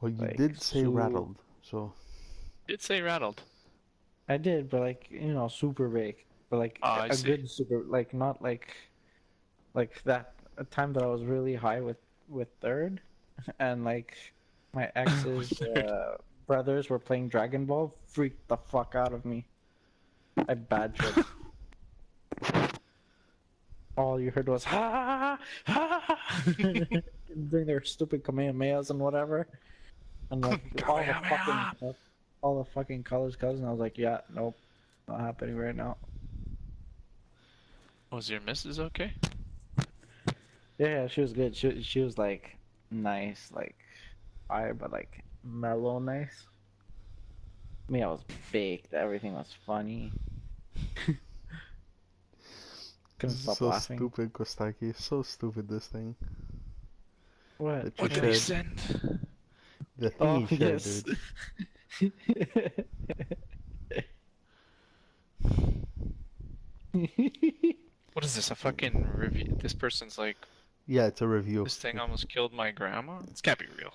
Well, you Like, did say rattled, so Did say rattled. I did, but like, super big. But like Oh, I a see. good super, like not like that a time that I was really high with third, and like my ex's brothers were playing Dragon Ball, freaked the fuck out of me. I had bad trips. All you heard was ha ha ha doing their stupid kamehamehas and whatever, and like Kamehameha. all the fucking colors cousins. I was like, yeah, nope, not happening right now. Was your missus okay? Yeah, she was good. She was like nice, like fire, but like mellow nice. Me, I was baked. Everything was funny. Couldn't this is stop so laughing. stupid, Kostaki. So stupid, this thing. What? That you What did he shared. send? The thing Oh you shared, yes. dude. What is this? A fucking review? This person's like, Yeah, it's a review. this thing almost killed my grandma? This can't be real.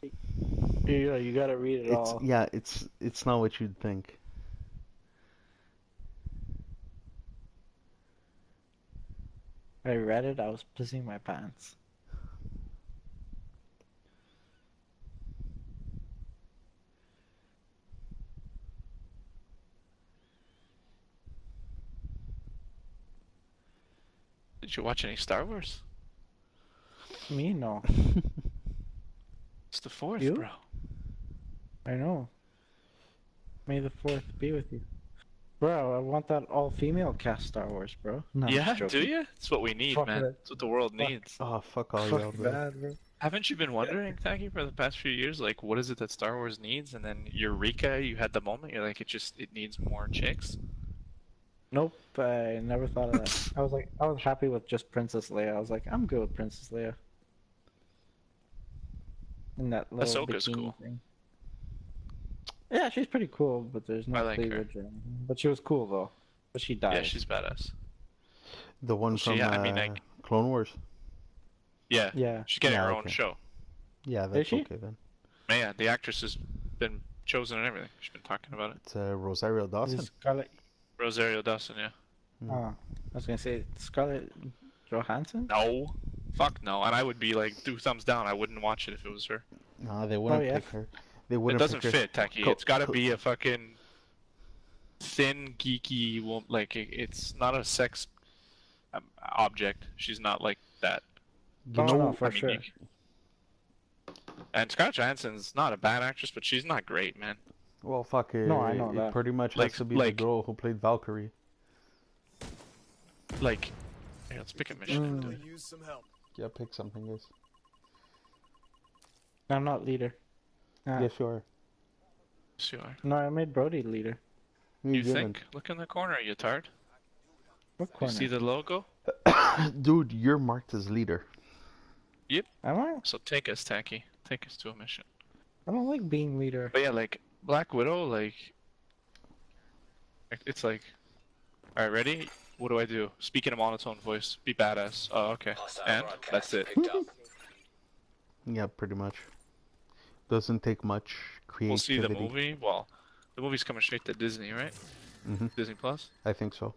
You gotta read it It's all. yeah, it's not what you'd think. I read it. I was pissing my pants. Did you watch any Star Wars? Me, no. It's the fourth, You? bro. I know. May the fourth be with you, bro. I want that all-female cast Star Wars, bro. No, I'm just Yeah, do joking. you? It's what we need, Fuck man. it. It's what the world Fuck. needs. Oh, fuck all Fuck y'all, bro. that, bro. Haven't you been wondering, Thank for the past few years, like, what is it that Star Wars needs? And then Eureka, you had the moment, you're like, it needs more chicks. Nope, I never thought of that. I was happy with just Princess Leia. I was like, I'm good with Princess Leia. In that little Ahsoka's bikini cool. thing. Yeah, she's pretty cool, but there's I no like her. cleavage or anything. But she was cool though. But she Yeah, died. she's badass. The one Well, from I mean, like, Clone Wars. yeah, Yeah. she's getting Yeah, her own okay. show. Yeah, Is that's she? okay then. Man, the actress has been chosen and everything. She's been talking about it. It's Rosario Is Dawson. it Scarlett? Rosario Dawson, yeah. Oh, I was gonna say Scarlett Johansson. No. Fuck no. And I would be like, do thumbs down. I wouldn't watch it if it was her. Nah, they Oh wouldn't yeah. pick her. They It wouldn't doesn't pick her. fit, Taki. It's gotta be a fucking thin, geeky woman. Like, it's not a sex object. She's not like that. You Oh know, no, for I mean, sure. And Scarlett Johansson's not a bad actress, but she's not great, man. well, fuck it. No, I know It that. pretty much Like- has to be like- the girl who played Valkyrie. Like, here, let's pick a mission. Mm. Use some help. Yeah, pick something, guys. I'm not leader. Ah, Yes, you are. Sure. No, I made Brody leader. You didn't. think? Look in the corner, you tard. What You corner? see the logo? Dude, you're marked as leader. Am I? So take us, Tacky. Take us to a mission. I don't like being leader. But yeah, like, Black Widow, like it's like, alright, ready? What do I do? Speak in a monotone voice. Be badass. Oh, okay. And that's it. Yeah, pretty much. Doesn't take much creativity. We'll see the movie. Well, the movie's coming straight to Disney, right? Mhm. Disney Plus? I think so.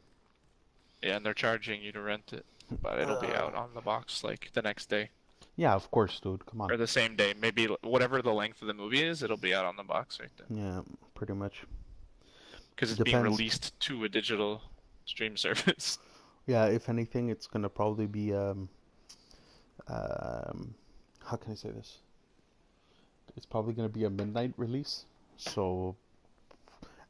Yeah, and they're charging you to rent it. But it'll be out on the box, like, the next day. Yeah, of course, dude. Come on. Or the same day. Maybe whatever the length of the movie is, it'll be out on the box right then. Yeah, pretty much. Because it's being Depends. released to a digital stream service. Yeah, if anything, it's gonna probably be how can I say this? It's probably gonna be a midnight release. So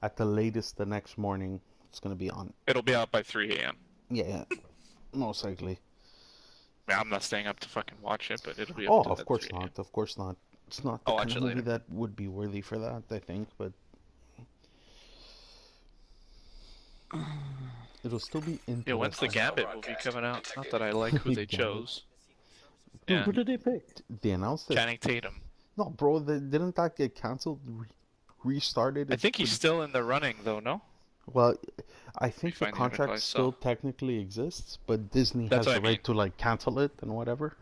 at the latest the next morning, it's gonna be on. It'll be out by 3 a.m. Yeah, most likely. I mean, I'm not staying up to fucking watch it, but it'll be Oh, up to of that course 3 a.m. not. Of course not. It's not the I'll kind watch of it movie later. that would be worthy for that, I think, but it'll still be interesting. Yeah, when's the Gambit movie coming out? Not that I like who they Gambit. chose. Dude, Yeah, who did they pick? They announced it. Channing Tatum. No, bro, didn't that get canceled? Restarted? I think he's still in the running, though, no? Well, I think the find the contract article I saw. still technically exists, but Disney That's has what the I mean. right to like cancel it and whatever.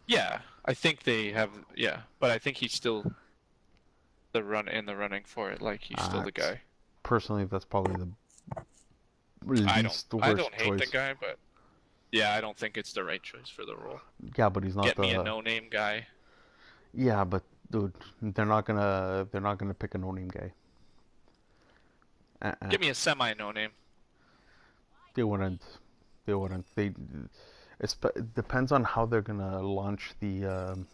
Yeah, I think they have, yeah. But I think he's still the running for it. Like he's still the It's- guy. Personally, that's probably the I least don't worst hate the choice. guy, but yeah, I don't think it's the right choice for the role. Yeah, but he's not Get me a the. no-name guy. Yeah, but dude, they're not gonna pick a no-name guy. Give me a semi-no-name. They wouldn't. They wouldn't. It depends on how they're gonna launch the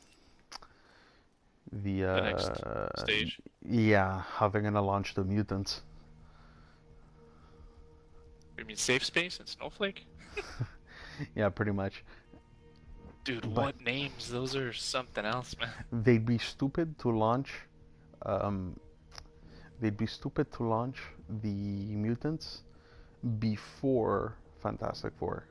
The next stage. yeah, how they're gonna launch the mutants. You mean Safe Space and Snowflake? Yeah, pretty much. Dude, But- what names? Those are something else, man. They'd be stupid to launch. They'd be stupid to launch the mutants before Fantastic Four.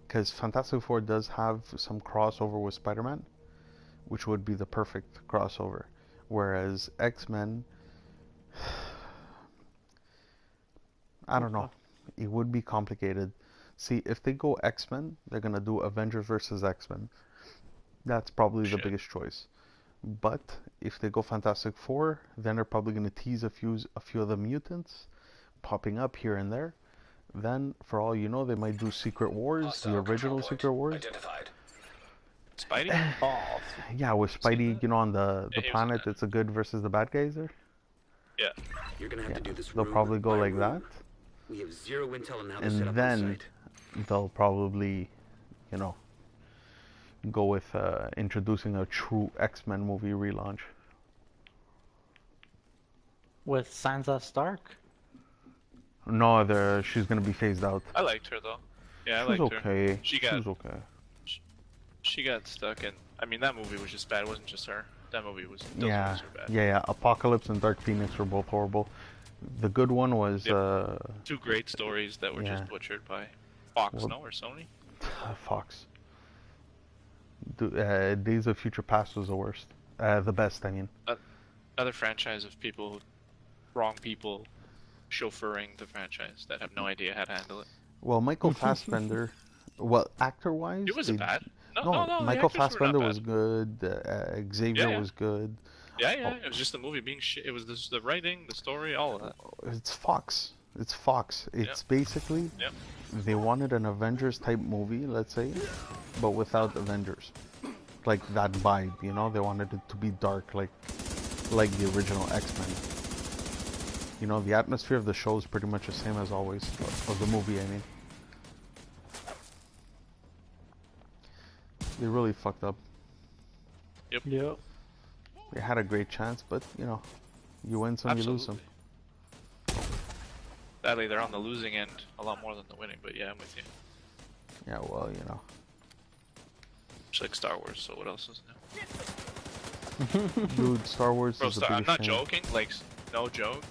Because Fantastic Four does have some crossover with Spider-Man, which would be the perfect crossover. Whereas X-Men, I don't know, it would be complicated. See, if they go X-Men, they're gonna do Avengers versus X-Men. That's probably the Shit. biggest choice. But if they go Fantastic Four, then they're probably gonna tease a few of the mutants popping up here and there. Then, for all you know, they might do Secret Wars, the original Secret Wars. Identified. Spidey? Oh, Yeah, with Spidey, that? you know, on the Yeah, he was in planet, that. it's a good versus the bad guys there. Yeah. You're gonna have Yeah, to do this. they'll room probably go by like room. that, We have zero intel on how to set and up then on site. they'll probably, you know, go with introducing a true X-Men movie relaunch. with Sansa Stark. No, she's gonna be phased out. I liked her though. Yeah, I She was liked her. okay. She She got was okay. she got stuck in. I mean, that movie was just bad. It wasn't just her. That movie was. Those Yeah, movies were bad. yeah. Apocalypse and Dark Phoenix were both horrible. The good one was Yep. Two great stories that were Yeah. just butchered by Fox, Well- no, or Sony. Fox. Days of Future Past was the worst. The best, I mean. Another franchise of people, wrong people, chauffeuring the franchise that have no idea how to handle it. Well, Michael Fassbender. Well, actor-wise, It wasn't they- bad. No, No, the Michael actors were not Fassbender bad. was good. Xavier Yeah. was good. Yeah. It was just the movie being shit. It was the writing, the story, all of that. It's Fox. It's Fox. It's basically Yep. they wanted an Avengers type movie, let's say, but without Avengers. Like that vibe, you know? They wanted it to be dark, like the original X-Men. You know, the atmosphere of the show is pretty much the same as always, of the movie, I mean. They really fucked up. Yep. They had a great chance, but you know, you win some, you lose some. Sadly, they're on the losing end a lot more than the winning. But yeah, I'm with you. Yeah, well, you know. It's like Star Wars. So what else is new? Dude, Star Wars Bro, is the I'm biggest not thing. joking. Like, no joke.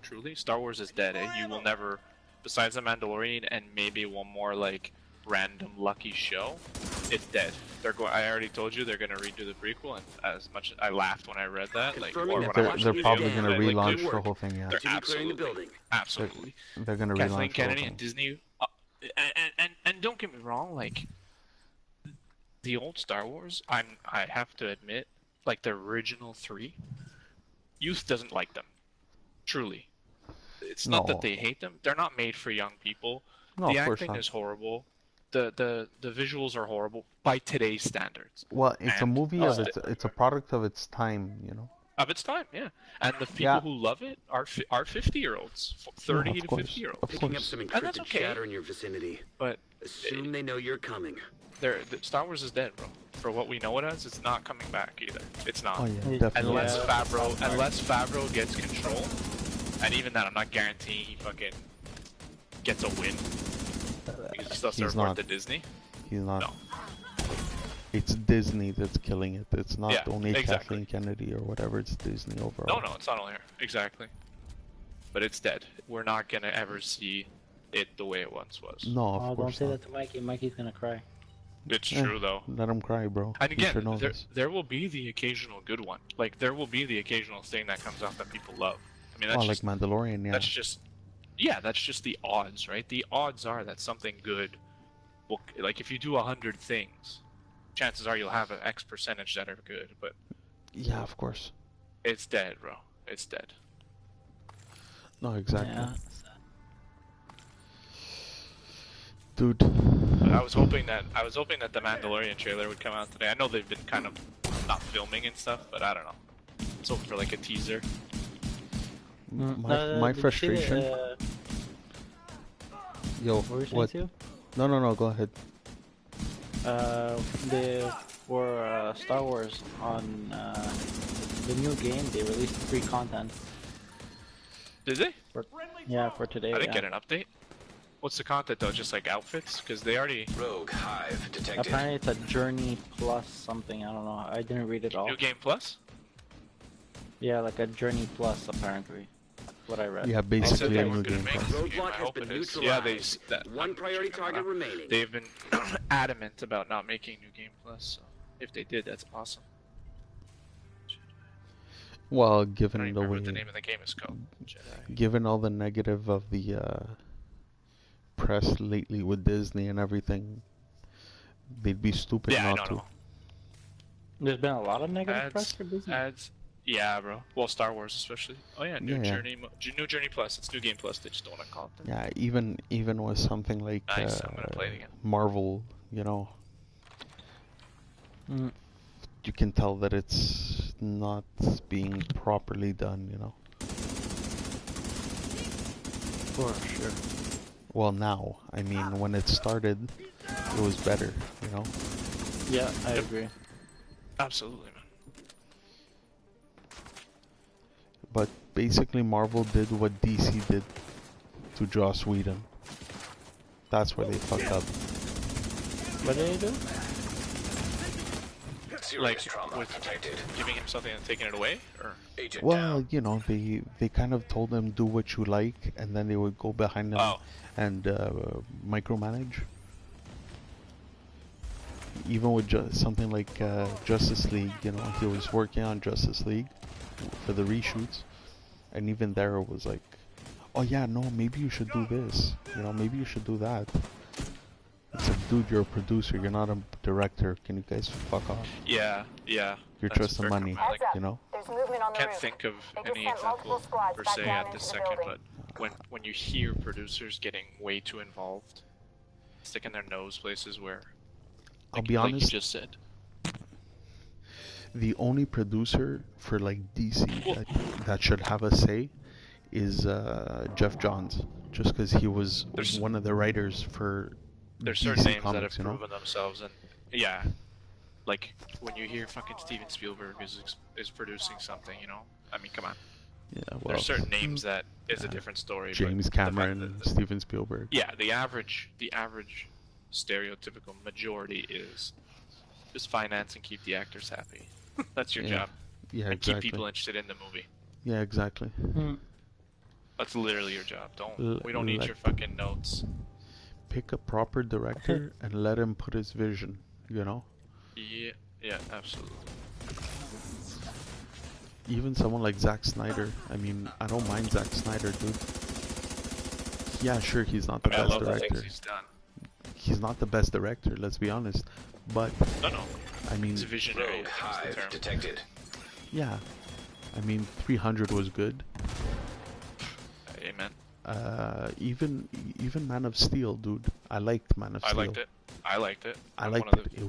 Truly, Star Wars is dead. Eh? You will never, besides the Mandalorian and maybe one more like random lucky show, it's dead. They're going. I already told you they're gonna redo the prequel, and as much I laughed when I read that, like, or Confirming when that I They're, watched they're the probably video, gonna like, relaunch good the work. whole thing, yeah. They're Continue clearing the absolutely, building. absolutely. They're gonna relaunch Kathleen the whole Kennedy and thing. Disney, and don't get me wrong, like the old Star Wars, I have to admit, like the original three, youth doesn't like them. Truly, it's not No. that they hate them; they're not made for young people. No, The of course acting not. is horrible. The visuals are horrible by today's standards. Well, it's a and- movie of it's a product of its time, you know. Of its time, yeah. And the people Yeah. who love it are 50-year-olds, 30 to of course, 50-year-olds. of Picking up course. some And that's encrypted okay. chatter in your vicinity. But Assume they know you're coming. Star Wars is dead, bro. For what we know it as, it's not coming back either. It's not. Oh yeah, Yeah. definitely. Unless Favreau gets control, and even that, I'm not guaranteeing he fucking gets a win. Because he still has to He's report not. to Disney. He's not. No. It's Disney that's killing it. It's not Yeah, only exactly. Kathleen Kennedy or whatever. It's Disney overall. No, it's not only her. Exactly. But it's dead. We're not gonna ever see it the way it once was. No, of Oh, don't course say not. that to Mikey. Mikey's gonna cry. It's Yeah. true though. Let him cry, bro. And You again, should know this. there will be the occasional good one. Like there will be the occasional thing that comes out that people love. I mean, that's Oh, like just Mandalorian, yeah. that's just that's just the odds, right? The odds are that something good will, like if you do 100 things, chances are you'll have an X percentage that are good. But Yeah, of course. It's dead, bro. It's dead. No, exactly. Yeah. Dude. But I was hoping that the Mandalorian trailer would come out today. I know they've been kind of not filming and stuff, but I don't know. I was hoping for like a teaser. My Did you see frustration. Yo, what were you saying what? too? No, go ahead. For Star Wars on the new game, they released free content. Did they? For today. I didn't get an update. What's the content though? Just like outfits? Because they already. Rogue hive detected. Apparently, it's a Journey Plus something. I don't know. I didn't read it all. New Game Plus? Yeah, like a Journey Plus apparently. What I read. Yeah, They said basically they a were new gonna game make plus. this game. I Roadblock has hope been it is. neutralized. Yeah, they. One priority target remaining. They've been adamant about not making New Game Plus. So if they did, that's awesome. Well, I don't given even the remember way, what the name of the game is called. Jedi. given all the negative of the press lately with Disney and everything, they'd be stupid Yeah, I not don't to. know. There's been a lot of negative press for Disney. Ads. Yeah, bro. Well, Star Wars especially. Oh yeah, New Yeah. Journey Plus. It's New Game Plus. They just don't want to call it that. Yeah, even with something like Nice. I'm gonna play it again. Marvel, you know, you can tell that it's not being properly done, you know. For sure. Well, now, I mean, when it started, it was better, you know. Yeah, I agree. Absolutely, man. But basically, Marvel did what DC did to Joss Whedon. That's where they fucked up. What did they do? Like with giving him something and taking it away, or Well, you know, they kind of told them do what you like, and then they would go behind them and micromanage. Even with something like Justice League, you know, he was working on Justice League for the reshoots, and even there it was like, oh yeah, no, maybe you should do this, you know, maybe you should do that. It's like, dude, you're a producer, you're not a director. Can you guys fuck off? yeah. You're That's just the fair money, comment. you know. There's movement on the Can't roof. think of They just any sent multiple example squads per back se down at this into the second, building. but when you hear producers getting way too involved, sticking their nose places where, I'll like, be like you honest, just said. the only producer for like DC that should have a say is Jeff Johns, just because he was one of the writers for There's DC certain names comics, that have you know? proven themselves, and yeah, like when you hear fucking Steven Spielberg is producing something, you know. I mean, come on. Yeah, well, There's certain names that is a different story. but James the fact Cameron that and Steven Spielberg. Yeah, the average stereotypical majority is just finance and keep the actors happy. That's your job. Yeah, And exactly. keep people interested in the movie. Yeah, exactly. That's literally your job. L- We don't need let- your fucking notes. Pick a proper director and let him put his vision, you know? Yeah, absolutely. Even someone like Zack Snyder. I mean, I don't mind Zack Snyder, dude. Yeah, sure, he's not the I best love the things director. he's done. He's not the best director, let's be honest. But, No. I mean, He's a visionary. Rogue That's the hive term. detected. yeah. I mean, 300 was good. Amen. Even Man of Steel, dude. I liked Man of I Steel. liked it. I liked it. I I'm liked one of it. the-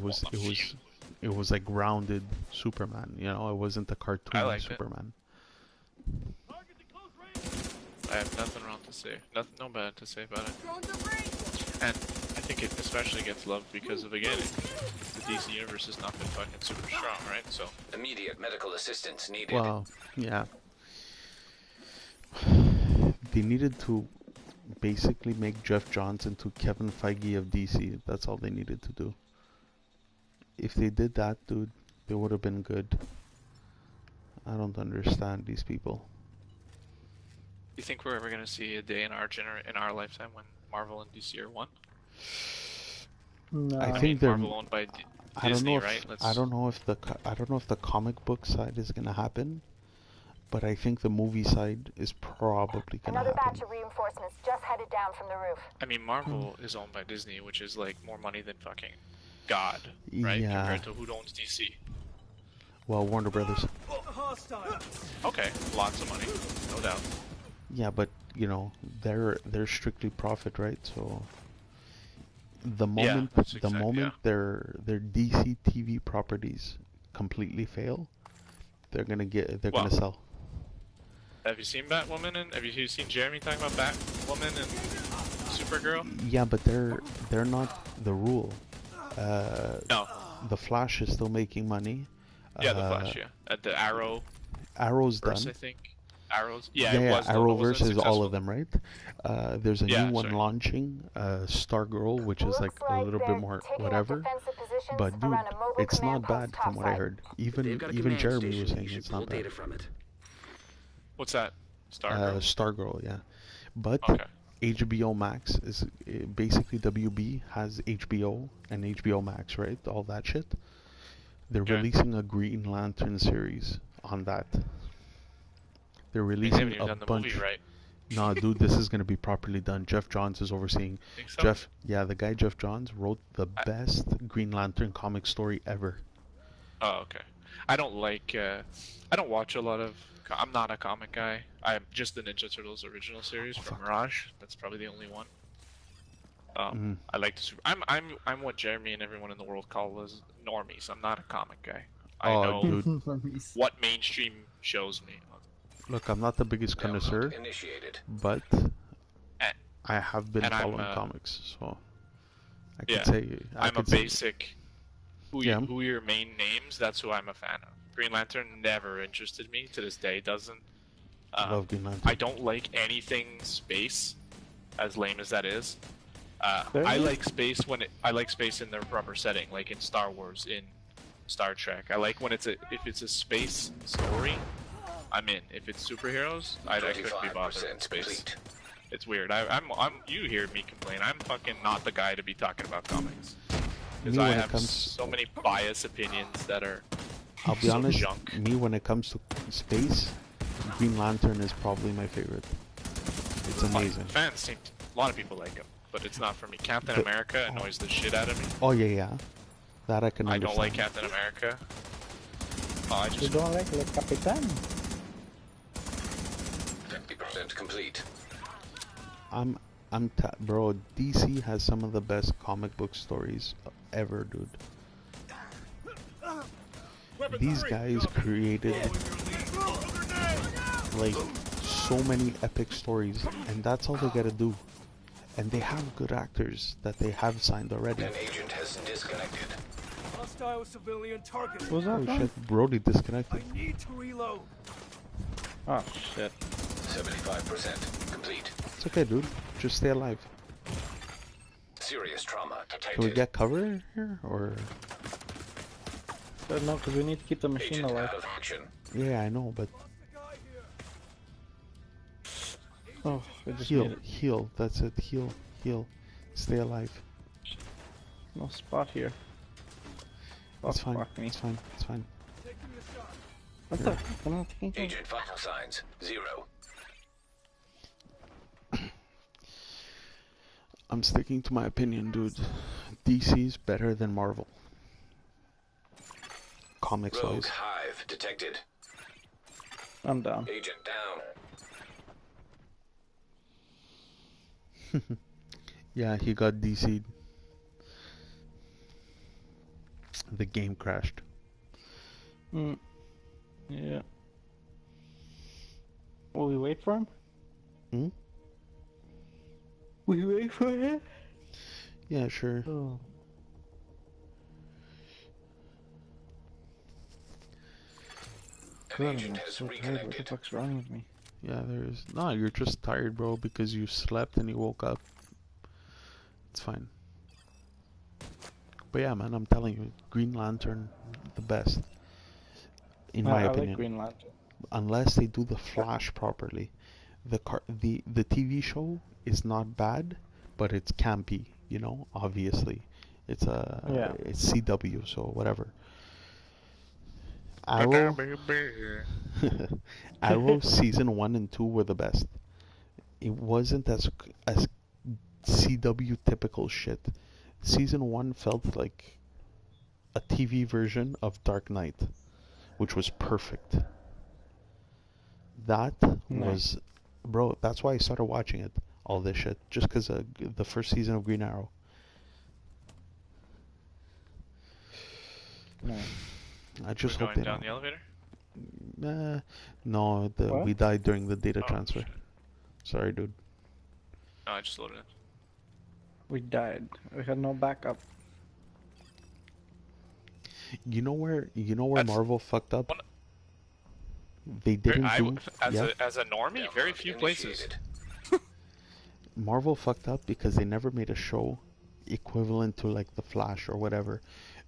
It was like grounded Superman, you know? It wasn't the cartoon liked it. Superman. I have nothing wrong to say. No bad to say about it. And I think it especially gets loved because of, again, the DC universe has not been fucking super strong, right? So Immediate medical assistance needed. Well, yeah. They needed to basically make Jeff Johns into Kevin Feige of DC. That's all they needed to do. If they did that, dude, they would have been good. I don't understand these people. you think we're ever gonna see a day in our lifetime when Marvel and DC are one? No. I I think mean, they're. Marvel owned by I don't Disney, know if right? I don't know if the comic book side is gonna happen, but I think the movie side is probably gonna Another batch happen. of reinforcements just headed down from the roof. I mean, Marvel is owned by Disney, which is like more money than fucking God, right? Yeah. Compared to who owns DC. Well, Warner Brothers. Okay, lots of money, no doubt. Yeah, but you know they're strictly profit, right? So the moment their DC TV properties completely fail, they're gonna sell. Have you seen Batwoman and have you seen Jeremy talking about Batwoman and Supergirl? Yeah, but they're not the rule. No. The Flash is still making money. Yeah, the Flash. Yeah, at the Arrow's Arrowverse, done. I think. Arrows. Yeah, Yeah, it was. Arrowverse is all successful. of them, right? There's a new one launching, Stargirl, which is like a little bit more whatever. But dude, it's not bad from what I heard. Even Jeremy was saying it's not bad. What's that? Stargirl. Stargirl, yeah. But HBO Max is basically WB has HBO and HBO Max, right? All that shit. They're releasing a Green Lantern series on that. They're releasing a bunch. Right? Nah, dude, this is gonna be properly done. Jeff Johns is overseeing. Think so? The guy Jeff Johns wrote the best Green Lantern comic story ever. Oh, okay. I don't watch a lot of. I'm not a comic guy. I'm just the Ninja Turtles original series from Mirage. That's probably the only one. I like the I'm what Jeremy and everyone in the world call as normies. I'm not a comic guy. I know dude. what mainstream shows me. Look, I'm not the biggest connoisseur, but I have been following comics, so I can say I'm a basic. Who are your main names? That's who I'm a fan of. Green Lantern never interested me. To this day, doesn't. Love Green Lantern. I don't like anything space, as lame as that is. I like space I like space in their proper setting, like in Star Wars, in Star Trek. I like when if it's a space story, I'm in. If it's superheroes, I couldn't be bothered with space. Complete. It's weird. You hear me complain. I'm fucking not the guy to be talking about comics. Because I have so many biased opinions that are. I'll be honest. Junk. Me, when it comes to space, Green Lantern is probably my favorite. It's amazing. Fans a lot of people like him, but it's not for me. Captain America annoys the shit out of me. Oh yeah. That I can understand. I don't like Captain America. You don't like Le Capitan? 50% complete. Bro, DC has some of the best comic book stories ever, dude. These guys created like so many epic stories, and that's all they gotta do. And they have good actors that they have signed already. An agent has disconnected. Hostile civilian target. Who's that? Oh shit, Brody disconnected. I need to reload. Oh shit. 75% complete. It's okay, dude. Just stay alive. Serious trauma detected. Can we get cover here, or? No, because we need to keep the machine Agent alive. out of action. Yeah, I know, but Oh, we just heal. That's it. Heal. Stay alive. No spot here. It's fine. Fuck me. It's fine. It's fine. What the? I'm not taking care. Agent vital signs 0. I'm sticking to my opinion, dude. DC's better than Marvel. Comics Rogue wise. hive detected. I'm down. Agent down. Yeah, he got DC'd. The game crashed. Yeah. Will we wait for him? Will you wait for him? Yeah, sure. Oh. An God, agent I'm has so tired. What the reconnected. fuck's wrong with me? Yeah, there's... No, you're just tired, bro, because you slept and you woke up. It's fine. But yeah, man, I'm telling you, Green Lantern, the best. In my I opinion. like Green Lantern. Unless they do the Flash properly. The TV show is not bad, but it's campy, you know, obviously. It's it's CW, so whatever. Arrow season 1 and 2 were the best. It wasn't as CW typical shit. Season 1 felt like a TV version of Dark Knight, which was perfect. That was, bro. That's why I started watching it. All this shit, just because the first season of Green Arrow. No. I just We're hope going they down the don't. elevator? No, What? we died during the data Oh, transfer. shit. Sorry, dude. No, I just loaded it. We died. We had no backup. You know where That's- Marvel fucked up? One- They didn't do. Yeah, As a normie, very few places. Initiated. Marvel fucked up because they never made a show equivalent to like The Flash or whatever.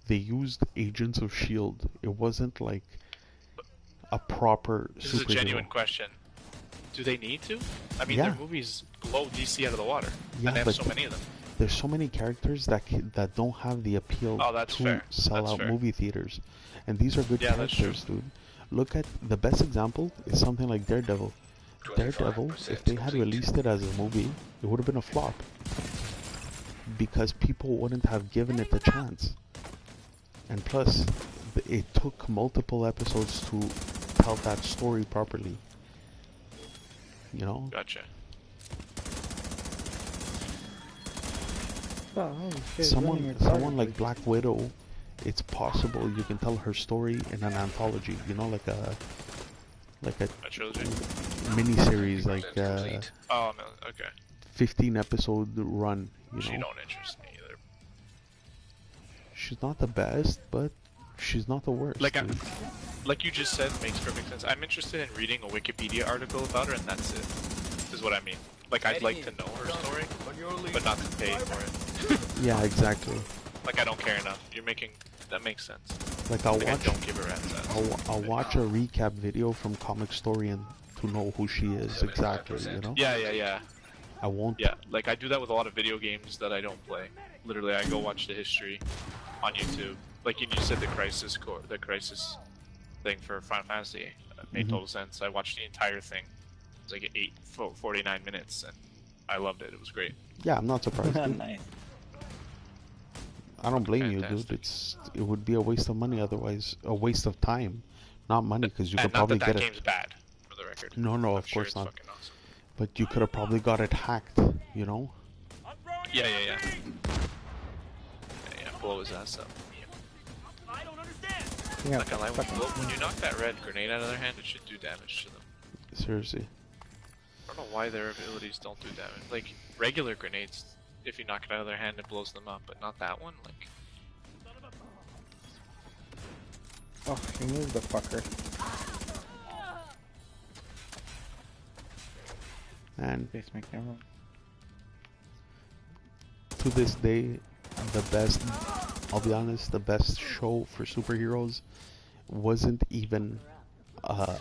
They used Agents of Shield. It wasn't like a proper This is a superhero. genuine question. Do they need to? I mean, Yeah. their movies blow DC out of the water, Yeah, and they have but so many of them. There's so many characters that don't have the appeal Oh, that's to fair. sell That's out fair. movie theaters, and these are good Yeah, that's characters, dude. Look at the best example is something like Daredevil. Daredevil, if they had 25% released it as a movie, it would have been a flop because people wouldn't have given it the chance. And plus, it took multiple episodes to tell that story properly. You know? Gotcha. Oh, holy shit, Someone running retarded, like dude. Black Widow, it's possible you can tell her story in an anthology. You know, like a A trilogy. miniseries, like Complete. Oh no. Okay. 15 episode run. You She know, don't interest me either. she's not the best, but she's not the worst. Like dude. like you just said, makes perfect sense. I'm interested in reading a Wikipedia article about her, and that's it. Is what I mean. Like I'd like to know her story, but not to pay for it. Yeah, exactly. Like I don't care enough. You're making that makes sense. Like I'll Like I watch, don't give a rat's ass. I'll watch a recap video from Comic Storian to know who she is exactly. You know, Yeah. I won't. Yeah, like I do that with a lot of video games that I don't play. Literally, I go watch the history on YouTube. Like you said, the Crisis thing for Final Fantasy made total sense. I watched the entire thing. It was like 49 minutes, and I loved it. It was great. Yeah, I'm not surprised. Dude. Nice. I don't blame you, Fantastic. dude. It would be a waste of money otherwise, a waste of time, not money, because you And could not probably that get game's bad, for the record. it. No, I'm of sure course it's not. fucking awesome. But you could have probably got it hacked. You know. Yeah. Yeah, blow his ass up. I don't understand. Yeah, Like I like when you knock that red grenade out of their hand, it should do damage to them. Seriously. I don't know why their abilities don't do damage. Like regular grenades, if you knock it out of their hand, it blows them up, but not that one. Like, oh, you moved the fucker. And Face my camera. to this day, the best, I'll be honest, the best show for superheroes wasn't even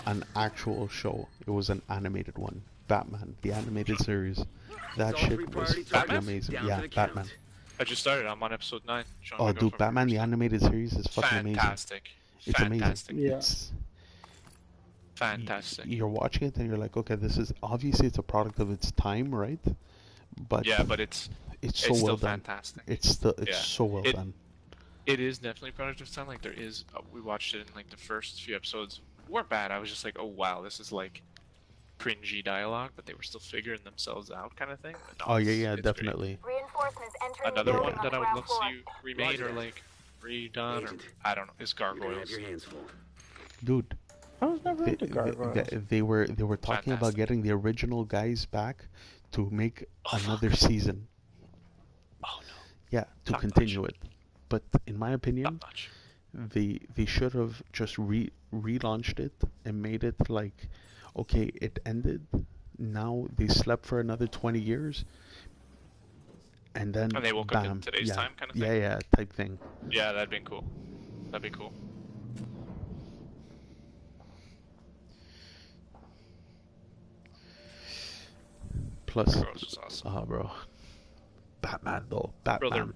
an actual show. It was an animated one. Batman, the animated series. That shit was fucking Batman? amazing. Yeah, Batman. I just started. I'm on episode 9. Showing Oh, my dude, girlfriend Batman, the first. animated series is fucking amazing. Fantastic. It's Fantastic. amazing. Yeah. It's, Fantastic. you're watching it and you're like, okay, this is obviously it's a product of its time, right? But Yeah, but it's so still well done. fantastic. It's Yeah. so well It- done. It is definitely product of time. Like there is, we watched it in like the first few episodes. Weren't bad. I was just like, oh wow, this is like cringy dialogue, but they were still figuring themselves out, kind of thing. But no, Oh yeah, it's- yeah, it's great. definitely. Reinforcements entering Another the one building on that the I would ground love to floor. see remade or like redone, or I don't know, is Gargoyles. Dude, I was never into gargoyles. they were talking about Fantastic. getting the original guys back to make another season. Oh no, Yeah, to Top continue it. But in my not opinion, much. they should have just relaunched it and made it like, okay, it ended. Now they slept for another 20 years, and then And they woke up in bam, today's yeah, time kind of yeah, thing? yeah, type thing. Yeah, that'd be cool. That'd be cool. Plus, Gargoyles is awesome. bro, Batman though, Bro, Batman,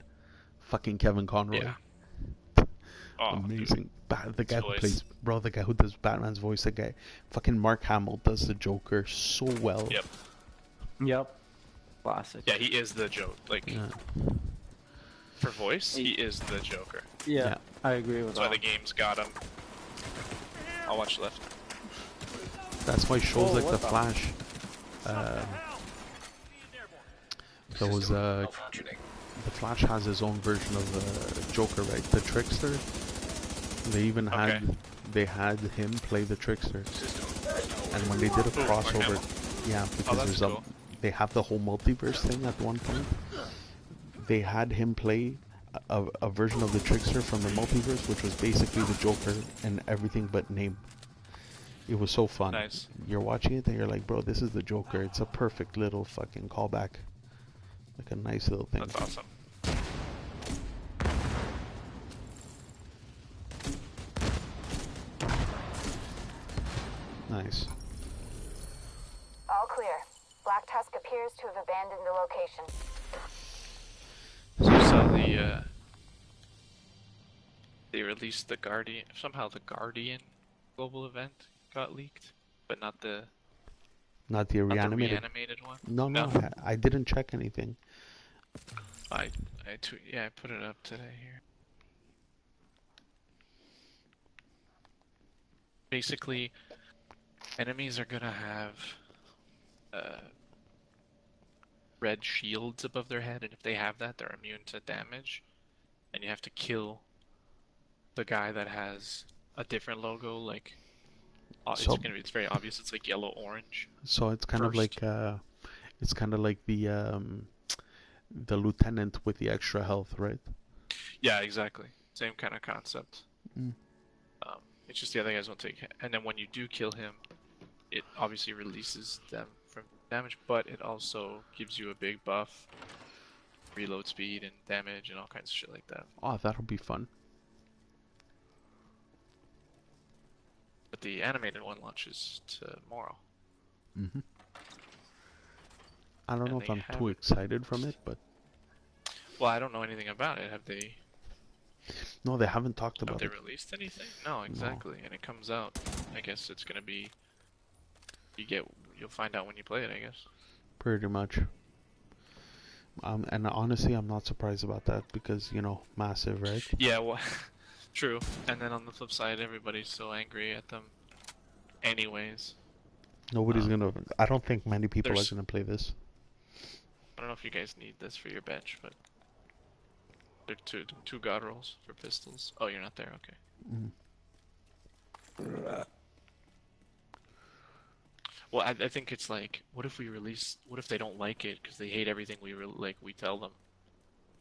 fucking Kevin Conroy. Yeah. Oh, dude. Amazing. The guy His who voice. plays, bro, the guy who does Batman's voice, the guy, fucking Mark Hamill does the Joker so well. Yep. Yep. Classic. Yeah, he is the joke. Like Yeah. for voice, he is the Joker. Yeah, Yeah. I agree with That's why that. the game's got him. I'll watch left. That's why shows Oh, like what The the- Flash, Hell! those System malfunctioning. The Flash has his own version of the Joker, right? The Trickster. They even had Okay. they had him play the Trickster, System. and when they did a Ooh, crossover, okay. yeah, because that's there's cool. they have the whole multiverse thing at one point. They had him play a version of the Trickster from the multiverse, which was basically the Joker and everything but name. It was so fun. Nice. You're watching it and you're like, bro, this is the Joker. It's a perfect little fucking callback. Like a nice little thing. That's awesome. Nice. All clear. Black Tusk appears to have abandoned the location. So you saw they released the Guardian. Somehow the Guardian global event got leaked, but not the Not the reanimated. reanimated one. No, I didn't check anything. I put it up today here. Basically, enemies are gonna have red shields above their head, and if they have that, they're immune to damage. And you have to kill the guy that has a different logo, like So- it's very obvious. It's like yellow orange. So it's kind of First. like the lieutenant with the extra health, right? Yeah, exactly. Same kind of concept. Mm. It's just the other guys won't take hit. And then when you do kill him, it obviously releases them from damage, but it also gives you a big buff, reload speed and damage and all kinds of shit like that. Oh, that'll be fun. But the animated one launches tomorrow. Hmm. I don't And know if they I'm have too it. excited from it, but Well, I don't know anything about it. Have they no, they haven't talked about it. released anything? No, exactly. And it comes out. I guess it's gonna be. You'll find out when you play it, I guess. Pretty much. And honestly, I'm not surprised about that because, you know, massive, right? Yeah, well, true. And then on the flip side, everybody's so angry at them. Anyways, Nobody's gonna. I don't think many people are there's- gonna play this. I don't know if you guys need this for your bench, but they're two god rolls for pistols. Oh, you're not there. Okay. Well, I think it's like, what if they don't like it because they hate everything we tell them?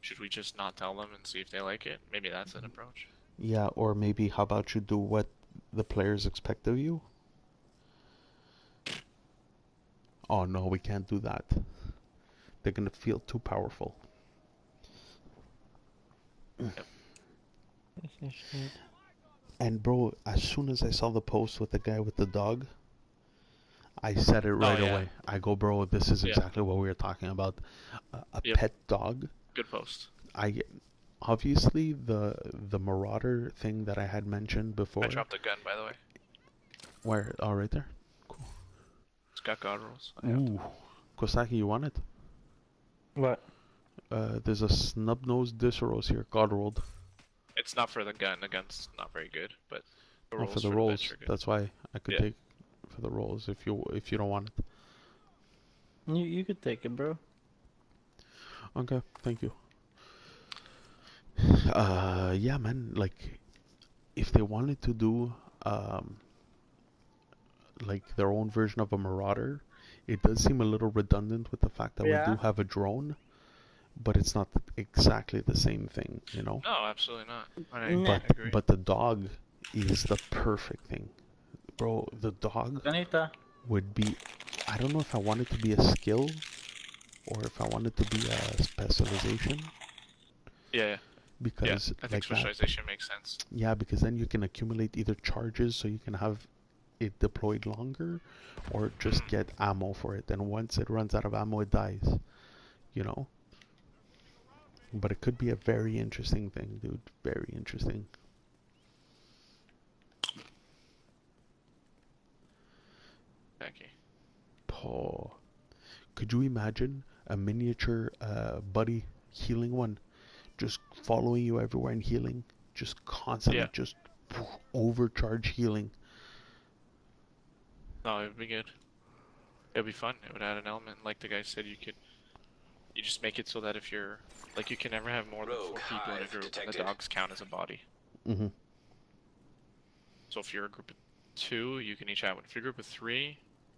Should we just not tell them and see if they like it? Maybe that's an approach. Yeah, or maybe how about you do what the players expect of you? Oh no, we can't do that. They're gonna feel too powerful. And bro, as soon as I saw the post with the guy with the dog, I said it right yeah. away. I go, bro, this is Yeah. exactly what we were talking about. A Yep. pet dog. Good post. Obviously the Marauder thing that I had mentioned before. I dropped a gun, by the way. Where? Oh, right there. It's got god rolls. I have to- Ooh, Kosaki, you want it? What? There's a snub-nosed Disseros here, God rolled. It's not for the gun. The gun's not very good, but the Oh, rolls for the bench rolls. are good. That's why I could Yeah. take for the rolls if you don't want it. You could take it, bro. Okay, thank you. Yeah, man. Like, if they wanted to do like their own version of a Marauder, it does seem a little redundant with the fact that we Yeah. do have a drone, but it's not exactly the same thing, you know. No, absolutely not. I Nah. agree. But the dog is the perfect thing, bro. The dog Anita. would be. I don't know if I want it to be a skill or if I want it to be a specialization. Yeah. Because I think like that, specialization makes sense. yeah, because then you can accumulate either charges so you can have it deployed longer, or just get ammo for it. And once it runs out of ammo, it dies. You know. But it could be a very interesting thing, dude. Very interesting. Thank you. Oh, could you imagine a miniature buddy healing one, just following you everywhere and healing, just constantly, Yeah. just overcharge healing. No, it'd be good. It'd be fun. It would add an element. Like the guy said, you just make it so that if you're like you can never have more than 4 Rogue people in a hive group. detected. The dogs count as a body. Mm-hmm. So if you're a group of 2, you can each have one. If you're a group of 3,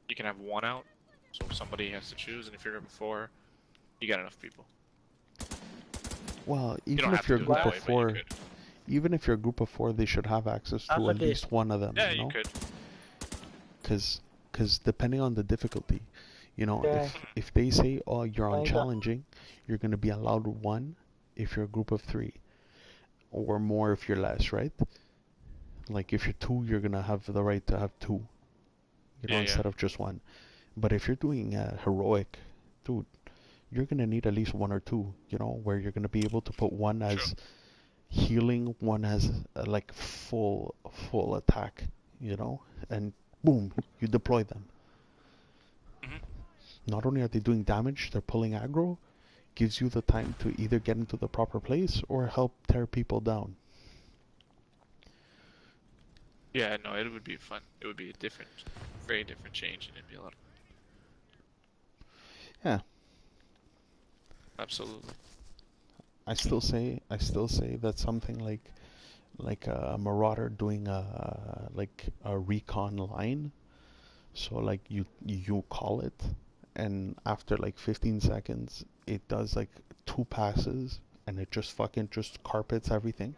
you can have 1 out. So somebody has to choose, and if you're a group of 4, you got enough people. Well, You don't even have if to you're a do it group that of way, but 4, you could. even if you're a group of 4, they should have access to at Okay. least one of them. Yeah, you know? you could. Because depending on the difficulty, you know, Yeah. if they say, oh, you're on Like, challenging, you're gonna be allowed 1 if you're a group of 3, or more if you're less, right? Like if you're 2, you're gonna have the right to have 2, you know, Yeah, instead of just 1. But if you're doing heroic, dude, you're gonna need at least 1 or 2, you know, where you're gonna be able to put one as True. healing, one as like full attack, you know, and boom, you deploy them. Mhm. Not only are they doing damage, they're pulling aggro, gives you the time to either get into the proper place or help tear people down. Yeah, no, it would be fun. It would be a different, very different change, and it'd be a lot of Yeah, absolutely. I still say that something like a marauder doing like a recon line. So like you call it, and after like 15 seconds, it does like 2 passes, and it just fucking just carpets everything.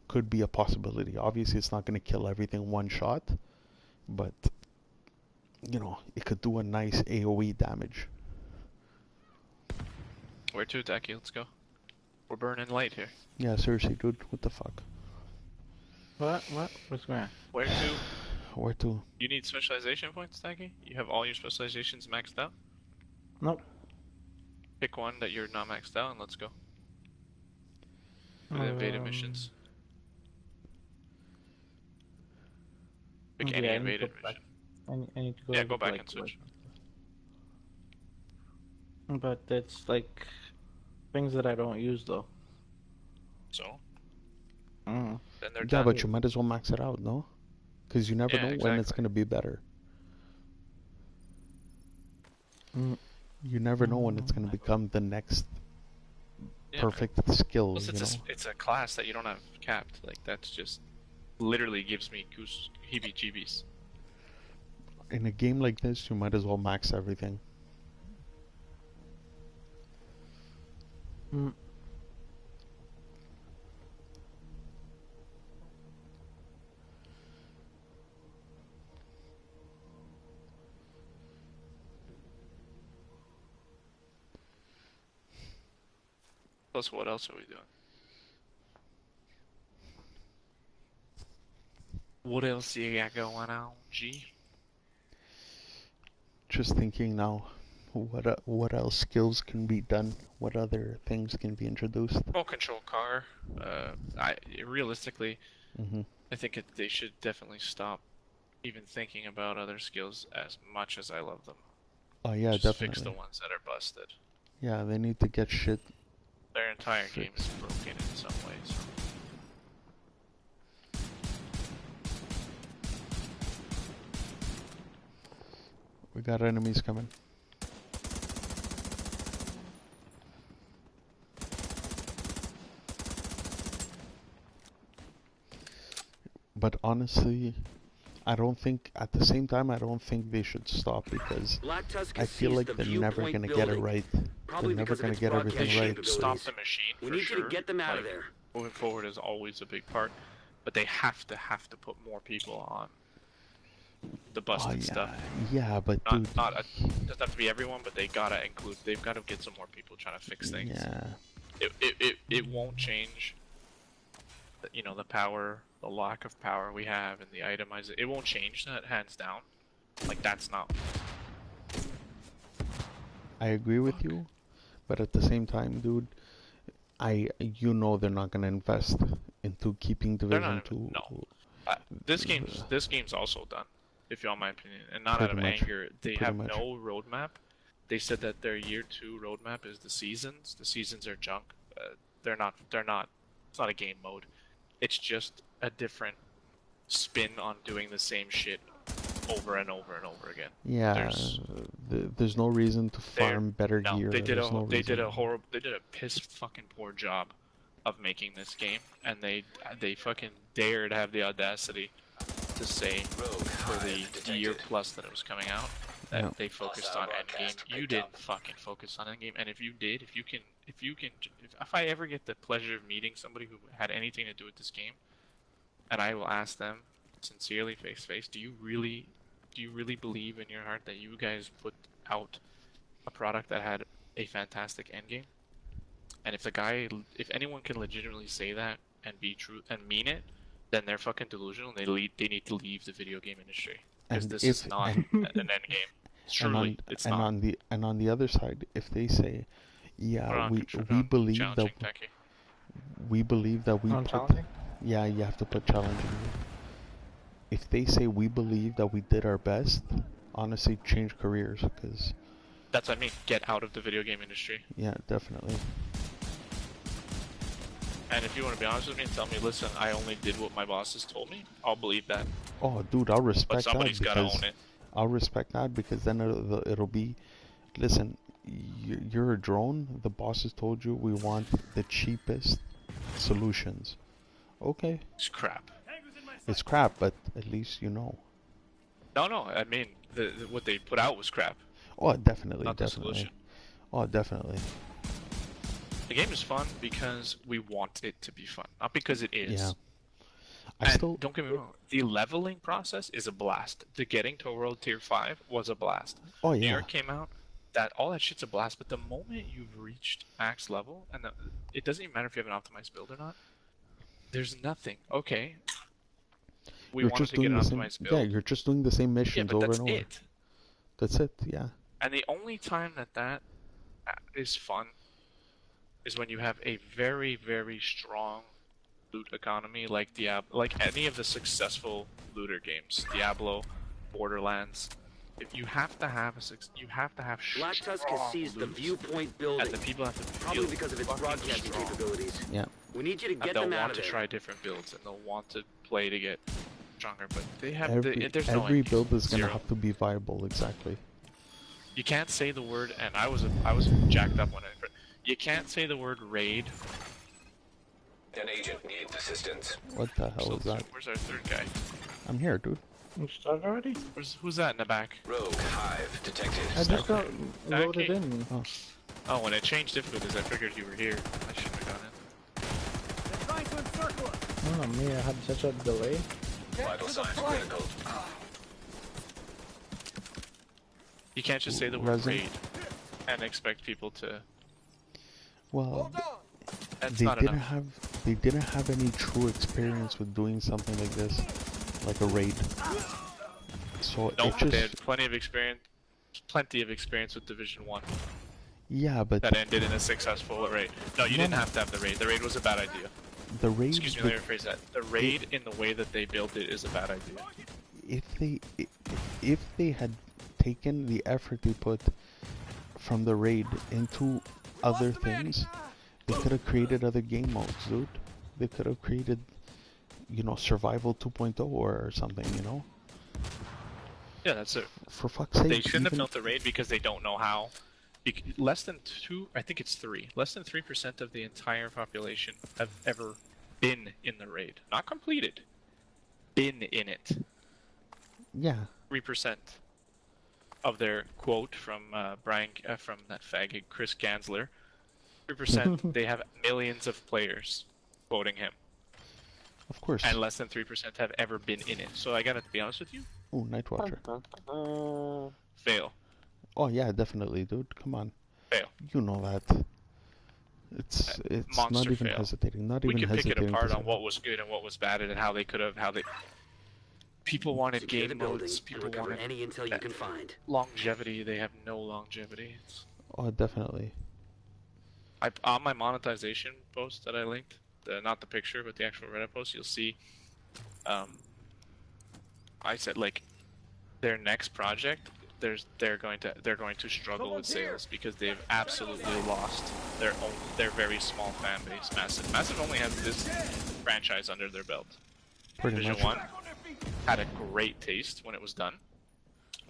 Could be a possibility. Obviously, it's not gonna kill everything one shot, but you know it could do a nice AOE damage. Where to, Taki? Let's go. We're burning light here. Yeah, seriously, dude, what the fuck? What? What's going on? Where to? Where to? You need specialization points, Taki? You have all your specializations maxed out? Nope. Pick one that you're not maxed out, and let's go. Do the invaded missions. Pick any Yeah, I need to invaded go back. mission. I need to go. Yeah, go back like, and switch. But it's like things that I don't use though. So, Mm. then they're Yeah, done. but you might as well max it out, no? Because you never Yeah, know when it's exactly. gonna be better. Mm. You never know when it's gonna become the next Yeah. perfect skill, Plus, you know? it's a class that you don't have capped. Like, that's just literally gives me heebie-jeebies. In a game like this, you might as well max everything. Mm. Plus, what else are we doing? What else you got going on, G? Just thinking now, what else skills can be done? What other things can be introduced? Remote control car. Realistically, Hmm. I think they should definitely stop even thinking about other skills as much as I love them. Oh yeah, Just fix definitely. the ones that are busted. Yeah, they need to get shit. Their entire game is Fixed. broken in some ways. We got enemies coming. But honestly, I don't think, at the same time, I don't think they should stop because Black Tusk I has feel seized like the they're never viewpoint gonna get it building. right. Probably They're never because of gonna its get broadcast everything right. Should stop capabilities. the machine We for need you sure. to get them out of Like, there. moving forward is always a big part, but they have to put more people on the busted Oh yeah, stuff. yeah, but dude, Doesn't have to be everyone, but they've got to get some more people trying to fix things. yeah, It won't change. You know, the power, the lack of power we have, and the itemize. It won't change that, hands down. Like, that's not. I agree with you, but at the same time, dude, you know they're not gonna invest into keeping They're Division not. 2. No. This game's also done, if you want my opinion, and not Pretty out of much. anger. They Pretty have much. no roadmap. They said that their year 2 roadmap is the seasons. The seasons are junk. They're not. It's not a game mode. It's just a different spin on doing the same shit over and over and over again. Yeah, there's no reason to farm better No, gear. they did There's no they did reason. a horrible, they did a piss fucking poor job of making this game, and they fucking dared have the audacity to say for the year plus that it was coming out that Yeah. they focused on endgame. You didn't fucking focus on endgame, and if you did, if I ever get the pleasure of meeting somebody who had anything to do with this game, and I will ask them sincerely, face to face, do you really believe in your heart that you guys put out a product that had a fantastic endgame? And if anyone can legitimately say that and be true and mean it, then they're fucking delusional. They need to leave the video game industry, because this is not an endgame. Truly, it's not. On the other side, if they say, yeah, we believe that we put, challenging? yeah, you have to put challenging. If they say we believe that we did our best, honestly, change careers, because That's what I mean. Get out of the video game industry. yeah, definitely. And if you want to be honest with me and tell me, listen, I only did what my bosses told me, I'll believe that. Oh, dude, I'll But respect that somebody's got to because own it. I'll respect that because then it'll be, listen, you're a drone. The bosses told you we want the cheapest solutions. Okay, It's crap. it's crap, but at least you know. No, I mean, what they put out was crap. Oh, definitely, Not the definitely. solution. Oh, definitely. The game is fun because we want it to be fun, not because it is. Yeah. Don't get me wrong, the leveling process is a blast. The getting to World Tier 5 was a blast. Oh, New yeah. York came out, all that shit's a blast, but the moment you've reached max level, and it doesn't even matter if you have an optimized build or not, there's nothing. Okay. We You're wanted just to get doing an the same. optimized Yeah, build. you're just doing the same Yeah, missions but over that's and over. it. That's it. Yeah. And the only time that is fun is when you have a very, very strong loot economy like like any of the successful looter games, Diablo, Borderlands. If you have to have Black Tusk has strong seized the loot, viewpoint building, and the people have to probably feel because of its fucking broadcasting strong. capabilities. Yeah. We need you to And get they'll them out want of to there. try different builds, and they'll want to play to get stronger. But they have there's no Every end game. build is gonna Zero. have to be viable. Exactly. You can't say the word, and I was jacked up when you can't say the word raid. An agent needs assistance. What the hell So, is that? where's our third guy? I'm here, dude. You started already? Who's that in the back? Rogue hive detected. I just got Okay. loaded in. Oh, when it changed difficulties, I figured you were here. I shouldn't have gone in. They're trying to encircle us. Oh me, I had such a delay. Vital signs critical. You can't just say the word Resin? raid and expect people to. Well, That's they not didn't enough. have any true experience with doing something like this, like a raid. So Nope, it just, they had plenty of experience with Division 1 yeah, but that ended in a successful raid. No, you didn't have to have the raid. The raid was a bad idea. the raid. Excuse me, let me rephrase that. The raid in the way that they built it is a bad idea. If they had taken the effort they put from the raid into other things, they could have created other game modes, dude. They could have created, Survival 2.0 or something, Yeah, that's it. For fuck's sake. They shouldn't have even- built the raid because they don't know how. Less than 3% of the entire population have ever been in the raid. Not completed. Been in it. Yeah. 3% of their quote from from that faggot Chris Gansler. 3%. They have millions of players quoting him, Of course. and less than 3% have ever been in it. So I gotta be honest with you, Oh, Night Watcher. fail. Oh yeah, definitely, dude. Come on. Fail. You know that. It's not Monster even fail. hesitating. Not We even could pick it hesitating. apart to on say what was good and what was bad, and how they could have, people wanted Secure the game building modes, and people recover wanted any intel you can find. longevity. They have no longevity. Oh, definitely. On my monetization post that I linked, not the picture, but the actual Reddit post, you'll see. I said like, their next project, they're going to struggle with sales because they've absolutely lost their very small fan base. Massive only has this franchise under their belt. Pretty Division much. 1 had a great taste when it was done.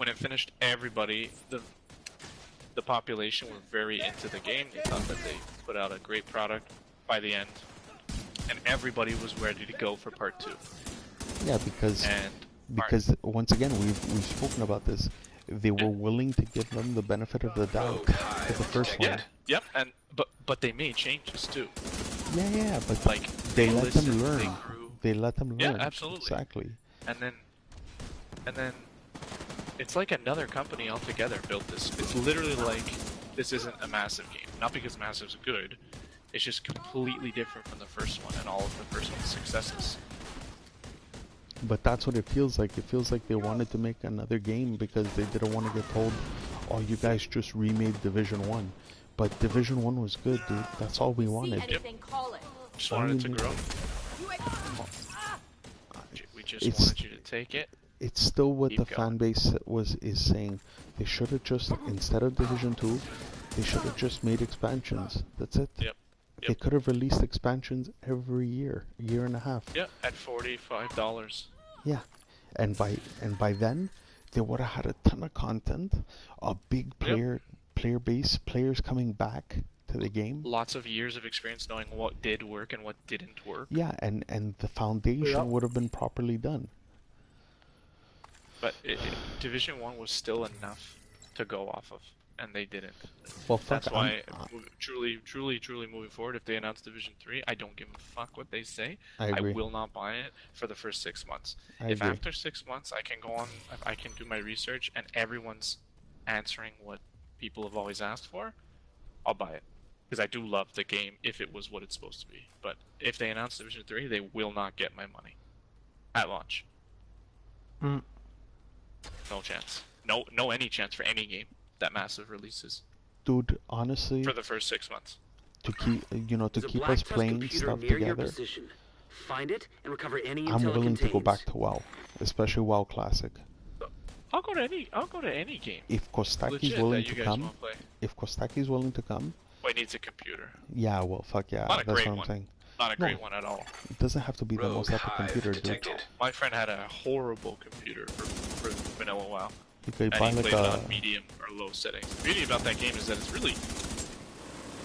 when it finished, everybody, the population were very into the game. They thought that they put out a great product by the end, and everybody was ready to go for part 2. Yeah, because once again we've spoken about this. They were willing to give them the benefit of the doubt for the first one. Yep, and but they made changes too. Yeah, but like they let them listened, learn. They grew. They let them learn. Yeah, absolutely. Exactly. And then it's like another company altogether built this. It's literally like this isn't a massive game. Not because Massive's good. It's just completely different from the first one and all of the first one's successes. But that's what it feels like. It feels like they wanted to make another game because they didn't want to get told, oh, you guys just remade Division 1. But Division 1 was good, dude. That's all we wanted. Yep. Just wanted it to grow. We just wanted you to take it. It's still what the going. fan base is saying. They should have just, instead of Division 2, they should have just made expansions. That's it. Yep. They could have released expansions every year, a year and a half. Yeah, at $45. Yeah, and by then, they would have had a ton of content, a big player base, players coming back to the game. Lots of years of experience knowing what did work and what didn't work. Yeah, and the foundation would have been properly done. But Division 1 was still enough to go off of, and they didn't. Well, fuck, that's why, truly moving forward, if they announce Division 3, I don't give a fuck what they say. I agree. I will not buy it for the first 6 months. If after 6 months I can go on, I can do my research, and everyone's answering what people have always asked for, I'll buy it. Because I do love the game if it was what it's supposed to be. But if they announce Division 3, they will not get my money. At launch. No chance. No any chance for any game that Massive releases. Dude, honestly, for the first 6 months. To keep us playing stuff together, find it and recover any I'm willing to go back to WoW, especially WoW Classic. I'll go to any game. If Kostaki's willing to come, well, he needs a computer. Yeah, well, fuck yeah, Not a that's great what I'm one. saying. Not a great one at all. It doesn't have to be the most epic computer, dude. My friend had a horrible computer for vanilla WoW. You could and buy he like played it on medium or low settings. The beauty about that game is that it's really...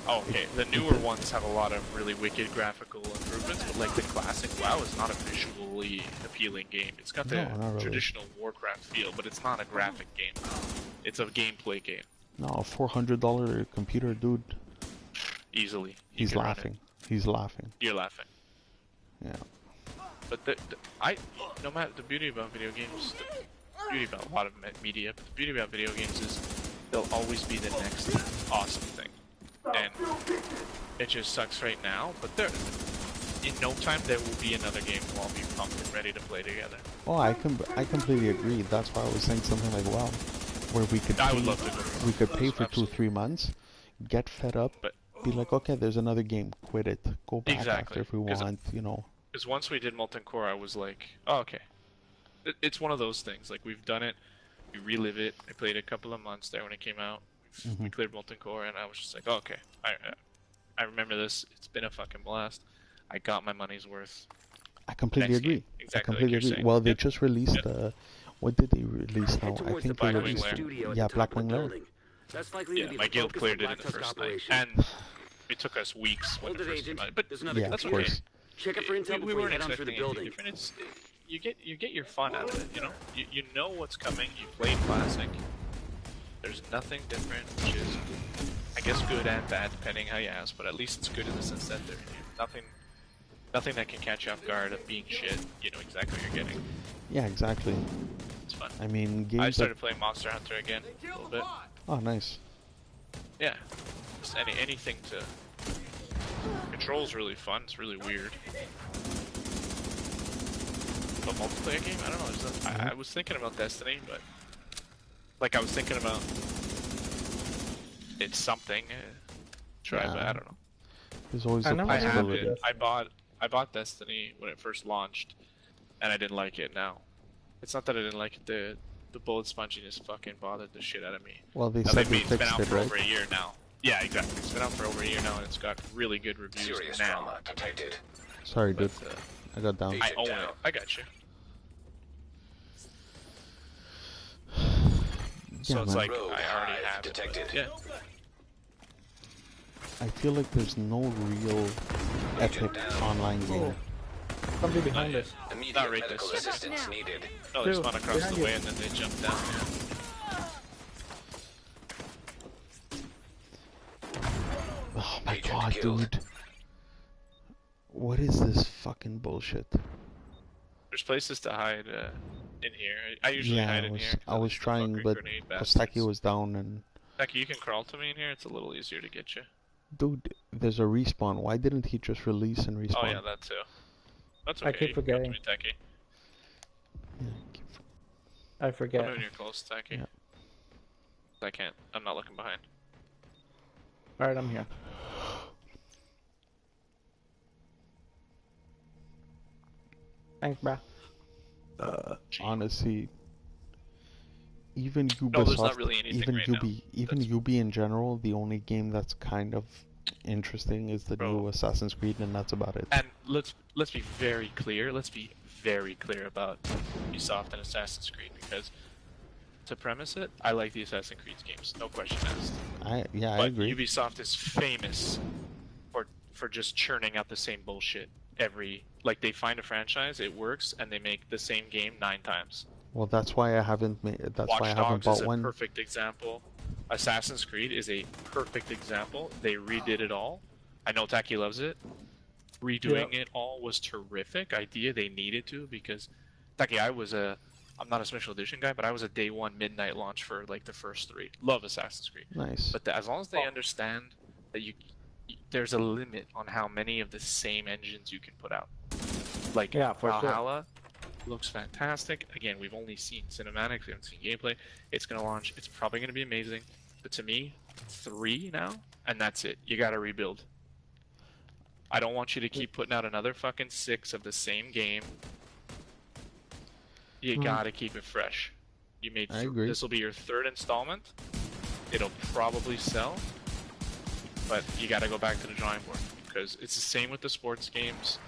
Oh, okay, the newer ones have a lot of really wicked graphical improvements, but like the classic WoW is not a visually appealing game. It's got the traditional Warcraft feel, but it's not a graphic game. It's a gameplay game. No, a $400 computer, dude. Easily. He's laughing. He's laughing. You're laughing. Yeah. But no matter the beauty about video games, the beauty about a lot of media, but the beauty about video games is they'll always be the next awesome thing. And it just sucks right now, but in no time there will be another game we'll all be pumped and ready to play together. Oh, I completely agree. That's why I was saying something like WoW, where we could pay for 2-3 months, get fed up, be like, okay, there's another game, quit it, go back after if we want, you know. Because once we did Molten Core, I was like, oh, okay. It's one of those things. Like, we've done it, we relive it. I played a couple of months there when it came out. We cleared Molten Core, and I was just like, oh, okay, I remember this. It's been a fucking blast. I got my money's worth. I completely agree. Exactly I completely agree. Well, they just released what did they release now? I think they released Blackwing Lair. Yeah, my guild cleared it in the first night, and it took us weeks when the first came out. But that's okay. Check it for intel we weren't expecting anything different. It's, you get your fun out of it, you know. You know what's coming. You played classic. There's nothing different, which is, I guess, good and bad depending how you ask. But at least it's good in the sense that there's nothing that can catch you off guard of being shit. You know exactly what you're getting. Yeah, exactly. It's fun. I mean, games. I started playing Monster Hunter again a little bit. Oh, nice. Yeah, just anything to. Control's really fun. It's really weird. But multiplayer game, I don't know. I was thinking about Destiny, but like I was thinking about it's something. Try, but I don't know. There's always a possibility. I bought Destiny when it first launched, and I didn't like it. Now, it's not that I didn't like it. The bullet sponginess fucking bothered the shit out of me. Well, they said they fixed it, right? It's been out for over a year now. Yeah, exactly. It's been out for over a year now, and it's got really good reviews now. Sorry, dude. I got down. I own it. I got you. So Yeah, it's man. like Rogue I already hive have detected. it. Yeah. I feel like there's no real epic down. online game. Somebody behind yet. us. Immediate Not right medical this second. assistance needed. No, they Two, spawn across behind the you. way and then they jump down. Oh my Agent god, killed. dude. What is this fucking bullshit? There's places to hide in here. I usually Yeah, hide in here. 'cause I was these trying, fucking but grenade Kostaki bastards. was down, and Taki, you can crawl to me in here. It's a little easier to get you. dude, there's a respawn. Why didn't he just release and respawn? Oh yeah, that too. That's I okay. keep You can come to forgetting. me, Taki. Yeah, I forget. Come in when you're close, Taki. Yeah. I can't. I'm not looking behind. Alright, I'm here. Thanks, bro. honestly, even Ubisoft, No, there's not really anything even right now. even That's- Ubi in general, the only game that's kind of interesting is the Bro. new Assassin's Creed, and that's about it. And let's be very clear. Let's be very clear about Ubisoft and Assassin's Creed because to premise it, I like the Assassin's Creed games, no question asked. I But agree. Ubisoft is famous for just churning out the same bullshit every like they find a franchise, it works, and they make the same game 9 times. Well, that's why I haven't made. That's Watch why I haven't Dogs is bought a one. perfect example. Assassin's Creed is a perfect example. They redid it all. I know Taki loves it. Redoing it all was terrific idea. They needed to because Taki, I'm not a special edition guy, but I was a day one midnight launch for like the first 3. Love Assassin's Creed. Nice. But as long as they understand that there's a limit on how many of the same engines you can put out. Like Yeah, for sure. Valhalla looks fantastic. Again, we've only seen cinematics, we haven't seen gameplay. It's gonna launch. It's probably gonna be amazing. But to me, 3 now, and that's it. You gotta rebuild. I don't want you to keep putting out another fucking 6 of the same game. You gotta keep it fresh. You made. I agree. This will be your 3rd installment. It'll probably sell, but you gotta go back to the drawing board because it's the same with the sports games.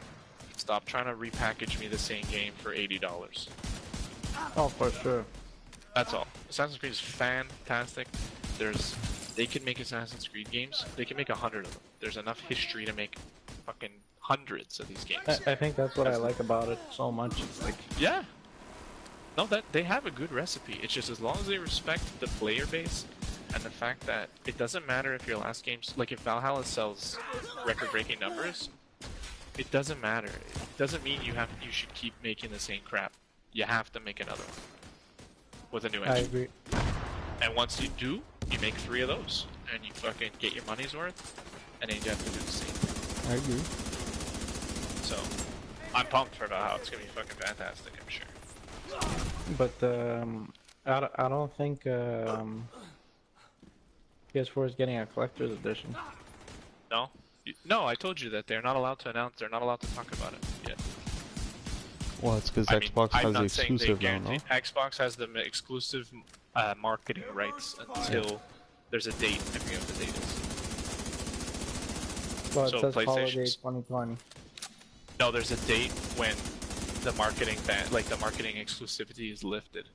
Stop trying to repackage me the same game for $80. Oh, for sure. That's all. Assassin's Creed is fantastic. They can make Assassin's Creed games. They can make 100 of them. There's enough history to make fucking hundreds of these games. I think that's what I like about it so much. It's like, Yeah. No, that they have a good recipe. It's just as long as they respect the player base and the fact that it doesn't matter if your last game's like if Valhalla sells record-breaking numbers, it doesn't matter. It doesn't mean you should keep making the same crap. You have to make another one with a new I engine. agree. And once you do, you make 3 of those, and you fucking get your money's worth, and then you have to do the same. I agree. So, I'm pumped for Valhalla. It's gonna be fucking fantastic, I'm sure. But I don't think PS4 is getting a collector's edition. No? No, I told you that they're not allowed to announce, they're not allowed to talk about it yet. Well, it's because I mean, Xbox I'm has the not saying they exclusive now, no? guarantee. Xbox has the exclusive marketing rights until there's a date. I forget what the date is. Well, it So says holiday PlayStation's- 2020. No, there's a date when the marketing the marketing exclusivity is lifted.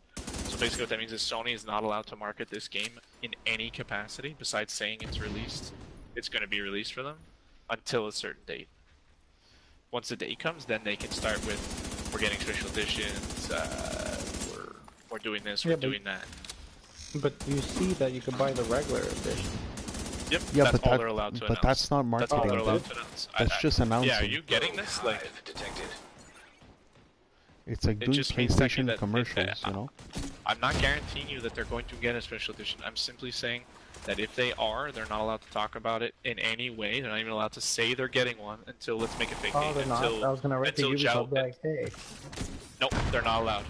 So basically what that means is Sony is not allowed to market this game in any capacity besides saying it's released. It's going to be released for them until a certain date. Once the date comes, then they can start with, we're getting special editions, we're doing this, we're Yeah, but- doing that. But you see that you can buy the regular edition. Yep, Yeah, that's but all they're allowed to but announce. that's not That's all marketing, they're allowed dude. to announce. That's just announcing. Yeah, are you getting this? Like, Hive detected. It's like doing just means, Taki, PlayStation that- commercials, you know? I'm not guaranteeing you that they're going to get a special edition. I'm simply saying that if they are, they're not allowed to talk about it in any way. They're not even allowed to say they're getting one until let's make a fake Oh, date. they're not. Until, I was gonna write to until Ubisoft, be like, hey. Nope, they're not allowed.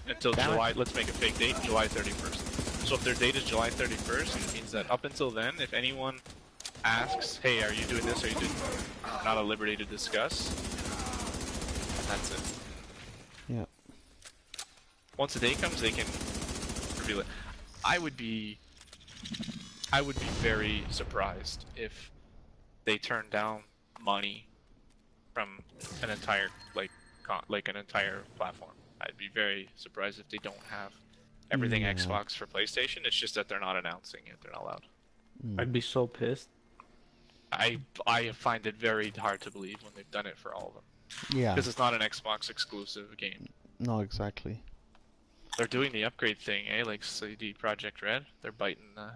Until Damn it. July, let's make a fake date, July 31st. So if their date is July 31st, it means that up until then, if anyone asks, hey, are you doing this, are you doing that, not at liberty to discuss, and that's it. Yeah. Once the day comes, they can reveal it. I would be very surprised if they turned down money from an entire like an entire platform. I'd be very surprised if they don't have everything Yeah. Xbox for PlayStation. It's just that they're not announcing it. They're not allowed. I'd be so pissed. I find it very hard to believe when they've done it for all of them. Yeah. Because it's not an Xbox exclusive game. No, exactly. They're doing the upgrade thing, eh? Like CD Projekt Red. They're biting the...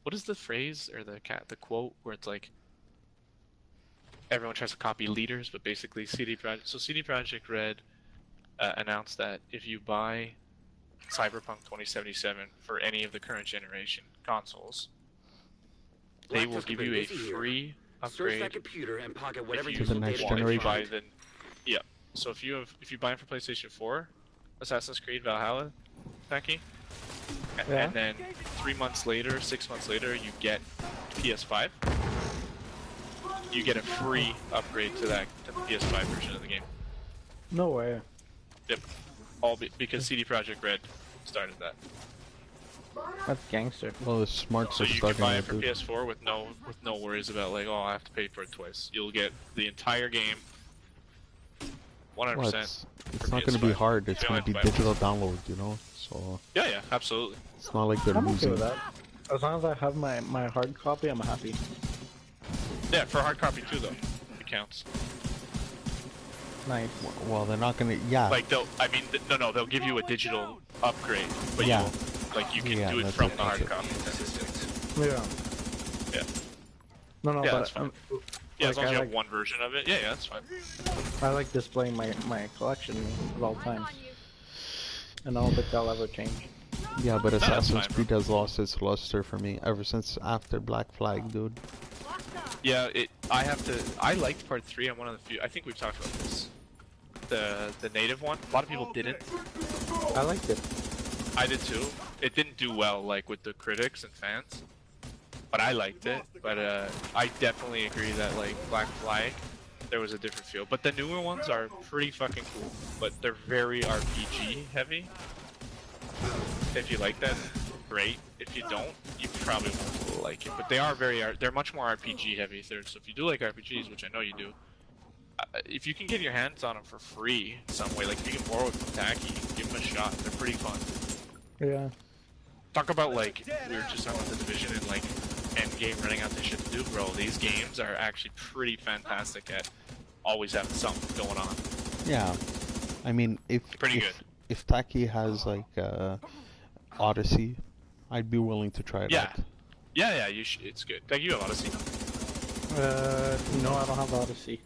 What is the phrase or the quote where it's like everyone tries to copy leaders, but basically CD Projekt Red announced that if you buy Cyberpunk 2077 for any of the current generation consoles, they will give you a free Search that upgrade computer and pocket whatever if To the useful next data you generation. find. Yeah. So if you buy it for PlayStation 4, Assassin's Creed Valhalla, Becky, Yeah. and then 6 months later, you get PS5. You get a free upgrade to the PS5 version of the game. No way. Yep. Because CD Projekt Red started that. That's gangster. Well, the smarts So are you can starting buy to it for do. PS4 with no worries about like, oh, I have to pay for it twice. You'll get the entire game, 100%. Well, it's for not going to be PS5. hard. It's You going don't to be have to buy it. digital download, you know. So Yeah, absolutely. it's not like they're I'm okay losing. with that. As long as I have my hard copy, I'm happy. Yeah, for hard copy too, though. It counts. Nice. Well, they're not going to. Yeah. Like they'll give you a digital upgrade, but Yeah. you can Yeah, do it that's from okay. the hard copy. Assistance. Yeah. Yeah. No, Yeah, but that's fine. Yeah, as like, long as you I have one version of it. Yeah, that's fine. I like displaying my collection at all times. And I don't think that'll ever change. Yeah, but that's Assassin's fine, Creed has lost its luster for me ever since after Black Flag, dude. Yeah, I liked part 3. I'm one of the few. I think we've talked about this. The native one. A lot of people didn't. I liked it. I did too. It didn't do well, like with the critics and fans, but I liked it. But I definitely agree that like Black Flag, there was a different feel. But the newer ones are pretty fucking cool. But they're very RPG heavy. If you like that, great. If you don't, you probably won't like it. But they are they're much more RPG heavy. So if you do like RPGs, which I know you do, if you can get your hands on them for free some way, like if you can borrow it from Tacky, give them a shot. They're pretty fun. Yeah. Talk about like we were just talking about the Division and like Endgame running out the shit to do, bro. These games are actually pretty fantastic at always having something going on. Yeah. I mean, Pretty good. if Taki has like Odyssey, I'd be willing to try it Yeah. out. Yeah, you should. It's good. Like you have Odyssey. No, I don't have Odyssey.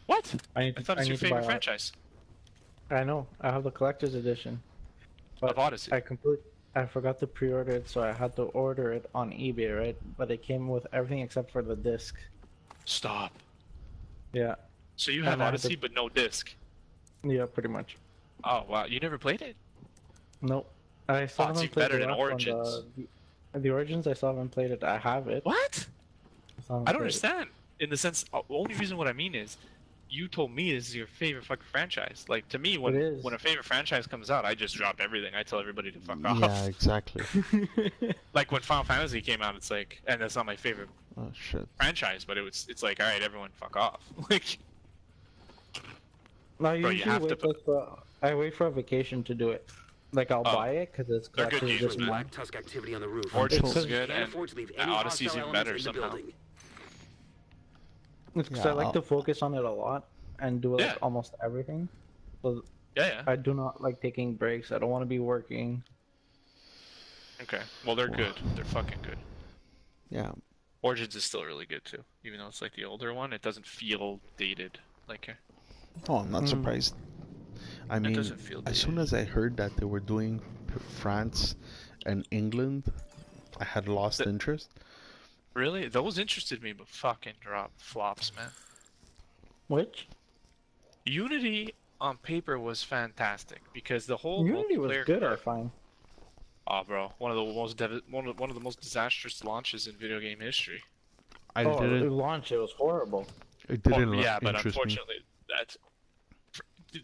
What? I thought it's your need to buy favorite Od- franchise I know. I have the collector's edition. of Odyssey. I forgot to pre-order it, so I had to order it on eBay, right? But it came with everything except for the disc. Stop. Yeah. So you have And I had Odyssey to- but no disc. Yeah, pretty much. Oh wow, you never played it? Nope. I still Oh, it's haven't even played better the than last one, Origins. The Origins, I still haven't played it. I have it. What? still haven't I don't played it. understand. In the sense, the only reason what I mean is, you told me this is your favorite fucking franchise. Like to me, It when is. a favorite franchise comes out, I just drop everything. I tell everybody to fuck off. Yeah, exactly. Like when Final Fantasy came out, it's like, and that's not my favorite Oh shit. franchise, but it's like, all right, everyone, fuck off. Like, No, I Bro, you usually have to wait put- I wait for a vacation to do it. Like I'll Oh. buy it because it's They're good collector's games, edition. man. Black Tusk activity on the roof. Origins Until- is good, Can't and afford to leave any Odyssey's hostile even better elements in the somehow. building. It's 'cause Yeah, I like I'll- to focus on it a lot and do like Yeah. almost everything. So Yeah. I do not like taking breaks. I don't want to be working. Okay. Well, they're good. They're fucking good. Yeah. Origins is still really good too, even though it's like the older one. It doesn't feel dated. Like, Oh, I'm not surprised. I mean, doesn't feel as soon as I heard that they were doing France and England, I had lost interest. really, those interested me, but fucking flops, man. Which Unity on paper was fantastic because the whole Unity was multiplayer good. I part- find. Oh, bro, one of the most disastrous launches in video game history. I Oh, the didn't. launch it was horrible. It didn't Yeah, but interest me. unfortunately,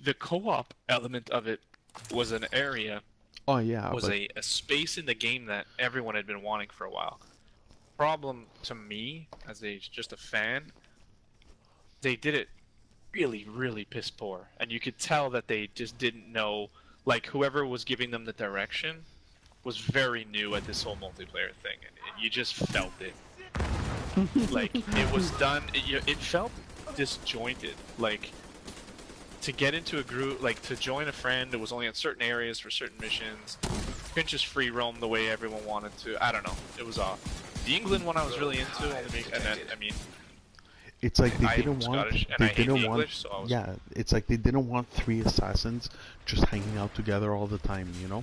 the co-op element of it was an area. Oh yeah, Was but a space in the game that everyone had been wanting for a while. Problem to me, as just a fan, they did it really, really piss poor, and you could tell that they just didn't know like whoever was giving them the direction was very new at this whole multiplayer thing, and you just felt it. Like it was done. It felt disjointed. Like to get into a group, like to join a friend, it was only in certain areas for certain missions. You couldn't just free roam the way everyone wanted to. I don't know. It was off. The England one I was really into, and then I mean. It's like they I'm didn't want. Scottish, and They I hate didn't the want. English, so I was... Yeah, it's like they didn't want 3 assassins just hanging out together all the time. You know.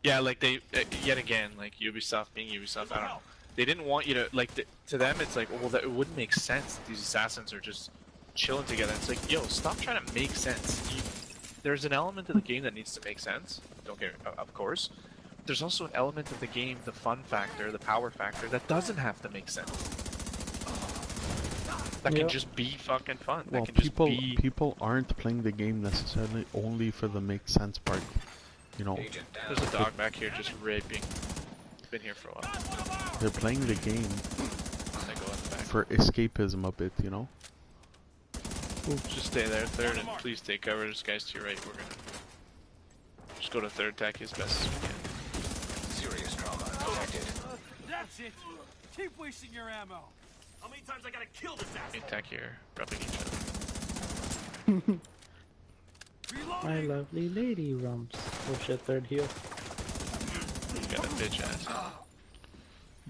Yeah, like they yet again, like Ubisoft being Ubisoft. I don't know. They didn't want you to like. To them, it's like, well, that it wouldn't make sense. These assassins are just chilling together. It's like, yo, stop trying to make sense. There's an element of the game that needs to make sense. Don't get, of course. There's also an element of the game, the fun factor, the power factor, that doesn't have to make sense. That can just be fucking fun. Well, that can just be... people aren't playing the game necessarily only for the make sense part. You know. There's a dog back here just raping. Been here for a while. They're playing the game I go in the back. for escapism a bit. You know. Just stay there, third, and please take cover. This guy's to your right. We're gonna just go to third, tack as best as we can. Serious trauma detected. That's it. Keep wasting your ammo. How many times I gotta kill this asshole? Attack here, rubbing each other. My lovely lady rumps. Oh shit, third heal. You got a bitch ass.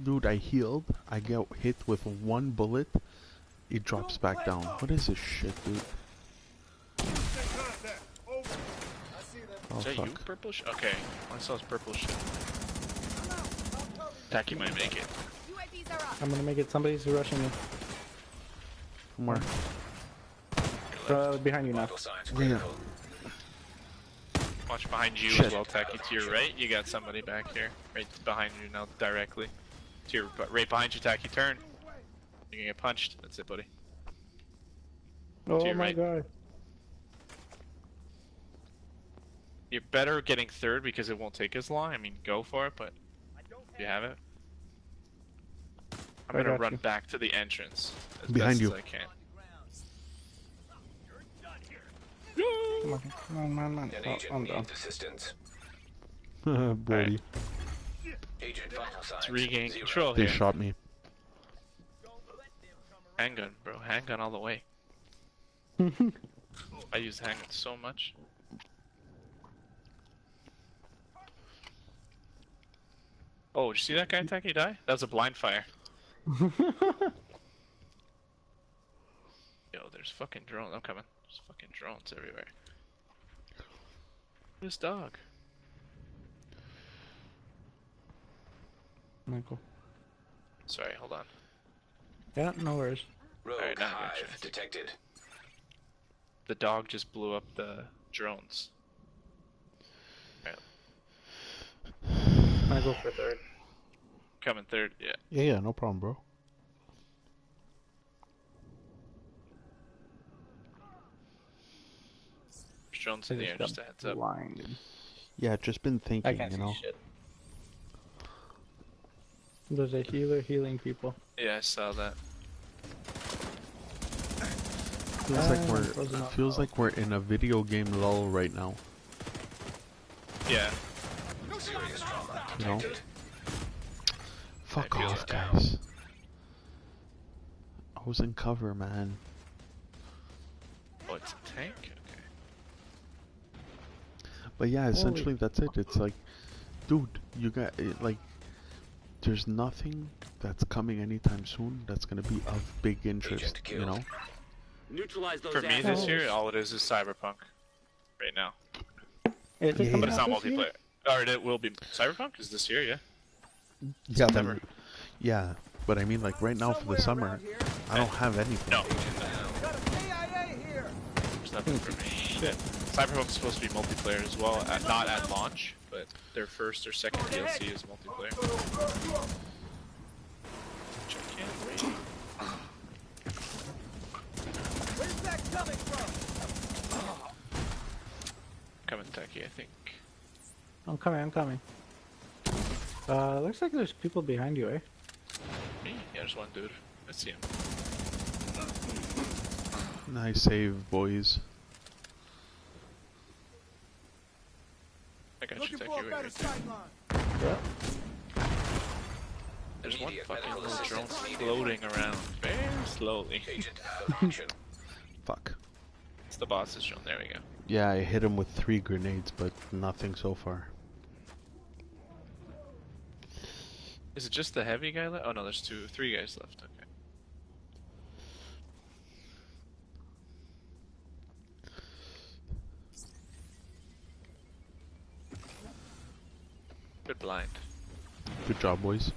Dude, I healed. I get hit with 1 bullet. It drops back down. What is this shit, dude? Oh, Is that you, fuck. purple shit? Okay, I saw his purple shit. Tacky might make it. I'm gonna make it. Somebody's rushing me. From where? Behind you now. Vital signs Yeah. critical. Watch behind you Shit. as well, Tacky. To your right, you got somebody back here. Right behind you now, directly. To your right behind you, Tacky. Turn. You're gonna get punched. That's it, buddy. Oh your my right. god. You're better getting third because it won't take as long. I mean, go for it, but you have it. I'm I gonna got run you. back to the entrance as Behind best you. as I can. Come on, man. An Oh, agent I'm down. needs assistance. Brody. Agent vital signs. Regain 0. control They here. shot me. Handgun, bro. Handgun all the way. I use handgun so much. Oh, did you see that guy Tacky die? That was a blind fire. Yo, there's fucking drones. I'm coming. There's fucking drones everywhere. This dog. Michael. Sorry, hold on. Yeah, no worries. Rogue Alright, now I got you. hive detected. The dog just blew up the drones. I go for third. Coming third, yeah. Yeah, no problem, bro. There's drones I in the air, just just a got heads up. blinded. Yeah, just been I thinking, can't you see know. shit. There's a healer healing people. Yeah, I saw that. Feels like frozen it up. feels like we're in a video game lull right now. Yeah. Serious trauma You know? detected. Fuck I feel off, it. guys. I was in cover, man. Oh, it's a tank? Okay. But yeah, essentially that's it. It's like, dude, you got it, like, there's nothing that's coming anytime soon that's gonna be of big interest, Agent you killed. know? Neutralize those For me this assholes. year, all it is Cyberpunk. Right now. Is it Yeah, coming But it's out not this year? multiplayer. Or it will be. Cyberpunk is this year, yeah. Yeah, but, September. yeah, but I mean, like, right now for the summer, I don't have anything. No, Got a CIA here. there's nothing for me. Cyberpunk's supposed to be multiplayer as well, not at launch, but their first or second DLC is multiplayer. Which I can't wait. Where's that coming from? Coming Techie, I think. I'm coming. Looks like there's people behind you, eh? Me? Yeah, there's one dude. I see him. Nice save, boys. you were right there. Yeah. There's one Immediate fucking medical little drone assistance needed. floating around very slowly. Agent out of action. Fuck. It's the boss's drone. There we go. Yeah, I hit him with 3 grenades, but nothing so far. Is it just the heavy guy left? Oh no, there's 3 guys left. Okay. Good blind. Good job, boys.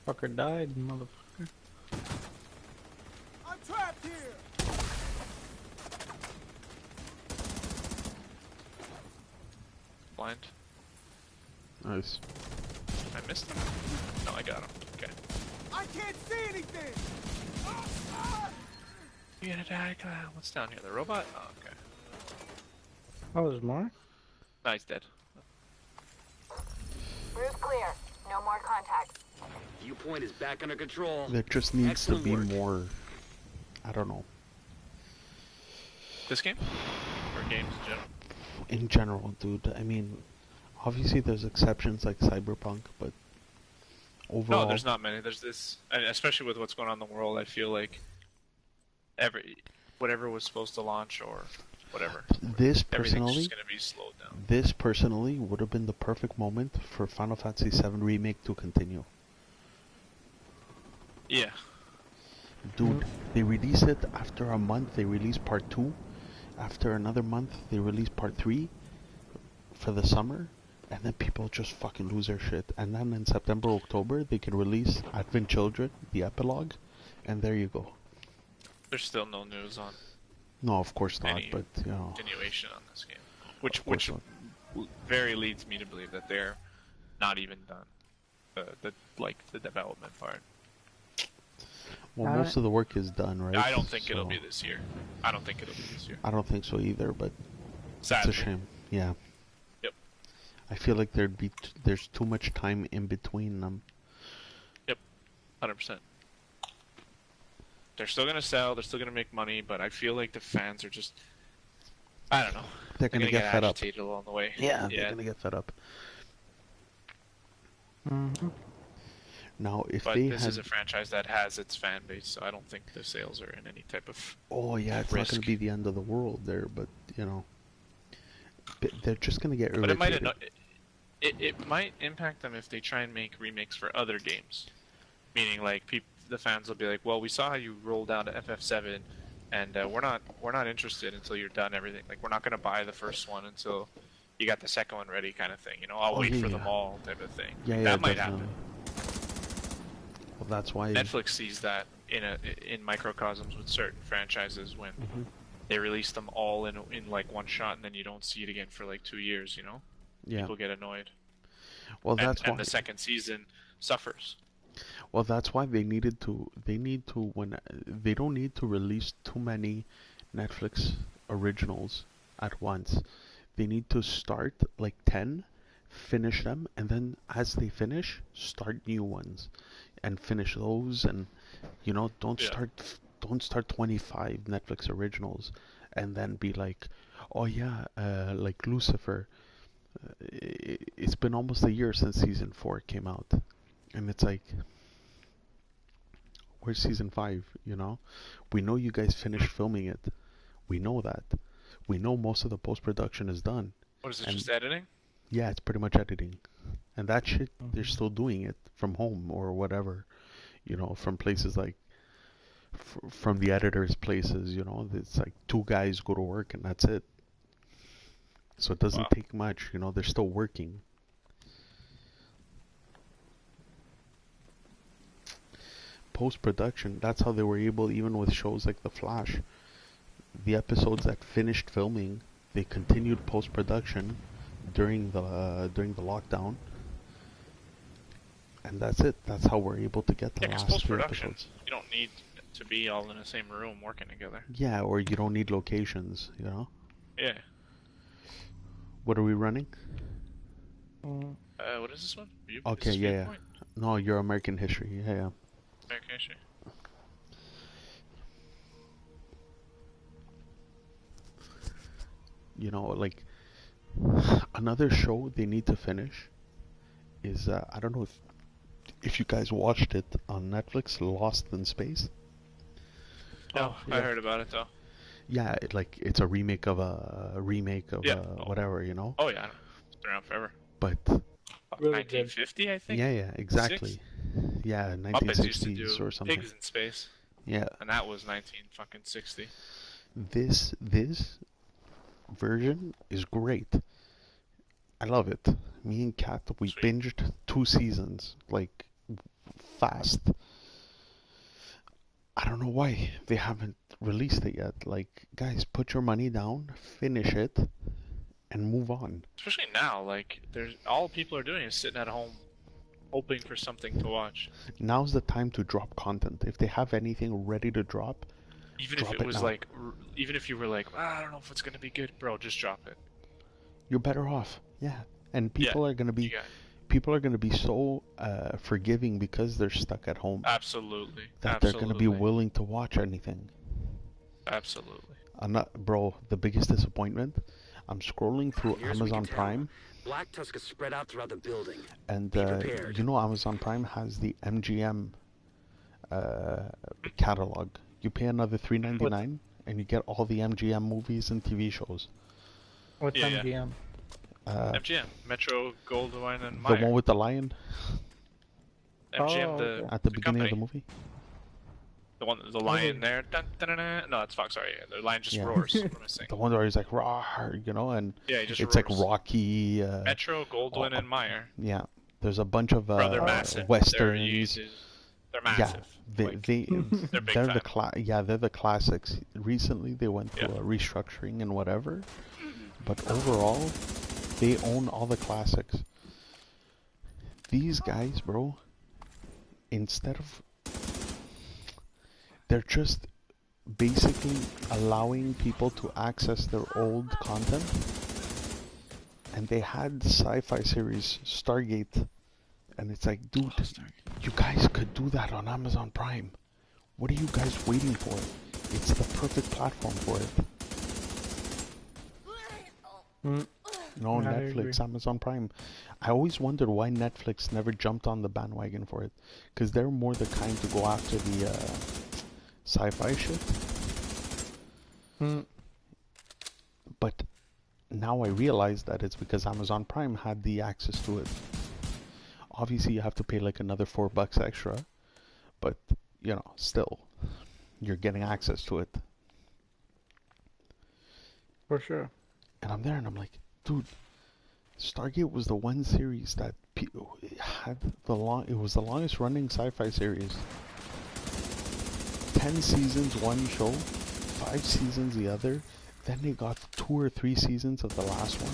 Fucker died, motherfucker. I'm trapped here. Blind. Nice. I missed him. No, I got him. Okay. I can't see anything. You're gonna die, clown. What's down here? The robot? Oh, okay. Oh, there's more? No, he's dead. Roof clear. No more contacts. Viewpoint is back under control. There just needs Excellent to be work. more... I don't know. This game? Or games in general? In general, dude. I mean, obviously there's exceptions like Cyberpunk, but overall... No, there's not many. There's this, and especially with what's going on in the world, I feel like whatever was supposed to launch or whatever, This everything's personally... just gonna be slowed down. This personally would have been the perfect moment for Final Fantasy VII Remake to continue. Yeah. Dude, they released it after a month, they released part 2. After another month, they released part 3 for the summer. And then people just fucking lose their shit. And then in September, October, they can release Advent Children, the epilogue. And there you go. There's still no news on No, of course not, any but, you know... continuation on this game, which Of course not. very leads me to believe that they're not even done. The development part. Well, most of the work is done, right? I don't think it'll So- be this year. I don't think it'll be this year. I don't think so either, but Sadly. it's a shame. Yeah. Yep. I feel like there's too much time in between them. Yep. 100%. They're still gonna sell. They're still gonna make money, but I feel like the fans are just. I don't know. They're gonna get fed up. agitated along the way. Yeah, they're gonna get fed up. Mm-hmm. Now, if But they this had... is a franchise that has its fan base, so I don't think the sales are in any type of. Oh yeah, it's risk. not gonna be the end of the world there, but you know, they're just gonna get But it might irritated. it might impact them if they try and make remakes for other games, meaning like the fans will be like, well, we saw how you rolled down to FF7, and we're not interested until you're done everything. Like we're not gonna buy the first one until you got the second one ready, kind of thing. You know, I'll Oh, wait yeah, for yeah. them all, type of thing. Yeah, That might definitely. happen. Well, that's why Netflix sees that in microcosms with certain franchises when Mhm. they release them all in like one shot, and then you don't see it again for like 2 years. You know, Yeah. people get annoyed. Well, that's why. And the second season suffers. Well, that's why they need to when they don't need to release too many Netflix originals at once. They need to start like 10, finish them, and then as they finish, start new ones and finish those, and you know, don't Yeah. start 25 Netflix originals and then be like, "Oh yeah, like Lucifer, it's been almost a year since season 4 came out." And it's like, where's season 5, you know? We know you guys finished filming it. We know that. We know most of the post-production is done. What is it? And- Just editing? Yeah, it's pretty much editing. And that shit, they're still doing it from home or whatever. You know, from places like, from the editor's places, you know. It's like 2 guys go to work and that's it. So it doesn't Wow. take much, you know, they're still working. Post-production, that's how they were able, even with shows like The Flash, the episodes that finished filming, they continued post-production during the lockdown, and that's it. That's how we're able to get the Yeah, because last 3 post-production, episodes. you don't need to be all in the same room working together. Yeah, or you don't need locations, you know. Yeah. What are we running? What is this one? Okay, Is this yeah, yeah. Viewpoint? No, you're American history. Yeah, yeah. American history. You know, like another show they need to finish is I don't know if you guys watched it on Netflix, Lost in Space. No, Oh, I yeah. heard about it though. Yeah, it's a remake of Yeah. whatever, you know. Oh yeah, it's been around forever. But Really good. 1950, I think. yeah, exactly. Yeah, Muppets used to 1960s do or something. Pigs in Space, Yeah, and that was 1960. this version is great. I love it. Me and Kat, we Sweet. binged 2 seasons like fast. I don't know why they haven't released it yet. Like, guys, put your money down, finish it, and move on. Especially now, like there's all people are doing is sitting at home, hoping for something to watch. Now's the time to drop content. If they have anything ready to drop, Even drop if it it was now. like, even if you were like, I don't know if it's gonna be good, bro, just drop it. You're better off. Yeah, and people are gonna be You got it. people are gonna be so forgiving because they're stuck at home Absolutely. that they're gonna be willing to watch anything. Absolutely. I'm not, bro. The biggest disappointment. I'm scrolling through Here's what we Amazon can tell. Prime, Black Tusk is spread out throughout the building. and Be prepared. you know Amazon Prime has the MGM catalog. You pay another $3.99, and you get all the MGM movies and TV shows. What's Yeah, yeah. MGM? MGM, Metro Goldwyn and The Meyer. one with the lion MGM, Oh, the okay. at the beginning company. of the movie. The one, the lion there. Dun, dun, dun, dun. No, it's Fox. Sorry, the lion just Yeah. roars. What am I saying? The one where he's like raw, you know, and Yeah, he just it's roars. like Rocky. Metro Goldwyn and Meyer. Yeah, there's a bunch of Bro, they're massive. westerns. They're Yeah, massive. they Like, they they're big they're time. they're the classics. Recently, they went through a restructuring and whatever, but overall, they own all the classics. These guys, bro, instead of they're just basically allowing people to access their old content, and they had the sci-fi series Stargate, and it's like, dude, you guys could do that on Amazon Prime. What are you guys waiting for? It's the perfect platform for it. No, I Netflix, agree. Amazon Prime. I always wondered why Netflix never jumped on the bandwagon for it, because they're more the kind to go after the sci-fi shit. But now I realize that it's because Amazon Prime had the access to it. Obviously, you have to pay like another $4 extra, but you know, still, you're getting access to it. For sure. And I'm there, and I'm like, dude, Stargate was the one series that had it was the longest running sci-fi series. 10 seasons, one show, 5 seasons the other. Then they got 2 or 3 seasons of the last one,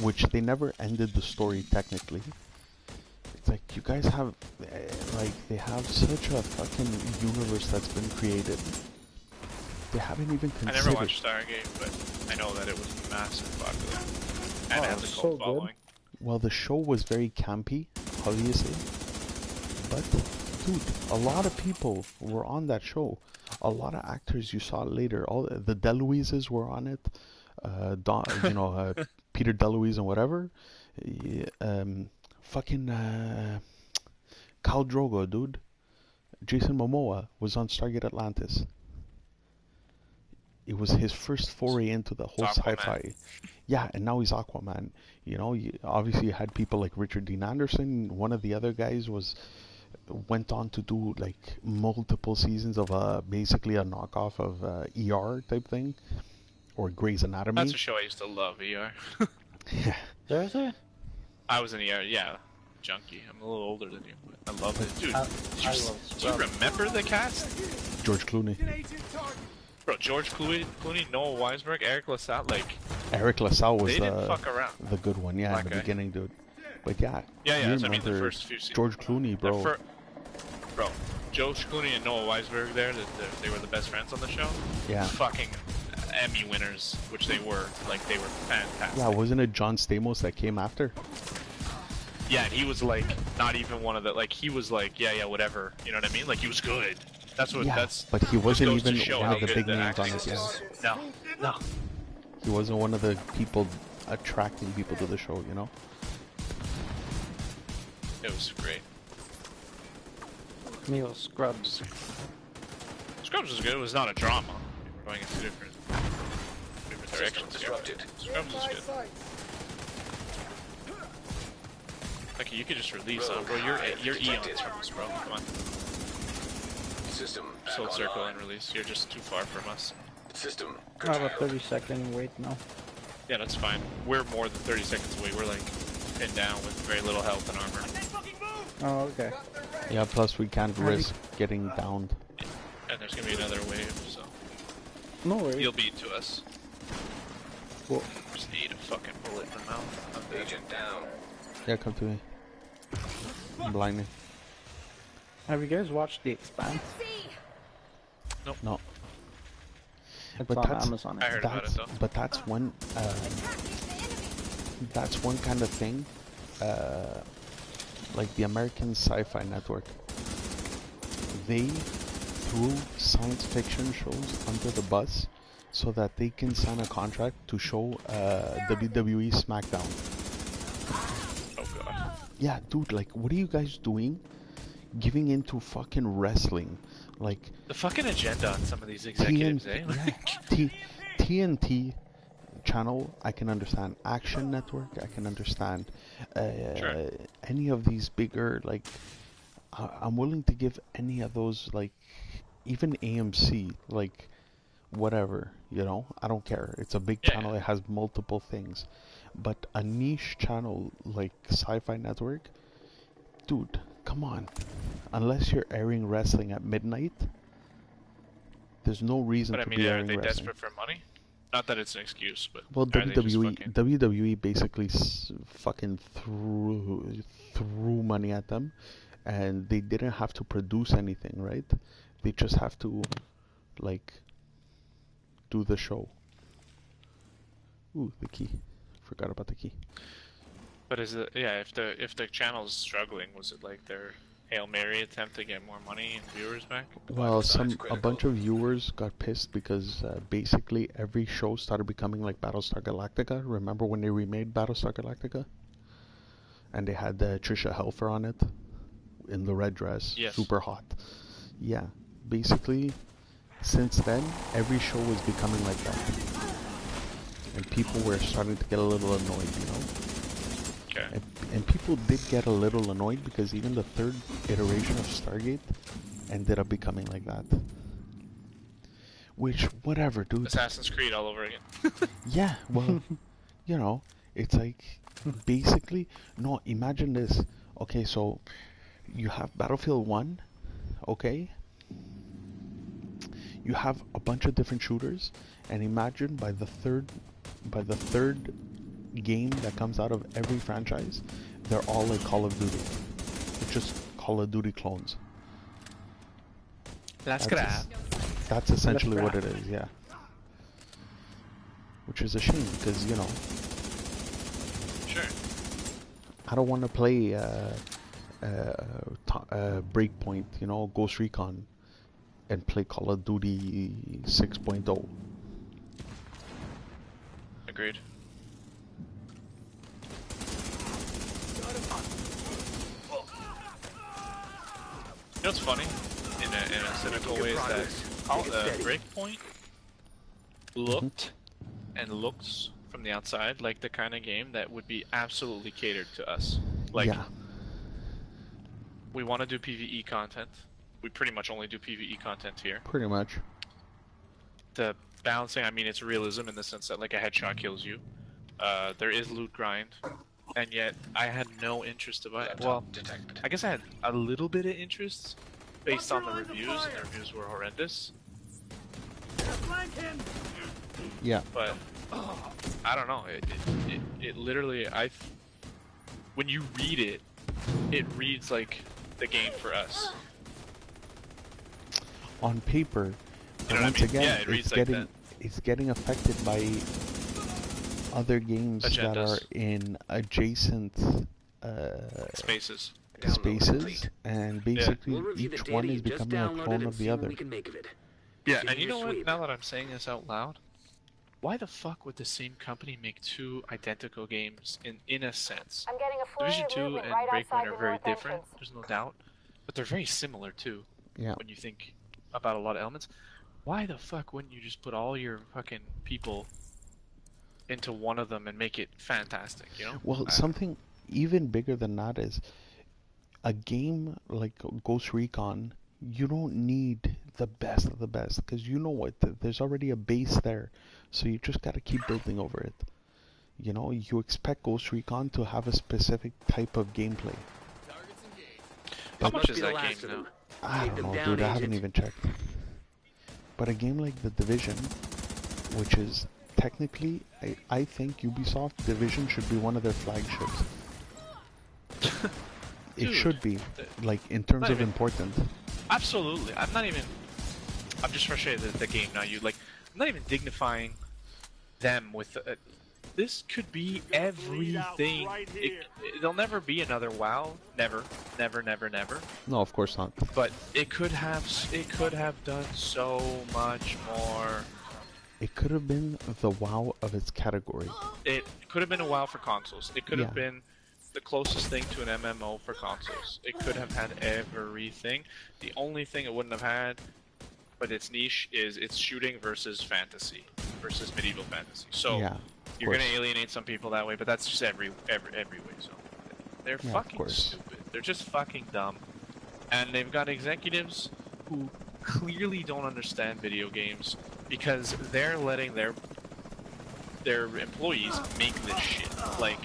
which they never ended the story technically. It's like, you guys have, they have such a fucking universe that's been created. They haven't even I considered. never watched Stargate, but I know that it was massive popular. And it has a so cult good. following. Well, the show was very campy, obviously. But, dude, a lot of people were on that show. A lot of actors you saw later. All the DeLuises were on it. Peter DeLuise and whatever. Khal Drogo, dude. Jason Momoa was on Stargate Atlantis. It was his first foray into the whole Aquaman. sci-fi. Yeah, and now he's Aquaman. You know, obviously you had people like Richard Dean Anderson. One of the other guys went on to do like multiple seasons of basically a knockoff of ER type thing, or Grey's Anatomy. That's a show I used to love, ER. Yeah. There's it? I was an ER, yeah, junkie. I'm a little older than you, but I love it. Dude, I do love you remember the cast? George Clooney. Bro, George Clooney, Noah Weisberg, Eric LaSalle, like, Eric LaSalle was they didn't fuck around. the good one, yeah, Black in the guy. beginning, dude. But yeah, Yeah, you that's what I mean, the remember first few seasons. George Clooney, bro. Bro, George Clooney and Noah Weisberg there, they were the best friends on the show. Yeah. Fucking Emmy winners, which they were. Like, they were fantastic. Yeah, wasn't it John Stamos that came after? Yeah, and he was like, not even one of the, like, he was like, yeah, whatever. You know what I mean? Like, he was good. That's what. Yeah, That's. but he wasn't goes to even show one how of the good big the names on acting it. is. Yeah. No. He wasn't one of the people attracting people to the show, you know? It was great. Meal Scrubs. Scrubs was good. It was not a drama. We were going into different System directions here. disrupted. Scrubs was good. Like you could just release on, bro. You're eons from us, bro. Come on. System back Soul circle online. and release. You're just too far from us. System I have a curtailed. 30-second wait now. Yeah, that's fine. We're more than 30 seconds away. We're like pinned down with very little health and armor. Oh, okay. Yeah, plus we can't Have you- risk getting downed. And there's gonna be another wave, so No worries. you'll beat to us. Well, Just need a fucking bullet in the mouth. I'm dead. Agent down. Yeah, come to me. Blind me. have you guys watched The Expanse? No. It's But on that's- Amazon. I heard about it though. But that's one kind of thing, like the American Sci-Fi Network. They threw science fiction shows under the bus so that they can sign a contract to show WWE SmackDown. Oh god. Yeah, dude, like, what are you guys doing? Giving into fucking wrestling, like The fucking agenda on some of these executives, TNT, eh? yeah, TNT channel, I can understand. Action Network, I can understand. Sure. Any of these bigger, like, I'm willing to give any of those, like, even AMC, like, whatever, you know? I don't care. It's a big Yeah, channel, yeah. it has multiple things. But a niche channel like Sci-Fi Network, dude, come on. Unless you're airing wrestling at midnight, there's no reason But I to mean, be are airing they wrestling. desperate for money? Not that it's an excuse, but Well, are they just fucking... WWE basically fucking threw money at them, and they didn't have to produce anything, right? They just have to, like, do the show. Ooh, the key. Forgot about the key. But is it, yeah, if the channel's struggling, was it like their Hail Mary attempt to get more money and viewers back? Well, Besides a critical. bunch of viewers got pissed because basically every show started becoming like Battlestar Galactica. Remember when they remade Battlestar Galactica? And they had Trisha Helfer on it in the red dress, Yes. super hot. Yeah, basically, since then, every show was becoming like that. And people were starting to get a little annoyed, you know? Okay. And people did get a little annoyed because even the third iteration of Stargate ended up becoming like that. Which, whatever, dude. Assassin's Creed all over again. Yeah, well, you know, it's like, basically, no, imagine this. Okay, so, you have Battlefield 1, okay? You have a bunch of different shooters, and imagine by the third game that comes out of every franchise, they're all like Call of Duty. They're just Call of Duty clones. That's essentially what it is, yeah. Which is a shame, because, you know, Sure. I don't want to play Breakpoint, you know, Ghost Recon, and play Call of Duty 6.0. Agreed. You know what's funny? In a cynical way is that Breakpoint looked and looks from the outside like the kind of game that would be absolutely catered to us. Like, Yeah. we want to do PvE content. We pretty much only do PvE content here. Pretty much. The balancing, I mean, it's realism in the sense that like a headshot kills you. There is loot grind, and yet I had no interest about it. Well, Detected. I guess I had a little bit of interest based on the reviews, and the reviews were horrendous. Flank him! Yeah. But I don't know. It literally, when you read it, it reads like the game for us. On paper, You but know what I once mean? again, Yeah, it reads like that. it's getting affected by other games that Agendas. are in adjacent Spaces. spaces, and basically We'll review the each data one you is just becoming a downloaded clone and of the see what other. we can make of it. Yeah, Give and me you your know what? sweep. Now that I'm saying this out loud, why the fuck would the same company make two identical games in a sense? I'm getting a flurry Division of 2 movement and right Breakpoint outside are the very north different, entrance. there's no doubt, but they're very similar too Yeah. when you think about a lot of elements. Why the fuck wouldn't you just put all your fucking people into one of them and make it fantastic, you know? Well, something even bigger than that is a game like Ghost Recon. You don't need the best of the best because you know what? There's already a base there, so you just gotta keep building over it. You know, you expect Ghost Recon to have a specific type of gameplay. How But much is Be the that last game of now? them. I Take don't them know, down, dude. I haven't Agent. even checked. But a game like The Division, which is technically, I think Ubisoft Division should be one of their flagships. It Dude, should be, like, in terms not of even- importance. Absolutely. I'm just frustrated at the game now. I'm not even dignifying them with. This could be everything. There'll never be another WoW. Never, never, never, never. No, of course not. But it could have done so much more. It could have been the WoW of its category. It could have been a WoW for consoles. It could have Yeah. been the closest thing to an MMO for consoles. It could have had everything. The only thing it wouldn't have had, but its niche, is its shooting versus fantasy, versus medieval fantasy. So Yeah, you're gonna alienate some people that way, but that's just every way. So they're Yeah, of fucking course. stupid. They're just fucking dumb, and they've got executives who clearly don't understand video games because they're letting their employees make this shit. Like,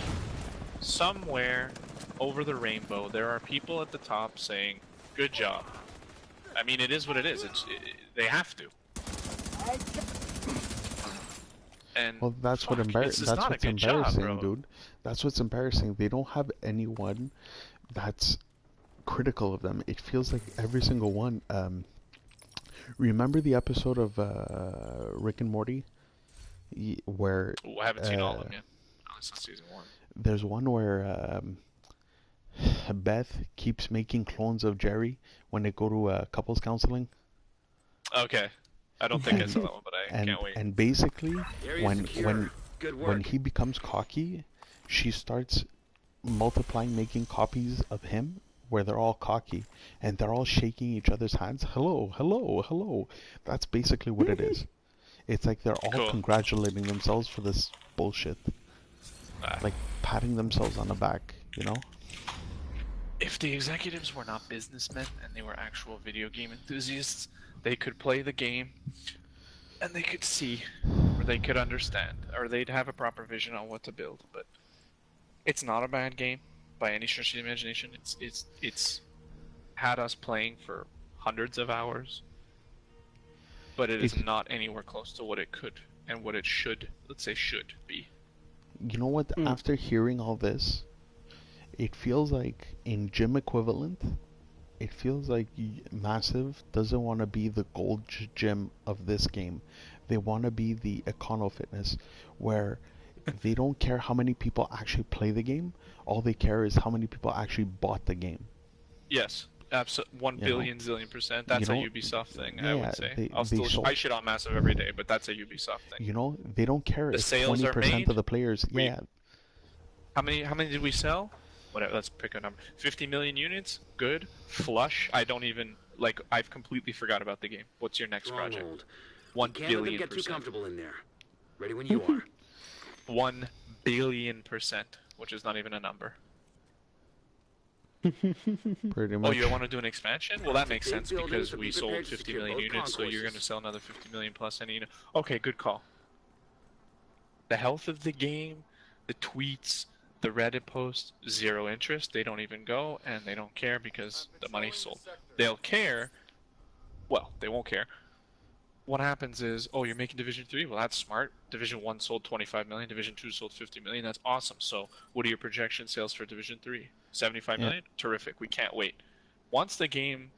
somewhere over the rainbow, there are people at the top saying, "Good job." I mean, it is what it is. They have to. And Well, that's what fuck, it's just not a what's good job, embarrassing, bro. dude. That's what's embarrassing. They don't have anyone that's critical of them. It feels like every single one. Remember the episode of Rick and Morty, where Ooh, I haven't seen all of them yet. Oh, it's not season 1. there's one where Beth keeps making clones of Jerry when they go to couples counseling. Okay. I don't think I saw that one, but I And can't wait. and basically, Area when secure. Good work. when he becomes cocky, she starts multiplying, making copies of him where they're all cocky and they're all shaking each other's hands. Hello, hello, hello. That's basically what it is. It's like they're all Cool. congratulating themselves for this bullshit. Ah. Like patting themselves on the back, you know? If the executives were not businessmen and they were actual video game enthusiasts, they could play the game and they could see, or they could understand, or they'd have a proper vision on what to build. But it's not a bad game by any stretch of the imagination. It's had us playing for hundreds of hours, but it is not anywhere close to what it could and what it should, let's say, should be. You know what? After hearing all this, it feels like in gym equivalent, it feels like Massive doesn't want to be the gold gym of this game. They want to be the Econo Fitness, where they don't care how many people actually play the game. All they care is how many people actually bought the game. Yes, absolutely, 1 You billion zillion %. That's you a know, Ubisoft thing, I yeah, would say. they I shit on Massive every day, but that's a Ubisoft thing. You know, they don't care The if sales are 20% made. of the players. We- Yeah, How many did we sell? Whatever, let's pick a number. 50 million units? Good. Flush? I don't even, like, I've completely forgot about the game. What's your next project? Stronghold. 1 Can't let them billion get too %. comfortable in there. Ready when you are. 1 billion %, which is not even a number. pretty Oh, much. you want to do an expansion? Well, that makes Big sense building, because so we be sold prepared to 50 secure million both units, so you're going to concourses. sell another 50 million plus any unit. Okay, good call. The health of the game, the tweets, the Reddit posts, zero interest. They don't even go, and they don't care because the money's sold. They'll care. Well, they won't care. What happens is, oh, you're making Division 3? Well, that's smart. Division 1 sold 25 million. Division 2 sold 50 million. That's awesome. So what are your projection sales for Division 3? 75 million? Terrific. We can't wait. Once the game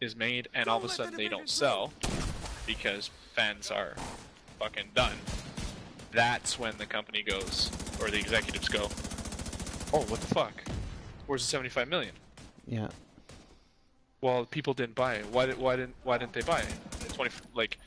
is made and all of a sudden they don't sell because fans are fucking done, that's when the company goes, or the executives go, oh, what the fuck? Where's the 75 million? Yeah. Well, people didn't buy it. Why didn't they buy it? 20 like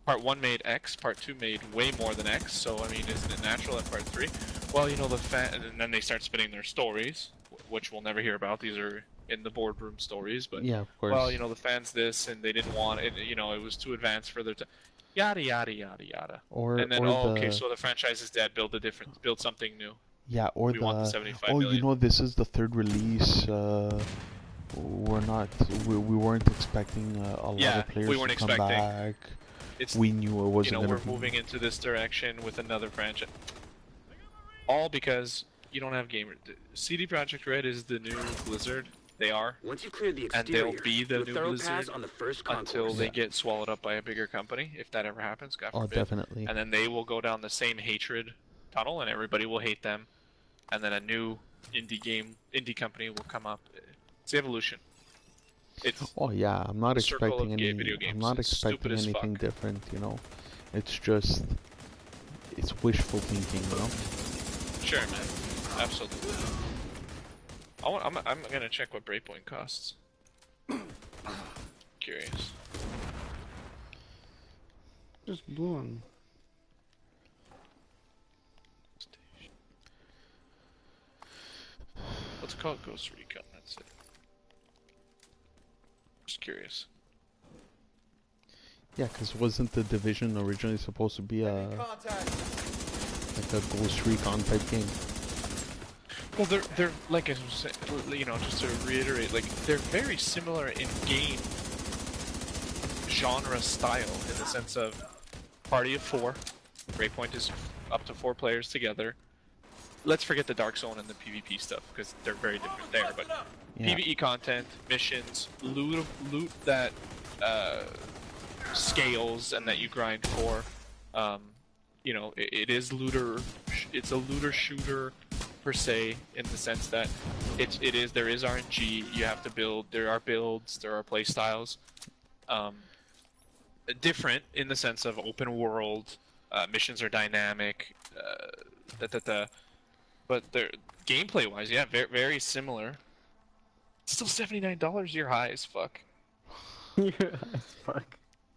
part 1 made X, part 2 made way more than X. So I mean, isn't it natural that part 3? Well, you know the and then they start spinning their stories, which we'll never hear about. These are in the boardroom stories, but Yeah, of course. well, you know the fans this and they didn't want it. You know, it was too advanced for their time. Yada yada yada yada. Or And then or okay, so the franchise is dead. Build something new. yeah, or We want the 75 you million. know, this is the third release. We weren't expecting a lot Yeah, of players we weren't to come expecting. back. It's We knew it wasn't you know gonna we're be. moving into this direction with another franchise. All because you don't have gamer. CD Projekt Red is the new Blizzard. They are. Once you clear the And exterior, they'll be the do a new thorough Blizzard pass on the first until concourse. they get swallowed up by a bigger company, if that ever happens, God Oh, forbid. definitely. And then they will go down the same hatred tunnel, and everybody will hate them. And then a new indie company will come up. It's the evolution. It's Oh yeah, I'm not the circle expecting of any. video I'm games. not It's expecting stupid as anything fuck. different. You know, it's just it's wishful thinking. You know. Sure, man. Absolutely. I'm gonna check what Breakpoint costs. Curious. Just blue one. What's it called? Ghost Recon. That's it. Just curious. Yeah, because wasn't the Division originally supposed to be like a Ghost Recon type game? Well, they're like I was saying, you know, just to reiterate, like they're very similar in game genre style in the sense of party of 4. Breakpoint is up to 4 players together. Let's forget the Dark Zone and the PvP stuff because they're very different there. But Yeah. PvE content, missions, loot that scales and that you grind for. You know, it is looter. It's a looter shooter per se, in the sense that there is RNG. You have to build. There are builds. There are play styles. Different in the sense of open world. Missions are dynamic. But they're gameplay wise, yeah, very, very similar. Still $79. You're high as fuck. Yeah, fuck.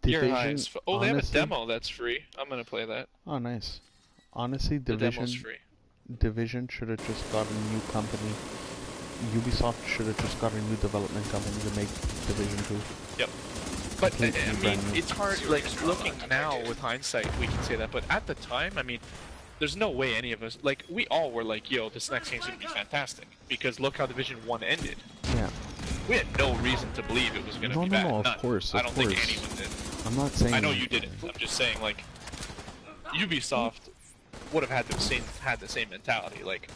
You're high Division. as oh, they have a honestly- demo that's free. I'm gonna play that. Oh, nice. Honestly, The demo's Division. free. Division should have just got a new company. Ubisoft should have just got a new development company to make Division 2. Yep. But I Completely mean, brand new. it's hard. Like looking now with hindsight, we can say that. But at the time, I mean, there's no way any of us like we all were like, "Yo, this next game's gonna be fantastic," because look how Division 1 ended. Yeah. We had no reason to believe it was gonna No, be no, bad. no, of None. course, I of don't think course. anyone did. I'm not saying. I know you didn't. I'm just saying, like, Ubisoft would have had the same mentality. Like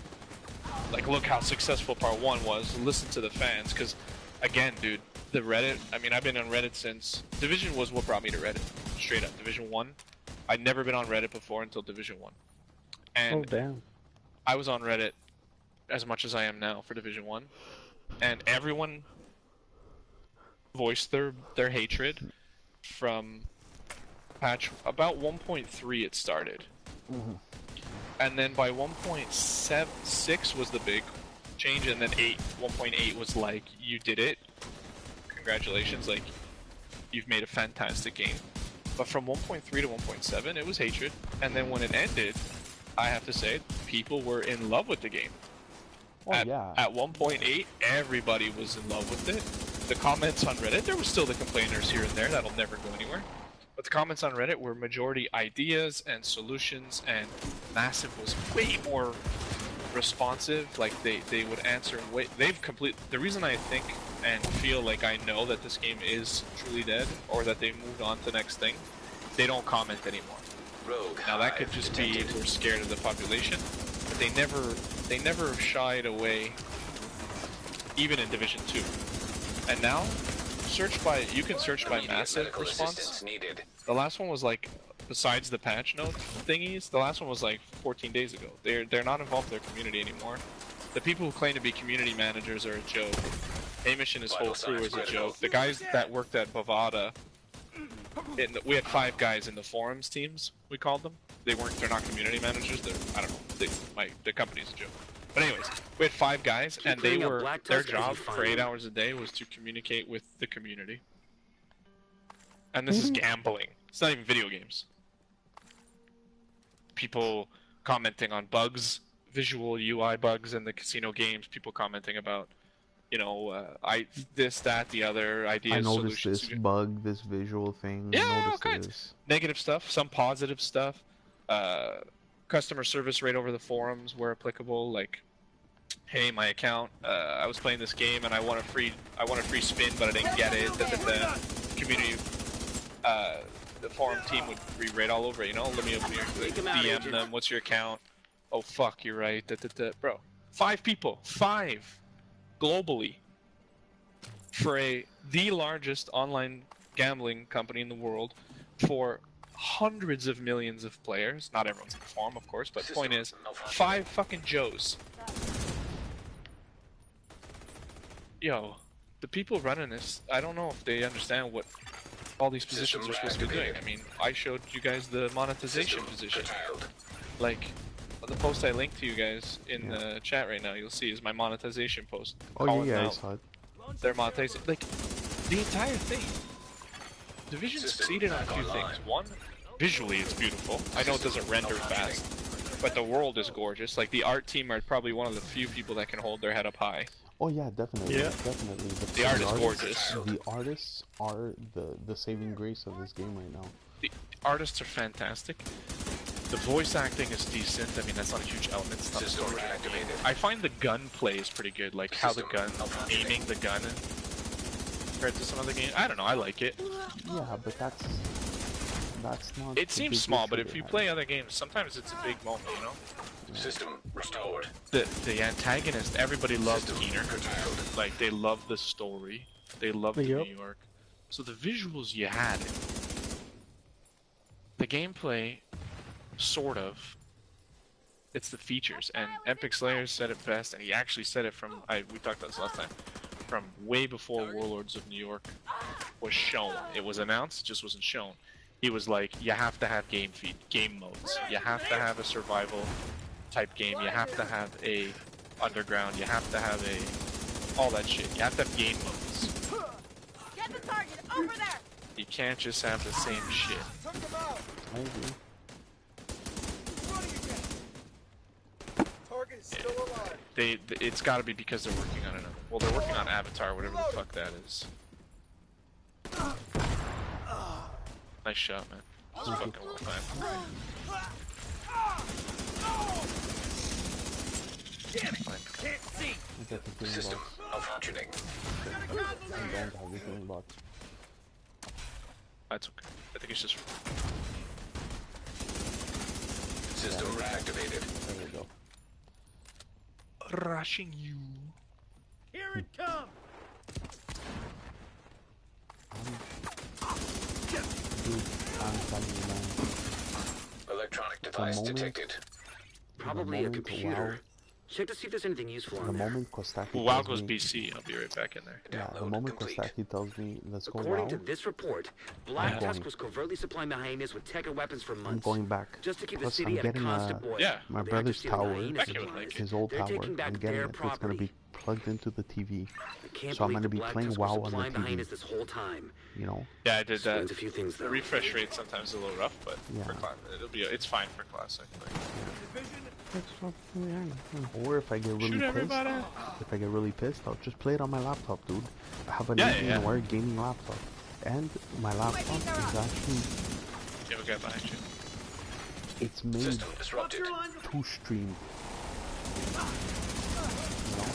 look how successful Part 1 was. Listen to the fans, because again, dude, the Reddit. I mean, I've been on Reddit since Division was what brought me to Reddit. Straight up, Division 1. I'd never been on Reddit before until Division 1, and Oh damn. I was on Reddit as much as I am now for Division 1, and everyone voiced their hatred from patch about 1.3 it started. And then by 1.6 was the big change, and then 1.8 was like, you did it. Congratulations, like, you've made a fantastic game. But from 1.3 to 1.7, it was hatred. And then when it ended, I have to say, people were in love with the game. At 1.8, everybody was in love with it. The comments on Reddit, there were still the complainers here and there, that'll never go anywhere. But the comments on Reddit were majority ideas and solutions, and Massive was way more responsive. Like, they would answer the reason I think and feel like I know that this game is truly dead, or that they moved on to the next thing, they don't comment anymore. Rogue Now that could hive just detected. be we're scared of the population, but they never shied away, even in Division 2. And now, you can search by Immediate massive medical response. assistance needed. The last one was like, besides the patch note thingies, the last one was like 14 days ago. They're not involved in their community anymore. The people who claim to be community managers are a joke. Hamish and his whole crew is a joke. The guys that worked at Bovada, we had 5 guys in the forums teams, we called them. They're not community managers. I don't know. The company's a joke. But anyways, we had 5 guys, and they playing a were Black their Tusk as you job find for 8 them. hours a day was to communicate with the community. And this is gambling. It's not even video games. People commenting on bugs, visual UI bugs in the casino games. People commenting about, you know, this, that, the other ideas, I noticed solutions. this bug, this visual thing. Yeah, I all noticed kinds. this. Negative stuff, some positive stuff. Customer service rate over the forums where applicable. Like, hey, my account. I was playing this game and I want a free spin, but I didn't get it. The community, the forum team would re-rate all over it. You know, let me open your DM them. What's your account? Oh fuck, you're right. Bro, 5 people, 5, globally, for the largest online gambling company in the world, for hundreds of millions of players. Not everyone's in the forum, of course, but the point is, 5 fucking Joes. Yo, the people running this, I don't know if they understand what all these positions are supposed to be doing. I mean, I showed you guys the monetization position. Like, the post I linked to you guys in the chat right now, you'll see is my monetization post. Oh yeah, I saw it. They're monetizing. Like, the entire thing. Division succeeded on 2 things. One, visually it's beautiful. I know it doesn't render fast, but the world is gorgeous. Like, the art team are probably one of the few people that can hold their head up high. Oh yeah, definitely, Yeah. definitely. The art is gorgeous. The artists are the saving grace of this game right now. The artists are fantastic. The voice acting is decent. I mean, that's not a huge element. It's not a story. I find the gunplay is pretty good. Like how the gun, aiming the gun compared to some other games. I don't know. I like it. Yeah, but that's not. It seems small, but if you play other games, sometimes it's a big moment. You know. System restored. The antagonist. Everybody loves Keener. Like they love the story. They love the New York. So the visuals you had it. The gameplay, sort of. It's the features, and Epic Slayer said it best, and he actually said it from we talked about this last time, from way before Warlords of New York was shown. It was announced, just wasn't shown. He was like, you have to have game modes. You have to have a survival type game. You have to have a underground. You have to have all that shit. You have to have game modes. Get the target over there. You can't just have the same shit. I agree. Target is still alive. It's got to be because they're working on another. Well, they're working on Avatar, whatever the fuck that is. Nice shot, man. This is fucking well timed. Damn it! Can't see. I got the healing System box. malfunctioning. I don't have the healing box. That's okay. I think it's just. System reactivated. There we go. Rushing you. Here it comes. Dude, I'm telling you, man. Electronic device moment- detected. Probably a moment, computer. wow. Check to see if there's anything useful The on there. moment Kostaki WoW tells goes me, BC. I'll be right back in there. yeah, the Download moment complete. Kostaki tells me, let's go According WoW, to this report, Black I'm Tusk going. was covertly supplying the hyenas with tech and weapons for I'm months. going back. Just to keep the Plus, city I'm at a getting constant boil. Yeah. my They brother's aren't just stealing tower, hyenas Back in with supplies. his old They're tower. taking back I'm getting their it. It's gonna property. be plugged into the TV. I can't So I'm believe gonna the be Black playing Tusk WoW was on the supplying the TV. hyenas this whole time. You know? Yeah, I did that. Explains a few things The though. refresh rate sometimes is a little rough, but Yeah. for class, it's fine for classic. Like, Or if I get really shoot pissed, everybody. I'll just play it on my laptop, dude. I have an Yeah, 18-hour gaming laptop, and my laptop is actually You have a guy behind you. it's made System disrupted. to stream. You know?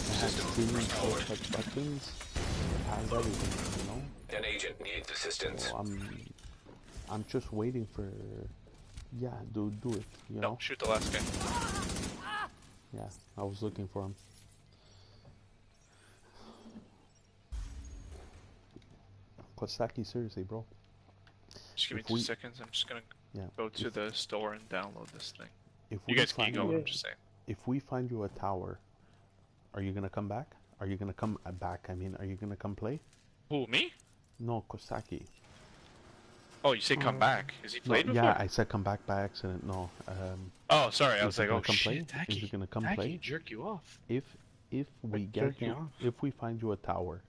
It has streaming touch buttons. It has everything, you know. An agent needs assistance. So I'm just waiting for. Yeah, do it. You No, know. shoot the last guy. Yeah, I was looking for him. Kostaki, seriously, bro. Just give me If 2 we- seconds. I'm just gonna Yeah. go to the store and download this thing. If You we guys keep find going. you, I'm just saying. if we find you a tower, are you gonna come back? Are you gonna come back? I mean, are you gonna come play? Who, me? No, Kostaki. Oh, you say come back. Has he played before? Yeah, I said come back by accident. No. Oh, sorry. I was Is he like, gonna oh come play? shit, Tacky. Is he gonna come Tacky, play? jerk you off. If we get jerking you, off? if we find you a tower,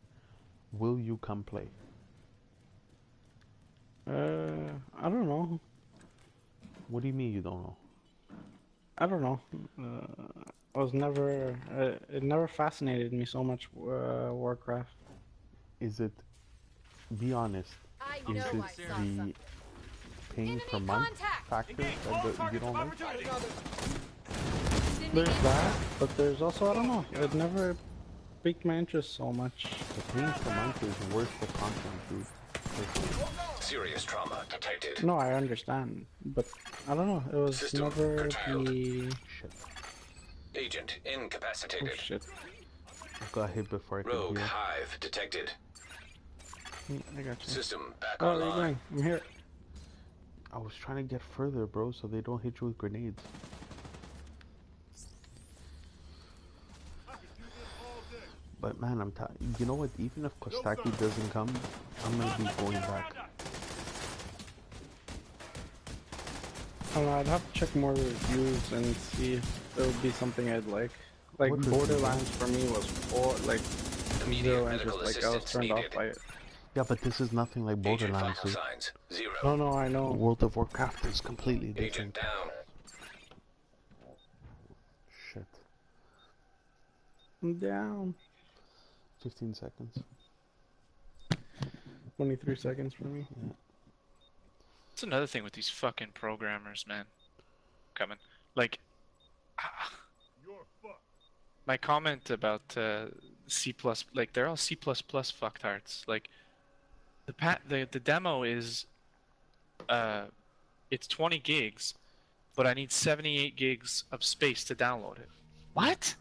will you come play? I don't know. What do you mean you don't know? I don't know. I was never. It never fascinated me so much. Warcraft. Is it? Be honest. I Is know it I saw the something. paying per month factor that you don't like? There's that, but there's also, I don't know. It never piqued my interest so much. The paying per month is worth the content, dude. Personally. Serious trauma detected. No, I understand, but I don't know. It was System never curtailed. the. Shit. Agent Oh incapacitated. shit! I got hit before I could Rogue heal. hive detected. I got you. System back Oh, where are you online. going? I'm here. I was trying to get further, bro, so they don't hit you with grenades. But man, you know what? Even if Kostaki doesn't come, I'm gonna be going back. I don't know, I'd have to check more reviews and see if there would be something I'd like. Like What review? Borderlands for me was like Immediate zero medical interest. Like I was assistance turned off needed. by it. Yeah, but this is nothing like Agent Borderlands. vital Dude. signs. 0. No, I know. World of Warcraft is completely Agent different. down. Shit. I'm down. 15 seconds. 23 seconds for me. That's another thing with these fucking programmers, man. Coming. Like, my comment about C++, like, they're all C++ fucktards. Like, the demo is, it's 20 gigs, but I need 78 gigs of space to download it. What?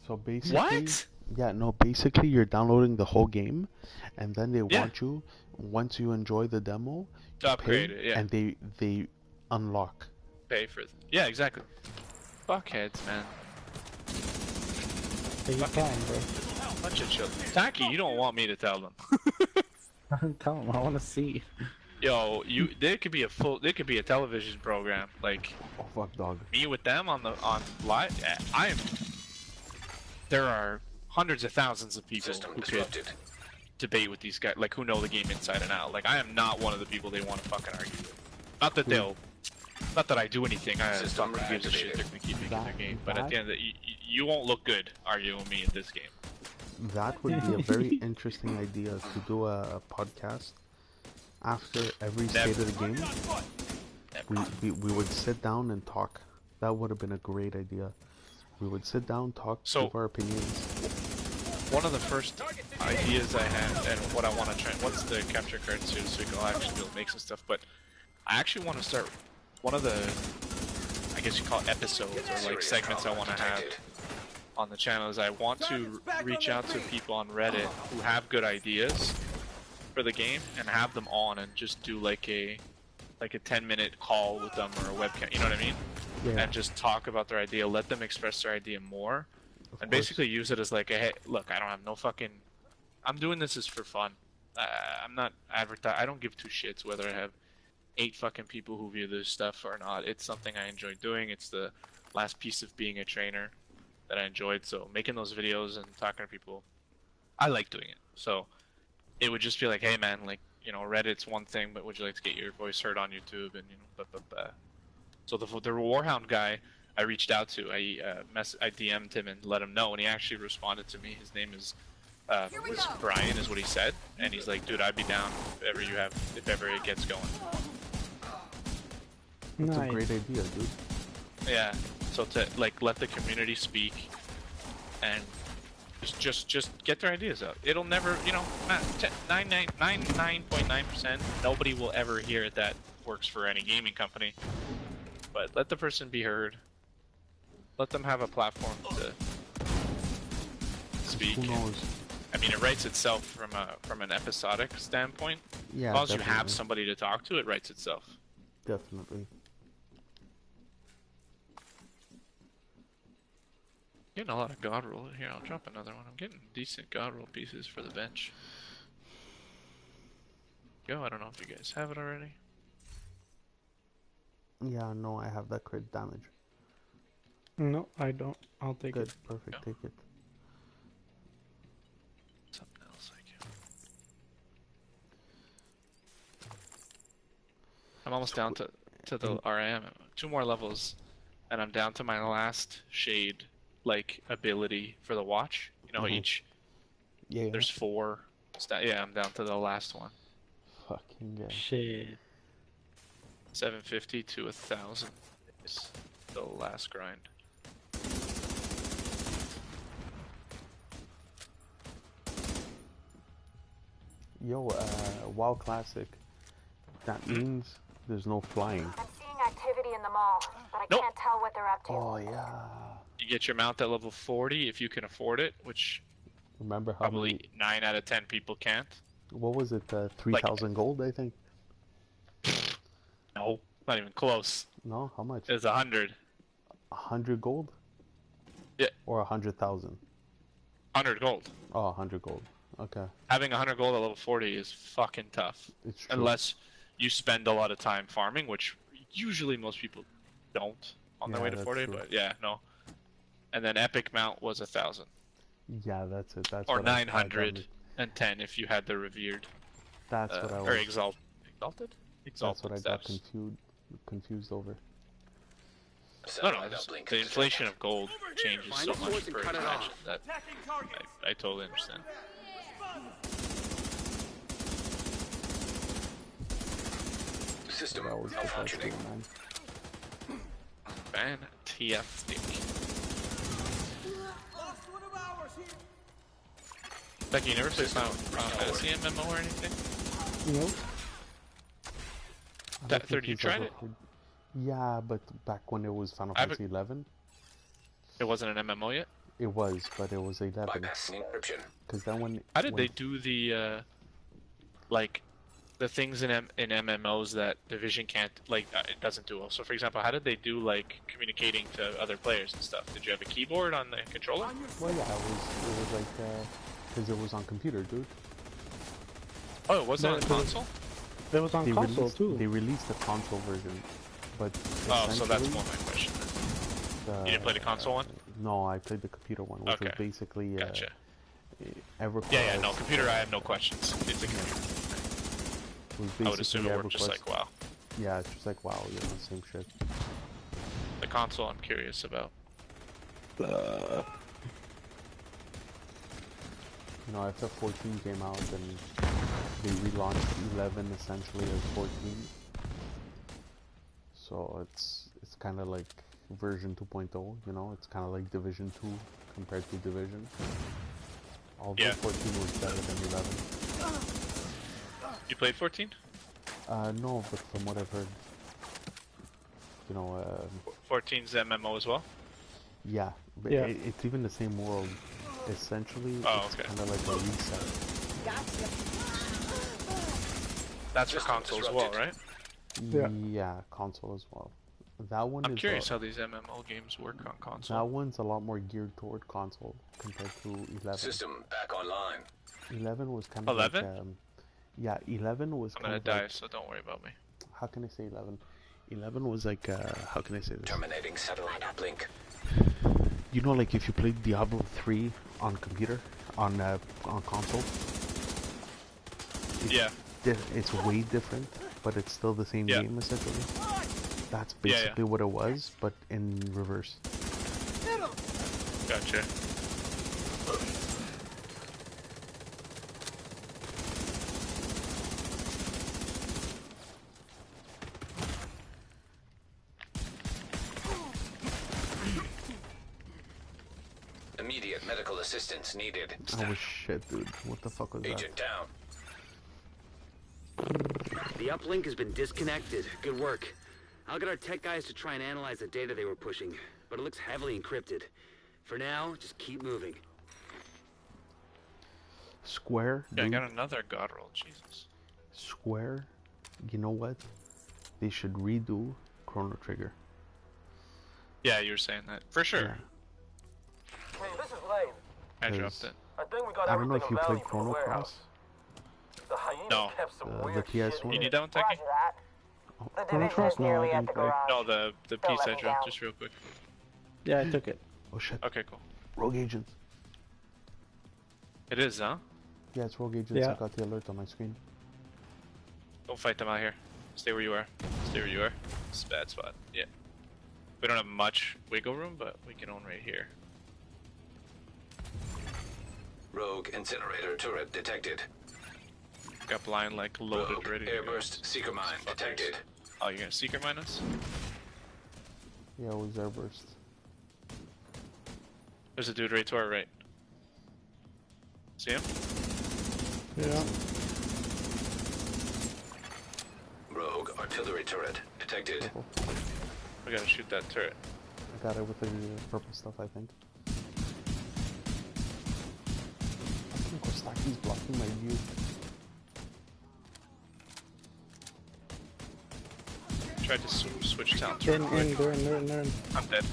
So basically, What? yeah, no, basically you're downloading the whole game, and then they Yeah. want you, once you enjoy the demo, To upgrade pay, it, yeah. and they unlock. Pay for it. Yeah, exactly. Fuckheads, man. Hey, you tell him, bro. Bunch of children. Tacky, you don't want me to tell them. Tell him. I want to see. Yo, there could be a television program like Oh fuck, dog. me with them on live. There are hundreds of thousands of people System who could disrupted. debate with these guys, like who know the game inside and out. Like I am not one of the people they want to fucking argue with. Not that I do anything. I System fucking gives a shit. They're gonna keep making their game. But at the end of the, you won't look good arguing with me in this game. That would be a very interesting idea to do a podcast after every state of the game. We would sit down and talk. That would have been a great idea. We would sit down, talk, So- give our opinions. One of the first ideas I had, and what I want to try, once the capture card soon, so we can all actually be able to make some stuff, but I actually want to start one of the, I guess you call it episodes, or like segments I want to have on the channel, is I want to reach out to people on Reddit who have good ideas for the game, and have them on and just do like a 10-minute call with them, or a webcam, you know what I mean? Yeah. And just talk about their idea, let them express their idea more, and basically use it as like a, hey, look, I don't have no fucking, I'm doing this is for fun. I'm not I don't give two shits whether I have 8 fucking people who view this stuff or not. It's something I enjoy doing. It's the last piece of being a trainer that I enjoyed. So making those videos and talking to people, I like doing it. So it would just be like, hey man, like, you know, Reddit's one thing, but would you like to get your voice heard on YouTube? And you know, blah, blah, blah. So the Warhound guy I reached out to, I DM'd him and let him know, and he actually responded to me. His name is Brian, is what he said, and he's like, dude, I'd be down if ever it gets going. That's Nice. a great idea, dude. Yeah. So to like let the community speak, and just get their ideas out. It'll never, you know, 99.9% nobody will ever hear that works for any gaming company. But let the person be heard. Let them have a platform to speak. Who knows? I mean, it writes itself from an episodic standpoint. Yeah, As long as you have definitely. somebody to talk to, it writes itself. Definitely. Getting a lot of god roll here. I'll drop another one. I'm getting decent god roll pieces for the bench. go. I don't know if you guys have it already. Yeah, no, I have that crit damage. No, I don't. I'll take Good, it. perfect, take it. Something else I can. I'm almost down to the, or I am 2 more levels, and I'm down to my last shade, like, ability for the watch. You know, each, Yeah. there's 4. Yeah, I'm down to the last one. Fucking yeah. Shit. 750 to 1,000 is the last grind. Yo, WoW Classic. That means there's no flying. I'm seeing activity in the mall, but I Nope. can't tell what they're up to. Oh yeah. You get your mount at level 40 if you can afford it, which Remember how probably many? 9 out of 10 people can't. What was it? 3,000 gold, I think. No, not even close. No, how much? It's 100. 100 gold? Yeah. Or 100,000? 100 gold. Oh, 100 gold. Okay. Having 100 gold at level 40 is fucking tough. It's true. Unless you spend a lot of time farming, which usually most people don't on their way to that's 40, true. but yeah, no. And then epic mount was 1,000. Yeah, that's it. That's Or what I had. 910 if you had the revered. That's what I was. Or exalted? That's what I got status. confused over. No, the inflation of gold changes Find so the much source and per cut it expansion off. that Attacking target. I totally understand. System That was the best malfunctioning. thing, man. Fantastic. Lost one of ours here. Becky, you never played Final Fantasy MMO or anything? Nope. That third, you tried it? Yeah, but back when it was Final I haven't- Fantasy 11, It wasn't an MMO yet? it was, but it was 11. Bypassing encryption. Because then when How did they do the, like, the things in MMOs that Division can't, like, it doesn't do? So, for example, how did they do, like, communicating to other players and stuff? Did you have a keyboard on the controller? Well, yeah, it was like because it was on computer, dude. Oh, it wasn't No, on it was- console? It was on console too. They released a console version, but Oh, so that's essentially, more my question. the, You didn't play the console one? No, I played the computer one, which was Okay. basically Gotcha. EverQuest. Yeah, no, computer, I have no questions. It's a computer. It was I would assume basically it worked just EverQuest. like WoW. Yeah, it's just like WoW, you know, same shit. The console, I'm curious about. You know, after 14 came out, and they relaunched 11 essentially as 14. So it's kind of like version 2.0, you know, it's kind of like Division 2 compared to Division. Although Yeah. 14 was better than 11. You played 14? No, but from what I've heard, you know, 14's MMO as well? yeah, but Yeah. it's even the same world. Essentially, Oh, it's okay. kind of like a reset. That's for System console as well, right? Yeah. Yeah, console as well. That one I'm is curious how these MMO games work on that console. one's a lot more geared toward console compared to 11. System back online. 11 was kind of 11? like, yeah, 11 was I'm kind gonna of die, like, so don't worry about me. how can I say 11? 11 was like, how can I say this? Terminating satellite uplink. You know, like if you played Diablo 3 on computer, on console, Yeah. it's way different, but it's still the same Yeah. game essentially. That's Yeah, yeah. basically what it was, but in reverse. Gotcha. Immediate medical assistance needed. Oh shit, dude! What the fuck was that? Agent down. The uplink has been disconnected. Good work. I'll get our tech guys to try and analyze the data they were pushing, but it looks heavily encrypted. For now, just keep moving. Square, Yeah, I dude. got another god roll, Jesus. Square. You know what? They should redo Chrono Trigger. Yeah, you were saying that. For sure. Yeah. Hey, this is Lane. I Cause dropped it. I think we got I don't know everything if you of played value from Chrono the warehouse. Cross. The hyena No. kept some The weird PS4? shit You in need it. that one, Techie? Roger that. The Chrono division Cross? is No, I nearly at didn't the break. garage. No, the Don't piece let I me dropped, down. just real quick. Yeah, I took it. Oh shit. Okay, cool. Rogue agents. It is, huh? Yeah, it's rogue agents. Yeah. I got the alert on my screen. Don't fight them out here. Stay where you are. Stay where you are. It's a bad spot. Yeah. We don't have much wiggle room, but we can own right here. Rogue incinerator turret detected. Got blind like loaded, Rogue ready to go. airburst seeker mine detected. Oh, you're gonna secret mine us? Yeah, it was airburst. There's a dude right to our right. See him? Yeah. Rogue artillery turret detected. Careful. We gotta shoot that turret. I got it with the purple stuff, I think. I think Kostaki's blocking my view. Tried to switch down In, turret quick. they're in. I'm dead.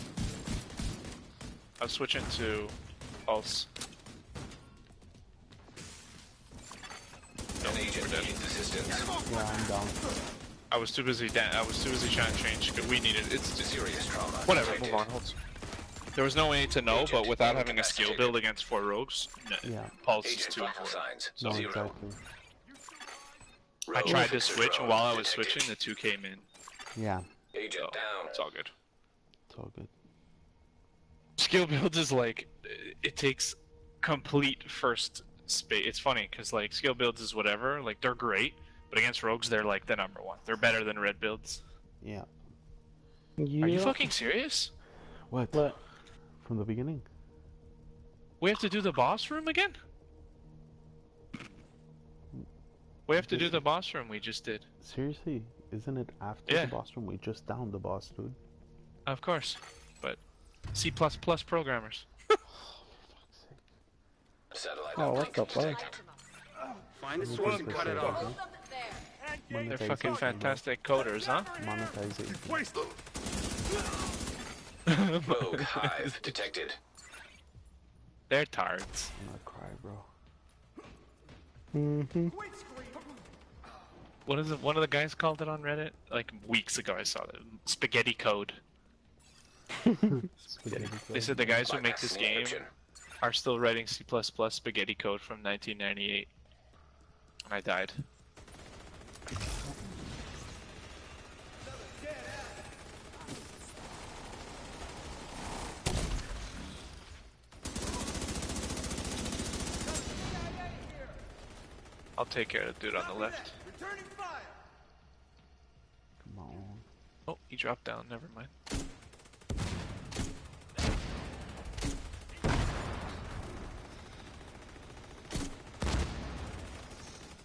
I was switching to pulse. An agent we're dead. needs assistance. Yeah, I'm down. I was too busy. I was too busy trying to change. We needed it. It's Serious trauma. whatever. detected. Move on. Hold. There was no way to know, but without having a skill Agent build against 4 rogues, Yeah. pulse is Agent too vital important. signs. No, Zero. exactly. I Rogue tried to fixer switch, and drone while I was detected. switching, the 2 came in. Yeah, Agent So down. it's all good. it's all good. Skill builds is like it takes complete first space. It's funny because like skill builds is whatever. Like they're great, but against rogues they're like the number one. They're better than red builds. Yeah. Are you fucking serious? What? What? From the beginning? We have to do the boss room again? We have to do the boss room we just did. Seriously? Isn't it after Yeah. the boss room? We just downed the boss, dude. Of course, but C++ programmers. Satellite Oh, what uplink the fuck? detected. Find the source and cut it off. They're fucking fantastic coders, huh? Monetization. Rogue hive detected. They're tards. I'm gonna cry, bro. Mm-hmm. What is it? One of the guys called it on Reddit like weeks ago. I saw it. Spaghetti code. Spaghetti They said the guys who make this Bypassing game encryption. are still writing C++ spaghetti code from 1998. And I died. I'll take care of the dude on the left. Come on. Oh, he dropped down. Never mind.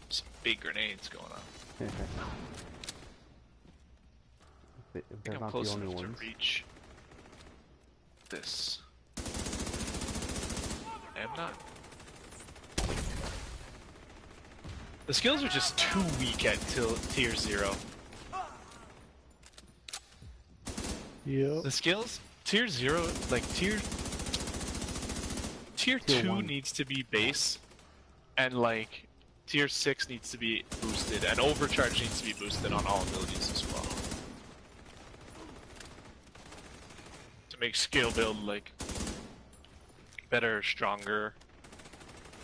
Some big grenades going on. If I they're think I'm not the close only enough to ones. reach this. I am not. The skills are just too weak at tier 0. Yep. The skills, tier 0, like tier Tier 2 1. needs to be base, and like tier 6 needs to be boosted, and overcharge needs to be boosted on all abilities as well. To make skill build like better, stronger.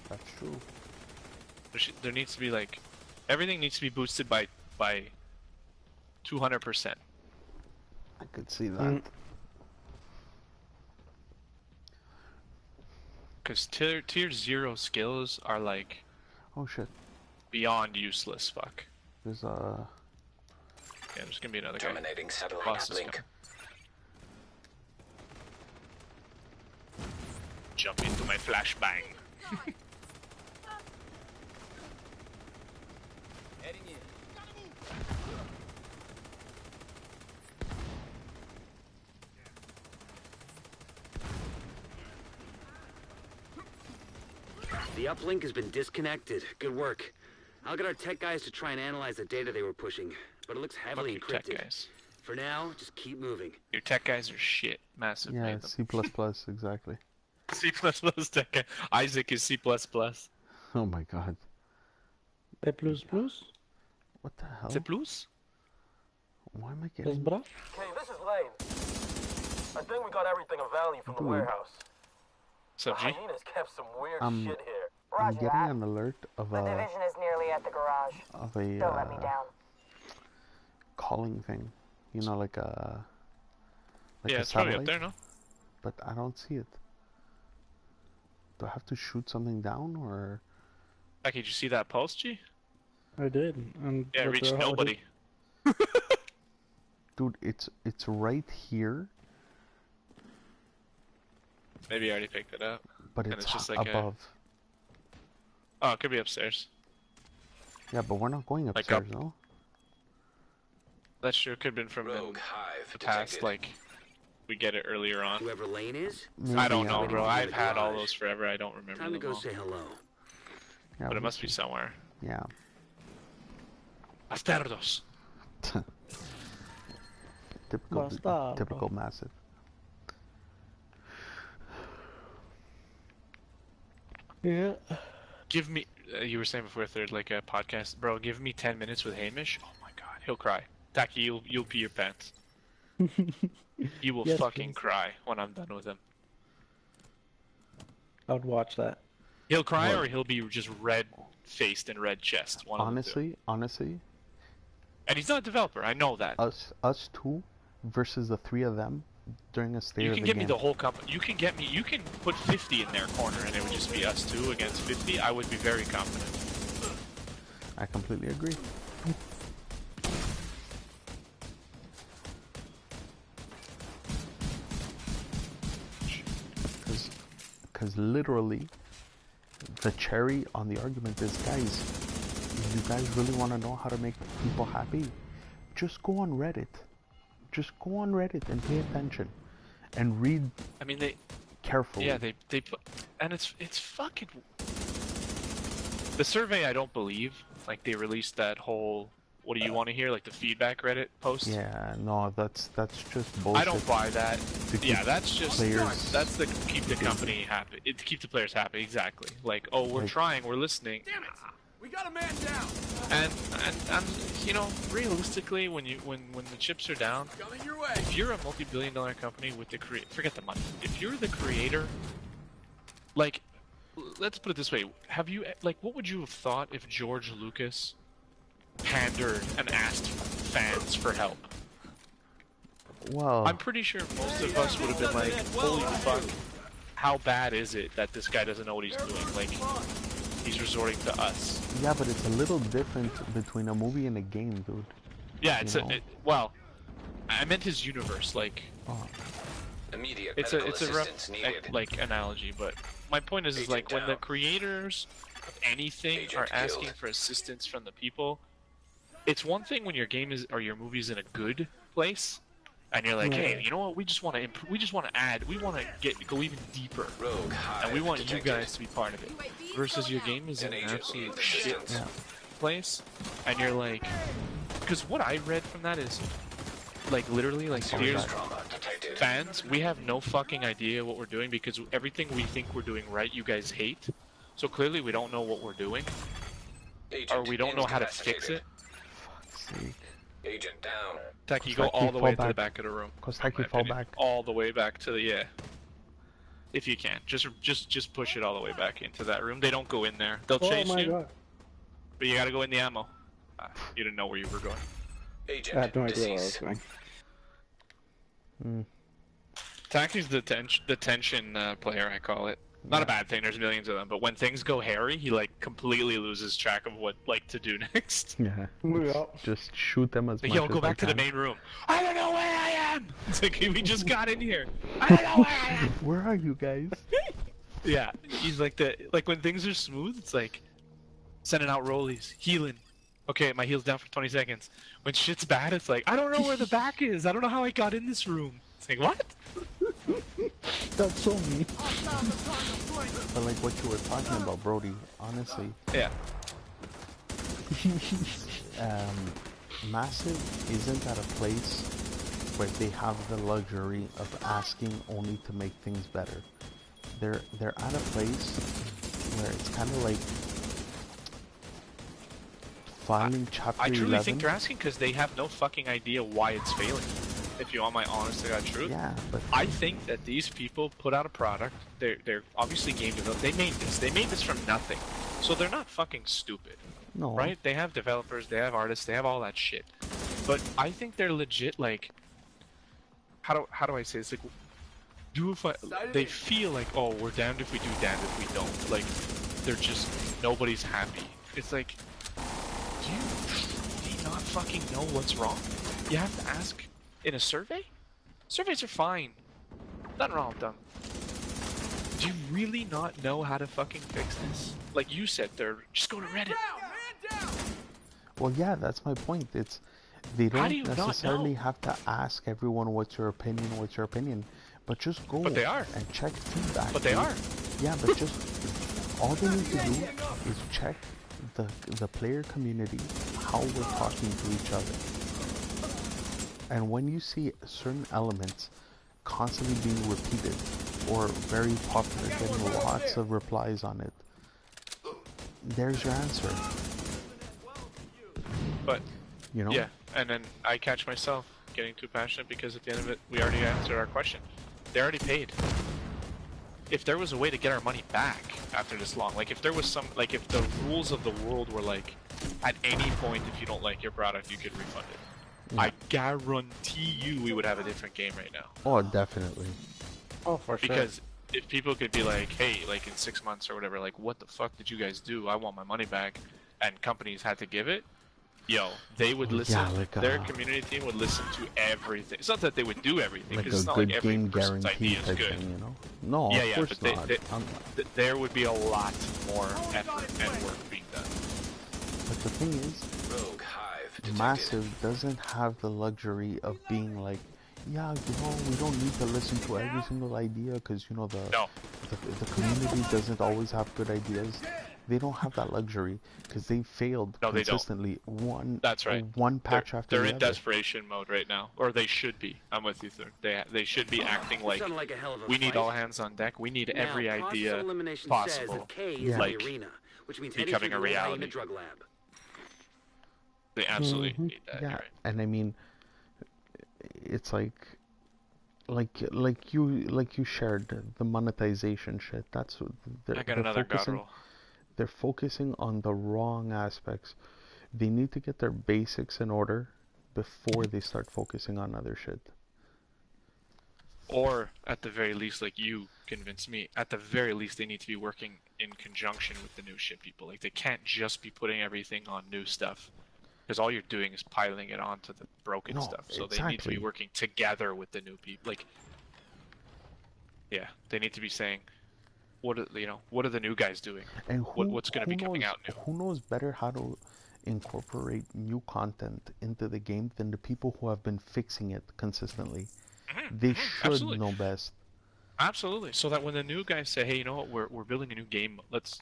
That's true. There needs to be like everything needs to be boosted by 200%. I could see that. Mm. Because tier 0 skills are like Oh shit. beyond useless. Fuck. There's Yeah, there's gonna be another guy. Terminating satellite Boss is uplink. coming. Jump into my flashbang. The uplink has been disconnected. Good work. I'll get our tech guys to try and analyze the data they were pushing, but it looks Fuck heavily your tech encrypted. guys. For now, just keep moving. Your tech guys are shit. Massive. yeah, made them. C++, exactly. C++ tech guy. Isaac is C++. Oh my god. Plus plus? What the hell? C'est plus? Why am I Yes, getting... bruh? Okay, this is Lane. I think we got everything of value from the Dude. warehouse. So, The G? hyenas kept some weird Um, shit here. I'm Roger getting that. an alert of The a division is nearly at the garage. Don't let me down. calling thing. You know, like a Yeah, a it's probably up satellite. there, no? But I don't see it. Do I have to shoot something down or? Like, did you see that post, G? I did. And Yeah, it look reached how it nobody. Dude, it's right here, Maybe I already picked it up. but And it's, it's just like above. Oh, it could be upstairs. Yeah, but we're not going Like upstairs, up- no? That sure could have been from Rogue hive the past, detected. like, we get it earlier on. Whoever Lane is, Maybe, I don't yeah. know, bro. Waiting I've for the had all garage. those forever. I don't remember time to them go all. say hello. Yeah, But it we must be should- somewhere. Yeah. Bastardos. Typical, Bastardo. typical massive. Yeah. Give me. You were saying before third, like a podcast, bro. Give me 10 minutes with Hamish. Oh my god, he'll cry. Taki, you'll pee your pants. You will Yes, fucking please. cry when I'm done with him. I would watch that. He'll cry What? or he'll be just red faced and red chest. One of the two. Honestly, And he's not a developer. I know that. us two versus the three of them during a state You of can the get game. me the whole company. You can get me. You can put 50 in their corner, and it would just be us two against 50. I would be very confident. I completely agree. Because literally, the cherry on the argument is, guys, if you guys really want to know how to make people happy, just go on Reddit. Just go on Reddit and pay attention. And read I mean, they. carefully. Yeah, they put, and it's fucking. The survey, I don't believe. Like they released that whole. What do you want to hear? Like the feedback Reddit post. Yeah, no, that's just bullshit. I don't buy that. To keep Yeah, that's just players that's the keep the company happy. It to keep the players happy. Exactly. Like, oh, we're Like- trying, we're listening. Damn it! We got a man down! And you know, realistically, when the chips are down, Coming your way! if you're a multi-billion-dollar company with the forget the money. If you're the creator, like, let's put it this way: have you what would you have thought if George Lucas pandered and asked fans for help? Well, I'm pretty sure most of us would have been like, "Holy fuck! How bad is it that this guy doesn't know what he's doing? Like, he's resorting to us." yeah, but it's a little different between a movie and a game, dude. Yeah, it's You know? well, I meant his universe. Like, Oh, Immediate it's medical a assistance rough needed. like analogy, but my point is Agent like when the down. creators of anything Agent are asking killed. for assistance from the people. It's one thing when your game is or your movie is in a good place, and you're like, hey, you know what? We just want to we just want to add, we want to go even deeper, Rogue hive and we want detected. you guys to be part of it. Versus your game is in An an agent absolute needs shit assistance. place, and you're like, because what I read from that is, like literally, like here's Trauma detected. fans, we have no fucking idea what we're doing because everything we think we're doing right, you guys hate. So clearly we don't know what we're doing, Agent or we don't know how to fix incapacitated. it. fuck's sake. Agent down. Taki, go Kostaki, all the fall way to the back. back of the room. Kostaki, in my fall opinion. back. All the way back to the if you can, just push it all the way back into that room. They don't go in there. They'll chase Oh my you, god. but you gotta go in the ammo. You didn't know where you were going. Agent I had no idea where I was deceased. going. Taki's the tension player, I call it. Not a bad thing. There's millions of them, but when things go hairy, he like completely loses track of what to do next. Yeah. Yeah. Just shoot them as Like, much yo, as go back I to the can. main room. I don't know where I am. It's like we just got in here. I don't know where I am. Where are you guys? Yeah, he's like when things are smooth, it's like sending out rollies, healing. Okay, my heal's down for 20 seconds. When shit's bad, it's like I don't know where the back is. I don't know how I got in this room. It's like what? That's so me. But like what you were talking about, Brody, honestly, Yeah. Massive isn't at a place where they have the luxury of asking only to make things better. They're at a place where it's kind of like filing Chapter I truly 11. think they're asking because they have no fucking idea why it's failing. If you want my honest to God truth. Yeah, but I think that these people put out a product. They're obviously game developers. They made this. They made this from nothing. So they're not fucking stupid. no. Right? They have developers, they have artists, they have all that shit. But I think they're legit, like, how do I say this? Like, they feel like, oh, we're damned if we do, damned if we don't. Like, they're just, nobody's happy. It's like, do you truly not fucking know what's wrong? You have to ask in a survey? Surveys are fine. Nothing wrong with them. Do you really not know how to fucking fix this? Like you said, just go to Reddit. Well, yeah, that's my point. It's they How don't do you not necessarily know? have to ask everyone what's your opinion, but just go But they are. and check feedback. But they dude. are. Yeah, but just all they need to do is check the player community, how we're talking to each other. And when you see certain elements constantly being repeated or very popular, getting lots of replies on it, there's your answer. But, You know? yeah, and then I catch myself getting too passionate because at the end of it, we already answered our question. They already paid. If there was a way to get our money back after this long, like if there was some, like if the rules of the world were like, at any point if you don't like your product, you could refund it. Yeah. I guarantee you we would have a different game right now. Oh, definitely. Oh, for sure. Because if people could be like, hey, like in 6 months or whatever, like what the fuck did you guys do? I want my money back. And companies had to give it. Yo, they would listen. Yeah, like, their community team would listen to everything. It's not that they would do everything, Like because a it's not good like every game person's guarantee idea is type good. thing, you know? No, Yeah, of yeah, course but not. there would be a lot more effort and work being done. But the thing is, Rogue Hive detected. Massive doesn't have the luxury of being like, yeah, you know, we don't need to listen to every single idea because, you know, the community doesn't always have good ideas. They don't have that luxury because they failed No, they don't. consistently That's right. one patch after They're the in other. desperation mode right now, or they should be. I'm with you, Third. They should be acting like Sounded like a hell of a we need fight. all hands on deck. We need Now, every process idea elimination says possible. that K is Yeah. in Like, the arena, which means becoming heading a to the reality. drug lab. They absolutely need that. Yeah, You're right. and I mean, it's like you shared the monetization shit. That's what I got another god roll. They're focusing on the wrong aspects. They need to get their basics in order before they start focusing on other shit. Or, at the very least, like you convinced me, at the very least they need to be working in conjunction with the new shit people. Like, they can't just be putting everything on new stuff. Because all you're doing is piling it onto the broken No, stuff. So they need to exactly. be working together with the new people. Like, yeah, they need to be saying, what are the new guys doing? And What's going to be coming out new? Who knows better how to incorporate new content into the game than the people who have been fixing it consistently? They should absolutely. know best. Absolutely. So that when the new guys say, hey, you know what, we're building a new game. Let's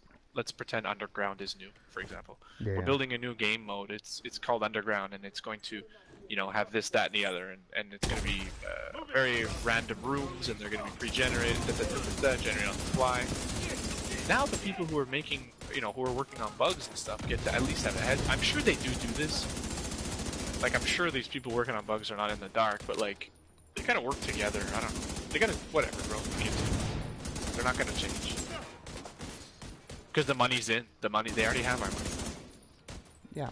pretend Underground is new, for example. Yeah. We're building a new game mode. It's called Underground, and it's going to, have this, that, and the other, and it's going to be very random rooms, and they're going to be pre-generated, generated on the fly. Now the people who are making, who are working on bugs and stuff get to at least have a head. I'm sure they do this. Like, I'm sure these people working on bugs are not in the dark, but like, they gotta work together. I don't know. They gotta, whatever, bro. They're not gonna change. Because the money's in. The money, they already have our money. Yeah.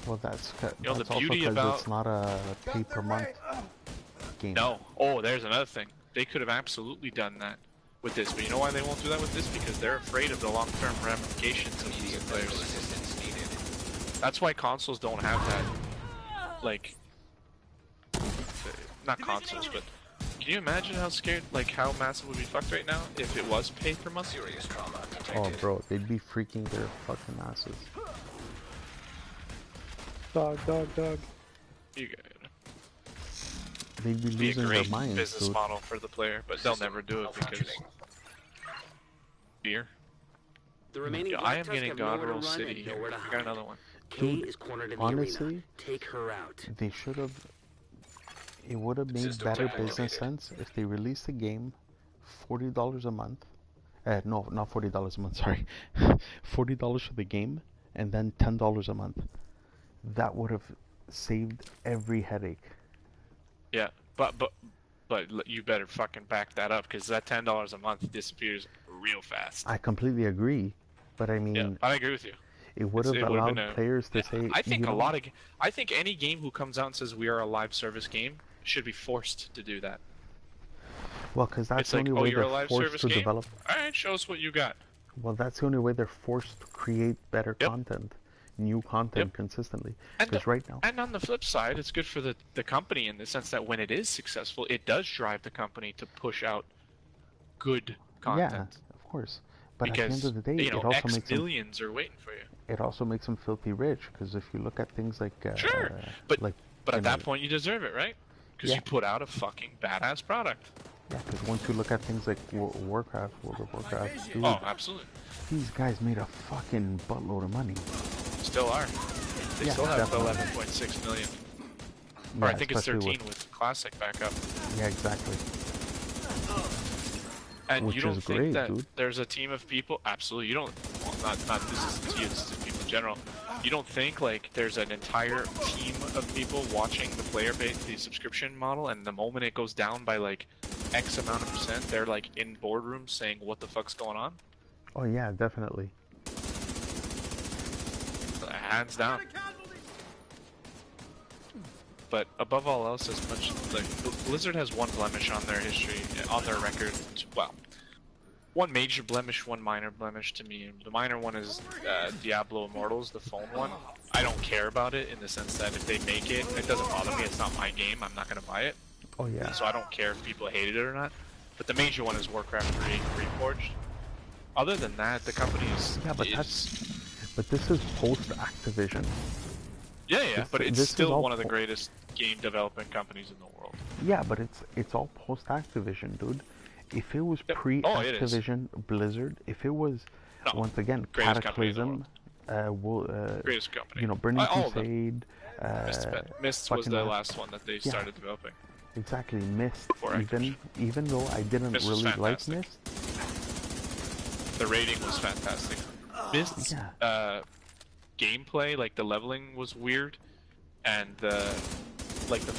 Well, that's You know, that's the also beauty because about- it's not a pay per month game. No. Oh, there's another thing. They could have absolutely done that with this, but you know why they won't do that with this? Because they're afraid of the long-term ramifications of these players. Assistance needed. That's why consoles don't have that, like, not consoles, but can you imagine how scared, like, how Massive would be fucked right now if it was pay per month? Serious trauma Oh, detected. bro, they'd be freaking their fucking asses. Dog. You got They'd be It'd be a losing their great minds, business dude. model for the player, but they'll never do it because fear. The remaining I Black am Tusk getting have God nowhere to Roll run City and here. nowhere to I got hide. another one. K Dude, is cornered in the honestly, arena. Take her out. They should have. It would have made System better activated. business sense if they released the game $40 a month. No, not $40 a month. Sorry, $40 for the game, and then $10 a month. That would have saved every headache. Yeah, but you better fucking back that up because that $10 a month disappears real fast. I completely agree, but I Yeah, mean, I agree with you. it would have It would've allowed been players to say, I think you a know, lot of. I think any game who comes out and says we are a live service game should be forced to do that. well, because that's It's the like, only oh, way you're a they're live forced service to game? develop. Alright, show us what you got. Well, that's the only way they're forced to create better Yep. content, new content Yep. consistently. And Because right now, and on the flip side, it's good for the company in the sense that when it is successful, it does drive the company to push out good content. yeah, of course. But Because, at the end of the day, you know, it also X makes them, millions are waiting for you. it also makes them filthy rich. Because if you look at things like, Sure, but like, but you at know, that point you deserve it, right? Because Yeah. you put out a fucking badass product. yeah, because once you look at things like Warcraft, World of Warcraft, dude, Oh, absolutely. these guys made a fucking buttload of money. Still are. They Yeah, still have definitely. 11.6 million. Yeah, Or I think it's especially 13 with Classic backup. Yeah, exactly. And Which you don't is think great, that dude. there's a team of people? Absolutely. You don't. Well, not this isn't to you. This is to people in general. You don't think like there's an entire team of people watching the player base, the subscription model, and the moment it goes down by like X amount of percent, they're like in boardrooms saying, "What the fuck's going on?" Oh yeah, definitely. Hands down. But above all else, as much like Blizzard has one blemish on their history, on their record. Well, one major blemish, one minor blemish to me. The minor one is Diablo Immortals, the phone one. I don't care about it in the sense that if they make it, it doesn't bother me. It's not my game. I'm not gonna buy it. Oh yeah. So I don't care if people hated it or not. But the major one is Warcraft 3 Reforged. Other than that, the company is... Yeah, but but this is post Activision. Yeah, yeah, but it's this is still all one of the greatest game development companies in the world. Yeah, but it's all post Activision, dude. If it was Yep. pre Oh, it is. Activision, Blizzard, if it was No. once again Greatest company in the Cataclysm, Greatest company. you know, Burning All of them. Crusade, Mist was fucking the last one that they yeah. started developing. exactly, Mist. Before Even though I didn't Mist was really like fantastic. Mist, The rating was fantastic. Mist's yeah. Gameplay, like the leveling was weird, and the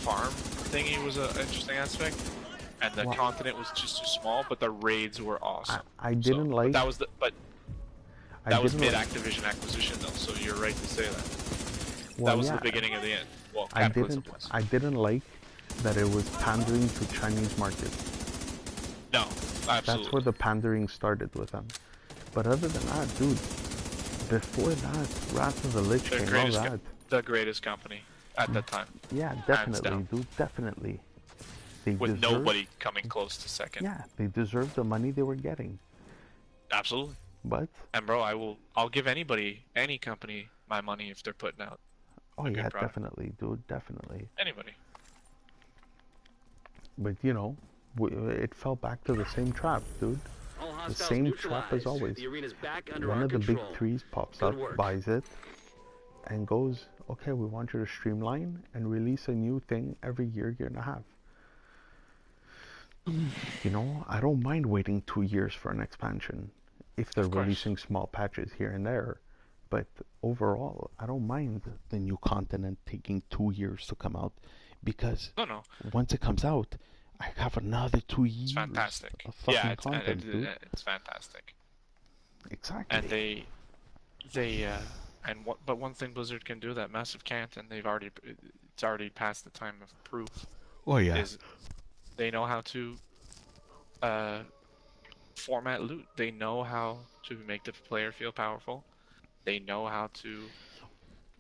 farm thingy was an interesting aspect, and the Well, continent was just too small, but the raids were awesome. I didn't like. That was the I that was didn't mid like- Activision acquisition though, so you're right to say that. Well, That was yeah, the beginning of the end. Well, I Cataclysm didn't. was. I didn't like that it was pandering to Chinese market. No, absolutely. That's where the pandering started with them. But other than that, dude, before that, Wrath of the Lich the King, all greatest, that. the greatest company at that time, Yeah, definitely, down. dude, definitely. They with deserve, nobody coming close to second. Yeah, they deserve the money they were getting. Absolutely. But And bro, I'll give anybody, any company, my money if they're putting out oh a good yeah, product. definitely, dude, definitely. Anybody. But you know, it fell back to the same trap, dude. All The hostiles same trap as neutralized. always. The arena's back under One our of the big control. threes pops Good up, work. buys it, and goes, okay, we want you to streamline and release a new thing every year, year and a half. You know, I don't mind waiting 2 years for an expansion if they're Of course. releasing small patches here and there. But overall, I don't mind the new content taking 2 years to come out because No. once it comes out, I have another 2 years It's fantastic. of fucking Yeah, content, dude. it's fantastic. Exactly. And but one thing Blizzard can do that Massive can't, and it's already past the time of proof. Oh yeah. Is they know how to format loot. They know how to make the player feel powerful. They know how to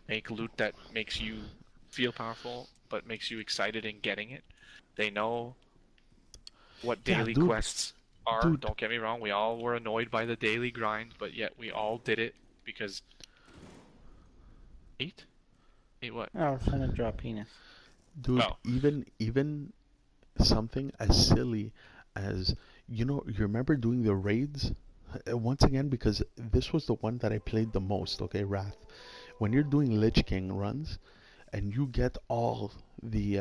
make loot that makes you feel powerful, but makes you excited in getting it. They know what Yeah, daily dude. quests are. Dude. Don't get me wrong, we all were annoyed by the daily grind, but yet we all did it because... Eight what? I was trying to draw a penis. Dude, Oh. even something as silly as, you know, you remember doing the raids? Once again, because this was the one that I played the most, okay, Wrath. When you're doing Lich King runs, and you get all the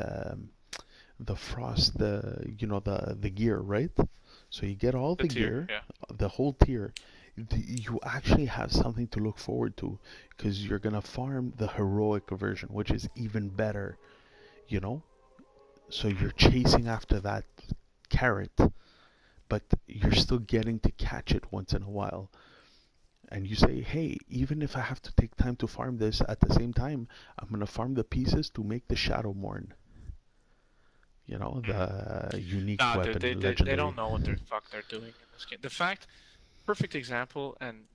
frost, the gear, right? So you get all the tier, gear, yeah. the whole tier. you actually have something to look forward to, because you're gonna farm the heroic version, which is even better, you know? So you're chasing after that carrot, but you're still getting to catch it once in a while. And you say, hey, even if I have to take time to farm this, at the same time, I'm gonna farm the pieces to make the Shadowmourne. You know, the unique Nah, dude, weapon, they legendary. don't know what the fuck they're doing in this game. The fact, perfect example, and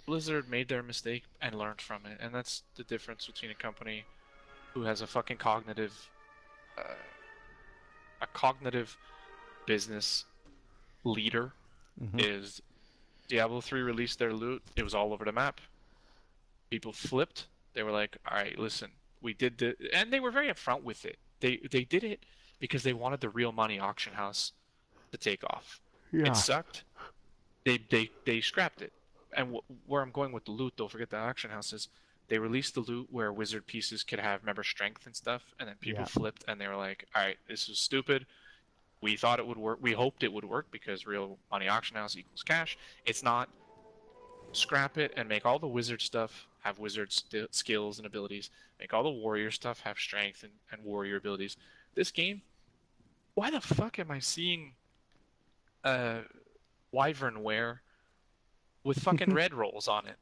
Blizzard made their mistake and learned from it, and that's the difference between a company who has a fucking uh, cognitive business leader. Hmm. Is Diablo 3 released their loot, it was all over the map. People flipped. They were like, all right, listen, we did the, and they were very upfront with it. They did it because they wanted the real money auction house to take off. Yeah. It sucked. They scrapped it. And where I'm going with the loot, don't forget the auction houses. They released the loot where wizard pieces could have member strength and stuff, and then people Yeah. flipped and they were like, all right, this is stupid. We thought it would work. We hoped it would work because real money auction house equals cash. It's not. Scrap it and make all the wizard stuff have wizard skills and abilities. Make all the warrior stuff have strength and warrior abilities. This game, why the fuck am I seeing wyvern wear with fucking red rolls on it?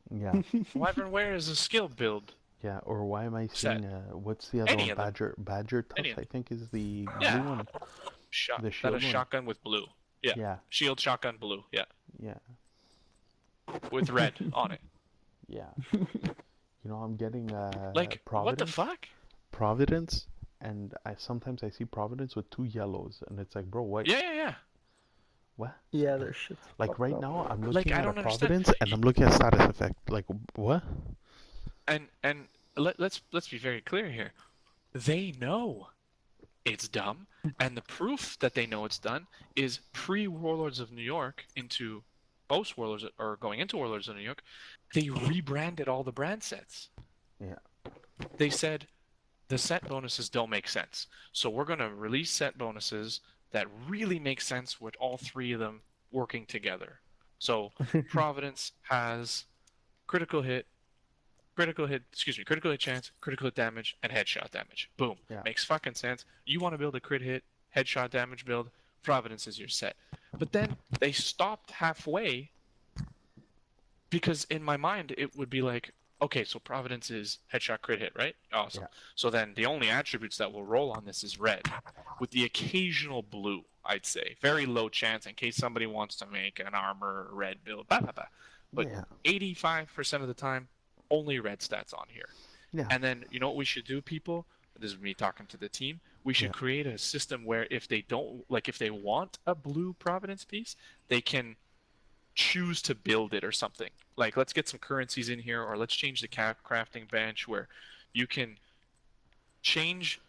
Yeah. Wyvern wear is a skill build. Yeah, or why am I Set. seeing what's the other Any one? of them. Badger Any Tusk, of I think, is the Yeah. blue one. The That shield is one. shotgun with blue. Yeah. Yeah. Shield shotgun blue. Yeah. Yeah. With red on it. Yeah. You know, I'm getting Like, Providence. what the fuck? Providence, and sometimes I see Providence with 2 yellows, and it's like, bro, what? Yeah. What? Yeah, there's shit. Like right now, I'm Like, looking I at a don't understand. Providence, and I'm looking at status effect. Like, what? And let's be very clear here. They know it's dumb, and the proof that they know it's done is pre-Warlords of New York into post Warlords, or going into Warlords of New York. They rebranded all the brand sets. Yeah. They said the set bonuses don't make sense, so we're gonna release set bonuses that really make sense with all 3 of them working together. So Providence has critical hit chance, critical hit damage, and headshot damage. Boom. Yeah. Makes fucking sense. You want to build a crit hit, headshot damage build, Providence is your set. But then they stopped halfway because in my mind it would be like, okay, so Providence is headshot crit hit, right? Awesome. Yeah. So then the only attributes that will roll on this is red, with the occasional blue, I'd say. Very low chance in case somebody wants to make an armor red build, blah, blah, blah. But Yeah. 85% of the time, only red stats on here. Yeah. And then, you know what we should do, people? This is me talking to the team. We should create a system where if they don't, like if they want a blue Providence piece, they can choose to build it or something. Like, let's get some currencies in here, or let's change the crafting bench where you can change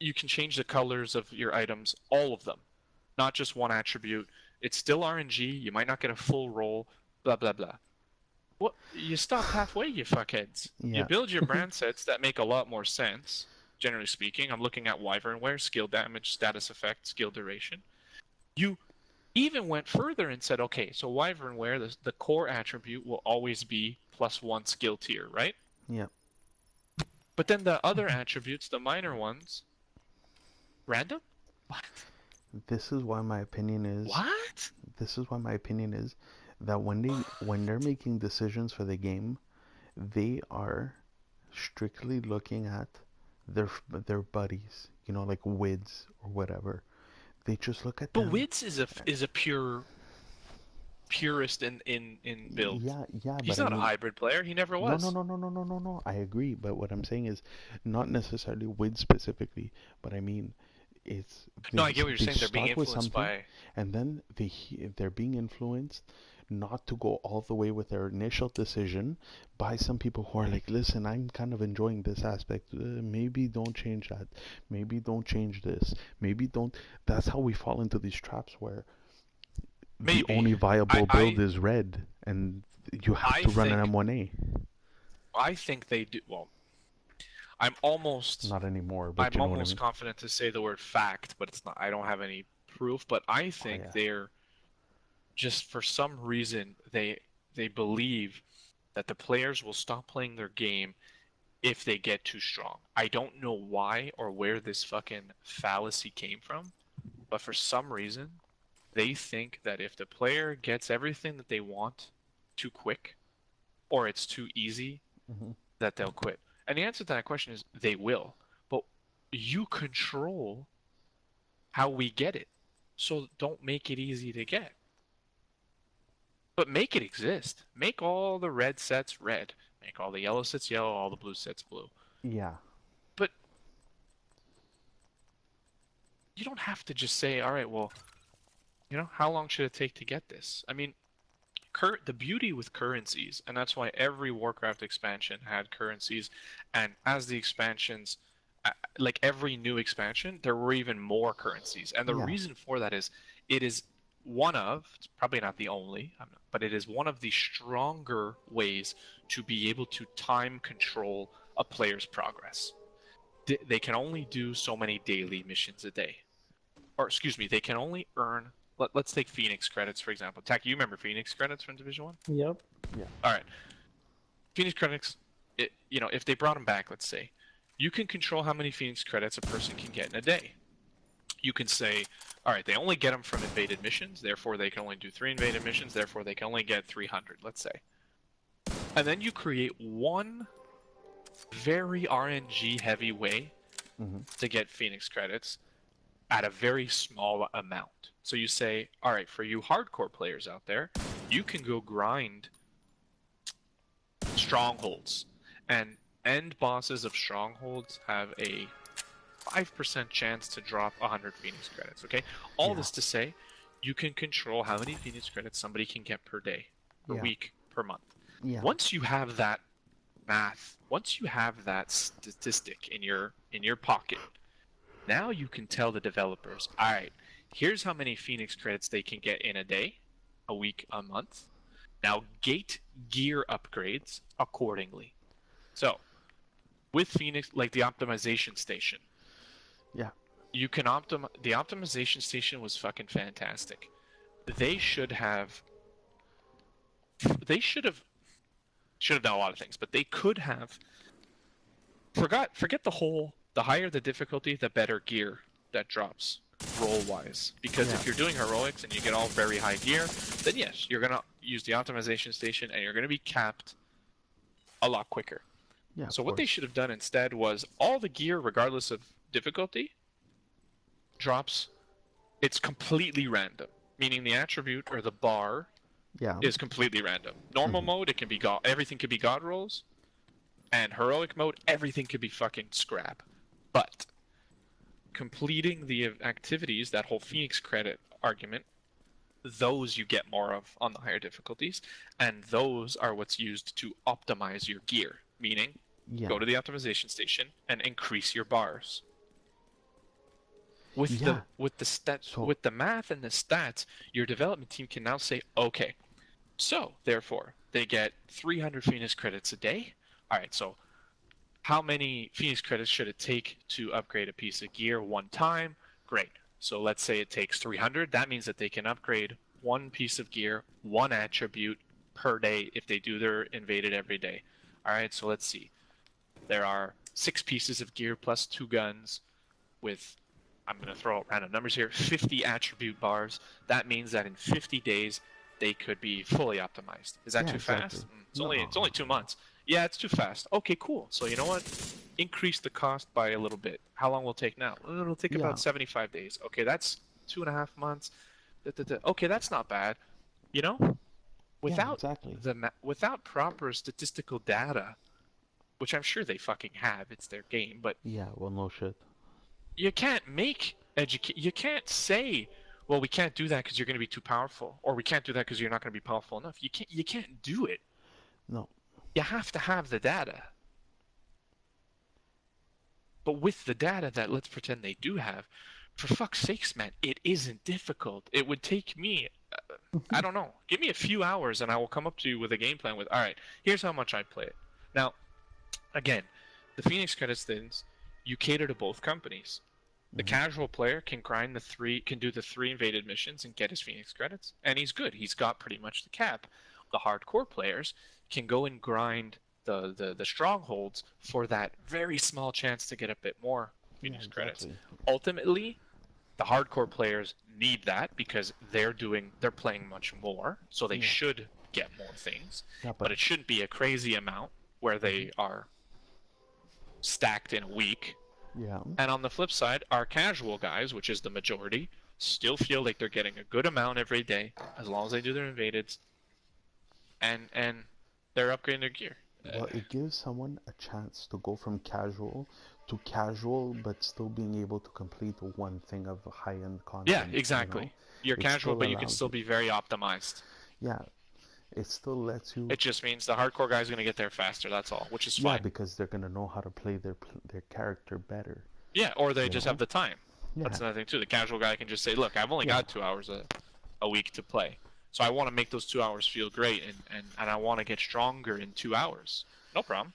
the colors of your items, all of them, not just one attribute. It's still RNG. You might not get a full roll, blah, blah, blah. What? You stop halfway, you fuckheads. Yeah. You build your brand sets that make a lot more sense, generally speaking. I'm looking at Wyvernware, skill damage, status effect, skill duration. You even went further and said, okay, so Wyvernware, the core attribute will always be +1 skill tier, right? Yeah. But then the other attributes, the minor ones, random? What? This is why my opinion is. What? This is why my opinion is that when they're making decisions for the game, they are strictly looking at their buddies, you know, like Wids or whatever. They just look at them. But Wids is a purist in build. Yeah, He's but not a hybrid player. He never was. No. I agree, but what I'm saying is not necessarily Wids specifically, but I mean it's. No, I get what you're saying. They're start being with influenced something, by. and then they're being influenced not to go all the way with their initial decision by some people who are like, listen, I'm kind of enjoying this aspect. Maybe don't change that. Maybe don't change this. Maybe don't. That's how we fall into these traps where the only viable build is red, and you have to run an M1A. I think they do. Well, I'm almost not anymore. But I'm you know almost what I mean? confident to say the word fact, but it's not. I don't have any proof, but I think they're just for some reason they believe that the players will stop playing their game if they get too strong. I don't know why or where this fucking fallacy came from, but for some reason they think that if the player gets everything that they want too quick or it's too easy, that they'll quit. And the answer to that question is they will. But you control how we get it. So don't make it easy to get. But make it exist. Make all the red sets red. Make all the yellow sets yellow, all the blue sets blue. Yeah. But you don't have to just say, all right, well, you know, how long should it take to get this? I mean, the beauty with currencies, and that's why every Warcraft expansion had currencies, and as the expansions, like every new expansion, there were even more currencies. And the reason for that is it is one of, it's probably not the only, but it is one of the stronger ways to be able to time control a player's progress. They can only do so many daily missions a day. Or, excuse me, they can only earn, let's take Phoenix credits, for example. Taki, you remember Phoenix credits from Division 1? Yep. Yeah. Alright. Phoenix credits, you know, if they brought them back, let's say, you can control how many Phoenix credits a person can get in a day. You can say, all right, they only get them from invaded missions, therefore they can only do 3 invaded missions, therefore they can only get 300, let's say. And then you create one very RNG heavy way to get Phoenix credits at a very small amount. So you say, all right, for you hardcore players out there, you can go grind strongholds. And end bosses of strongholds have a 5% chance to drop 100 Phoenix credits, okay? All this to say, you can control how many Phoenix credits somebody can get per day, per week, per month. Once you have that math, once you have that statistic in your pocket, now you can tell the developers, all right, here's how many Phoenix credits they can get in a day, a week, a month. Now gate gear upgrades accordingly. So, with Phoenix, like the optimization station, you can the optimization station was fucking fantastic. They should have done a lot of things, but they could have forget the higher the difficulty, the better gear that drops roll wise. Because if you're doing heroics and you get all very high gear, then yes, you're gonna use the optimization station and you're gonna be capped a lot quicker. So what they should have done instead was all the gear, regardless of difficulty, drops. It's completely random, meaning the attribute or the bar is completely random. Normal mode, it can be everything could be god rolls, and heroic mode, everything could be fucking scrap. But completing the activities, that whole Phoenix credit argument, those you get more of on the higher difficulties, and those are what's used to optimize your gear, meaning go to the optimization station and increase your bars. With the stats, with the math and the stats, your development team can now say, okay, so therefore they get 300 Phoenix credits a day. All right, so how many Phoenix credits should it take to upgrade a piece of gear one time? Great. So let's say it takes 300. That means that they can upgrade one piece of gear, one attribute per day if they do their invaded every day. All right, so let's see. There are 6 pieces of gear plus 2 guns with, I'm going to throw out random numbers here, 50 attribute bars. That means that in 50 days, they could be fully optimized. Is that too fast? It's only 2 months. Yeah, it's too fast. Okay, cool. So you know what? Increase the cost by a little bit. How long will it take now? It'll take about 75 days. Okay, that's 2.5 months. Okay, that's not bad. You know? Without without proper statistical data, which I'm sure they fucking have, it's their game, but no shit. You can't make you can't say, well, we can't do that because you're going to be too powerful, or we can't do that because you're not going to be powerful enough. You can't do it. No. You have to have the data. But with the data that let's pretend they do have, for fuck's sakes, man, it isn't difficult. It would take me, I don't know, give me a few hours and I will come up to you with a game plan with, all right, here's how much I play it. Now, again, the Phoenix credits things, you cater to both companies. The casual player can grind can do the 3 invaded missions and get his Phoenix credits, and he's good. He's got pretty much the cap. The hardcore players can go and grind the strongholds for that very small chance to get a bit more Phoenix credits. Ultimately, the hardcore players need that because they're playing much more, so they should get more things. Yeah, but it shouldn't be a crazy amount where they are stacked in a week. Yeah. And on the flip side, our casual guys, which is the majority, still feel like they're getting a good amount every day as long as they do their invadeds, and they're upgrading their gear. Well, it gives someone a chance to go from casual to casual, but still being able to complete one thing of high-end content. Yeah, exactly. You're casual, but you can still be very optimized. Yeah, it still lets you. It just means the hardcore guy's going to get there faster. That's all, which is fine. Yeah, because they're going to know how to play their character better. Yeah, or they just have the time. Yeah. That's another thing too. The casual guy can just say, "Look, I've only got 2 hours a week to play, so I want to make those 2 hours feel great, and I want to get stronger in 2 hours. No problem."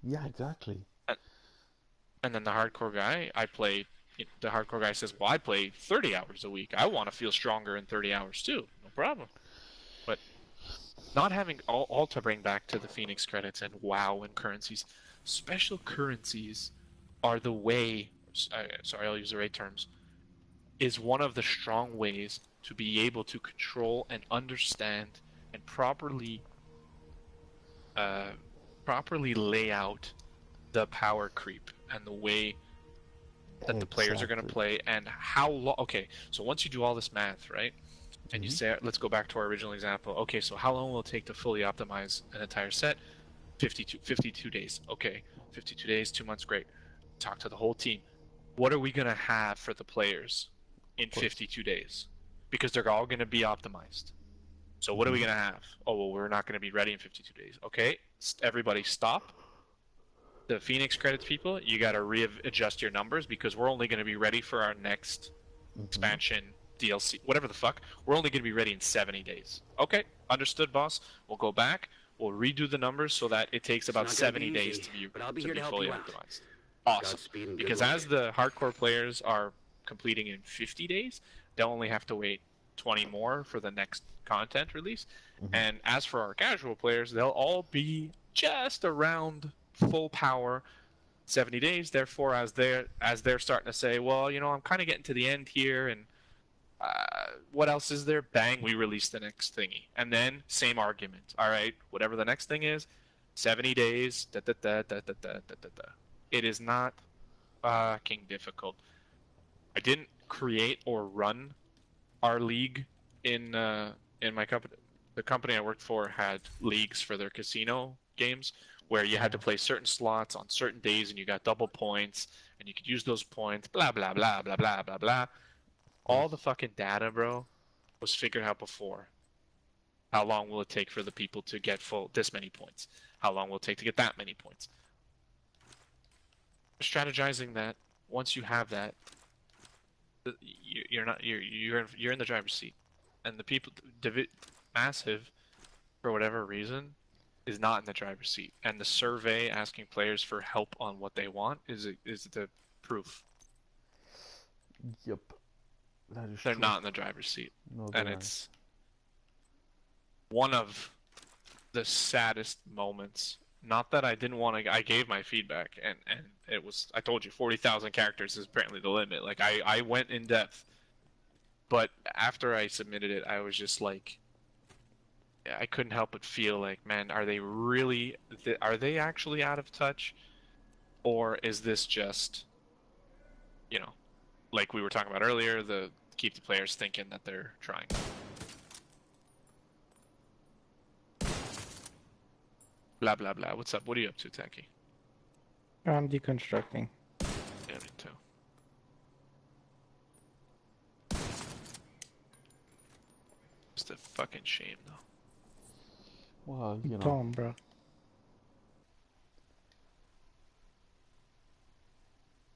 Yeah, exactly. And then the hardcore guy, the hardcore guy says, "Well, I play 30 hours a week. I want to feel stronger in 30 hours too. No problem." But not having all to bring back to the Phoenix credits and WoW and currencies, special currencies are the way. Sorry, I'll use the right terms. Is one of the strong ways to be able to control and understand and properly lay out the power creep and the way that the players are going to play and how long. Okay, so once you do all this math, right, and you say, let's go back to our original example. Okay, so how long will it take to fully optimize an entire set? 52 days. Okay, 52 days, 2 months, great. Talk to the whole team. What are we going to have for the players in 52 days? Because they're all going to be optimized. So what are we going to have? Oh, well, we're not going to be ready in 52 days. Okay, everybody stop. The Phoenix credits people, you got to readjust your numbers because we're only going to be ready for our next expansion, DLC, whatever the fuck. We're only going to be ready in 70 days. Okay, understood, boss. We'll go back. We'll redo the numbers so that it takes about 70 days to be fully optimized. Awesome. Because as the hardcore players are completing in 50 days, they'll only have to wait 20 more for the next content release. And as for our casual players, they'll all be just around full power 70 days. Therefore, as they're starting to say, well, you know, I'm kind of getting to the end here, and what else is there? Bang, we release the next thingy. And then, same argument. All right, whatever the next thing is, 70 days, It is not fucking difficult. I didn't create or run our league in my company. The company I worked for had leagues for their casino games where you had to play certain slots on certain days and you got double points and you could use those points, blah, blah, blah, blah, blah, blah, blah. All the fucking data, bro, was figured out before. How long will it take for the people to get this many points? How long will it take to get that many points? Strategizing that, once you have that, you're in the driver's seat, and the people massive, for whatever reason, is not in the driver's seat. And the survey asking players for help on what they want is the proof. Yep, that is They're true. not in the driver's seat, No, and it's one of the saddest moments. Not that I didn't want to. I gave my feedback, and it was. I told you, 40,000 characters is apparently the limit. Like I went in depth, but after I submitted it, I was just like, I couldn't help but feel like, man, are they really? Are they actually out of touch, or is this just, you know, like we were talking about earlier, keep the players thinking that they're trying. Blah, blah, blah. What's up? What are you up to, Taki? I'm deconstructing. Yeah, me too. Just a fucking shame, though. Well, you know. Dumb, bro.